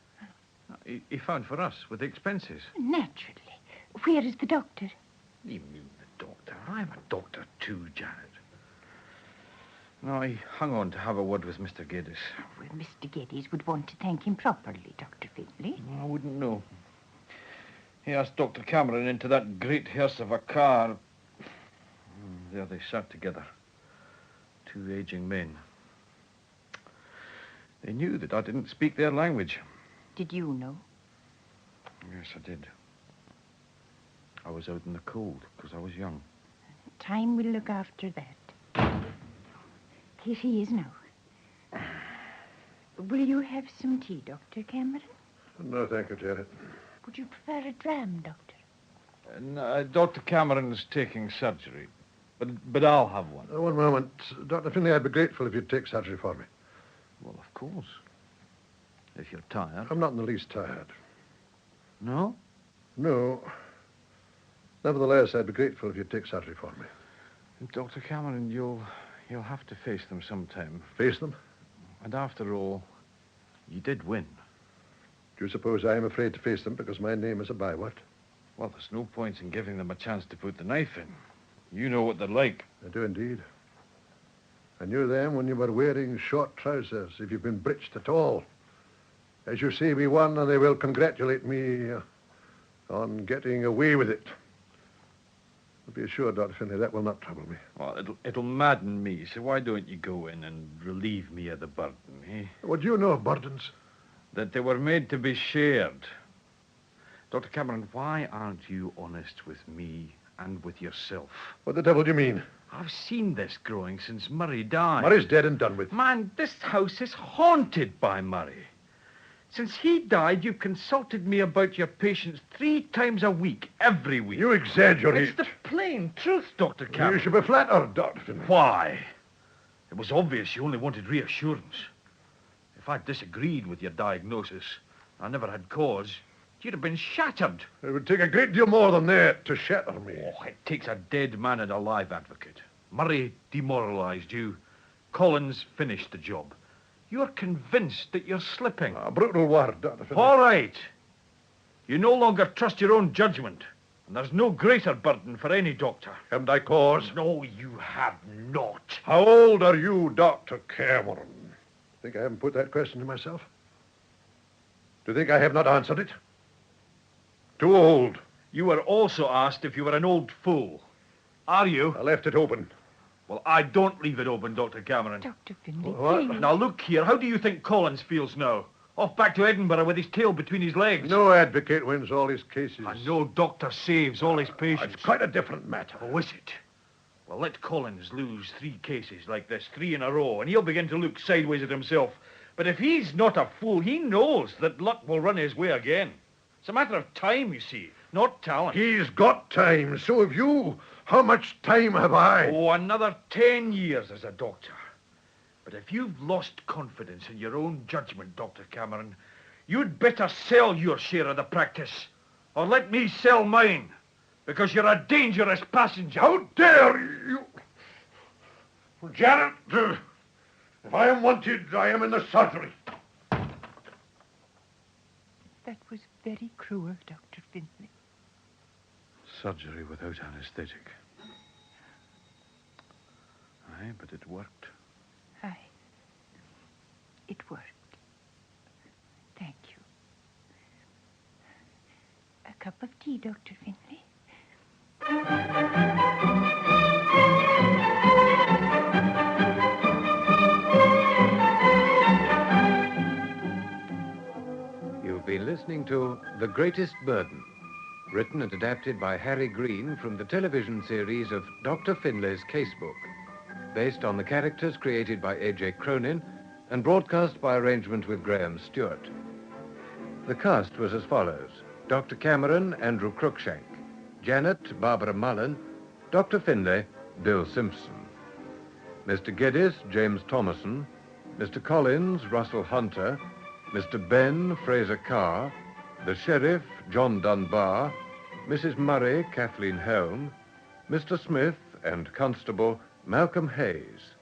Speaker 13: He found for us with the expenses.
Speaker 16: Naturally. Where is the doctor?
Speaker 13: You mean the doctor? I'm a doctor too, Janet. No, he hung on to have a word with Mr. Geddes.
Speaker 16: Well, Mr. Geddes would want to thank him properly, Dr. Finlay.
Speaker 13: I wouldn't know. He asked Dr. Cameron into that great hearse of a car. There they sat together. Two aging men. They knew that I didn't speak their language.
Speaker 16: Did you know?
Speaker 13: Yes, I did. I was out in the cold because I was young.
Speaker 16: Time will look after that. Here he is now. Will you have some tea, Dr. Cameron?
Speaker 4: No, thank you, Janet.
Speaker 16: Would you prefer a dram, Doctor?
Speaker 13: Dr. Cameron is taking surgery, but I'll have one.
Speaker 4: One moment. Dr. Finlay, I'd be grateful if you'd take surgery for me.
Speaker 13: Well, of course. If you're tired.
Speaker 4: I'm not in the least tired.
Speaker 13: No?
Speaker 4: No. Nevertheless, I'd be grateful if you'd take surgery for me.
Speaker 13: Dr. Cameron, you'll have to face them sometime.
Speaker 4: Face them?
Speaker 13: And after all, you did win.
Speaker 4: Do you suppose I am afraid to face them because my name is a byword?
Speaker 13: Well, there's no point in giving them a chance to put the knife in. You know what they're like.
Speaker 4: I do indeed. I knew them when you were wearing short trousers, if you've been breeched at all. As you say, we won, and they will congratulate me on getting away with it. But be assured, Dr. Finlay, that will not trouble me.
Speaker 13: Well, it'll madden me, so why don't you go in and relieve me of the burden, eh?
Speaker 4: What do you know of burdens?
Speaker 13: That they were made to be shared. Dr. Cameron, why aren't you honest with me and with yourself?
Speaker 4: What the devil do you mean?
Speaker 13: I've seen this growing since Murray died.
Speaker 4: Murray's dead and done with.
Speaker 13: Man, this house is haunted by Murray. Since he died, you've consulted me about your patients 3 times a week, every week.
Speaker 4: You exaggerate.
Speaker 13: It's the plain truth, Dr. Cameron.
Speaker 4: You should be flattered, Dr. Finlay.
Speaker 13: Why? It was obvious you only wanted reassurance. If I disagreed with your diagnosis, I never had cause, you'd have been shattered.
Speaker 4: It would take a great deal more than that to shatter me.
Speaker 13: Oh, it takes a dead man and a live advocate. Murray demoralized you. Collins finished the job. You're convinced that you're slipping.
Speaker 4: A brutal word, Dr. Finlay.
Speaker 13: All right. You no longer trust your own judgment. And there's no greater burden for any doctor.
Speaker 4: Haven't I cause?
Speaker 13: No, you have not.
Speaker 4: How old are you, Dr. Cameron? Think I haven't put that question to myself? Do you think I have not answered it? Too old.
Speaker 13: You were also asked if you were an old fool. Are you?
Speaker 4: I left it open.
Speaker 13: Well, I don't leave it open, Dr. Cameron.
Speaker 16: Dr. Finlay,
Speaker 4: What?
Speaker 16: please.
Speaker 13: Now, look here. How do you think Collins feels now? Off back to Edinburgh with his tail between his legs.
Speaker 4: No advocate wins all his cases.
Speaker 13: And no doctor saves all his patients.
Speaker 4: It's quite a different matter.
Speaker 13: Oh, is it? Well, let Collins lose 3 cases like this, 3 in a row, and he'll begin to look sideways at himself. But if he's not a fool, he knows that luck will run his way again. It's a matter of time, you see, not talent.
Speaker 4: He's got time, so have you. How much time have I?
Speaker 13: Oh, another 10 years as a doctor. But if you've lost confidence in your own judgment, Dr. Cameron, you'd better sell your share of the practice, or let me sell mine, because you're a dangerous passenger.
Speaker 4: How dare you? Janet, if I am wanted, I am in the surgery.
Speaker 16: That was very cruel, Dr. Finlay.
Speaker 13: Surgery without anesthetic. Aye, but it worked.
Speaker 16: Aye. It worked. Thank you. A cup of tea, Dr. Finlay.
Speaker 10: You've been listening to The Greatest Burden, written and adapted by Harry Green from the television series of Dr. Finlay's Casebook, based on the characters created by A.J. Cronin and broadcast by arrangement with Graham Stewart. The cast was as follows: Dr. Cameron, Andrew Cruikshank; Janet, Barbara Mullen; Dr. Finlay, Bill Simpson; Mr. Geddes, James Thomason; Mr. Collins, Russell Hunter; Mr. Ben, Fraser Carr; the Sheriff, John Dunbar; Mrs. Murray, Kathleen Helm; Mr. Smith and Constable, Malcolm Hayes.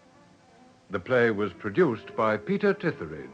Speaker 10: The play was produced by Peter Titheridge.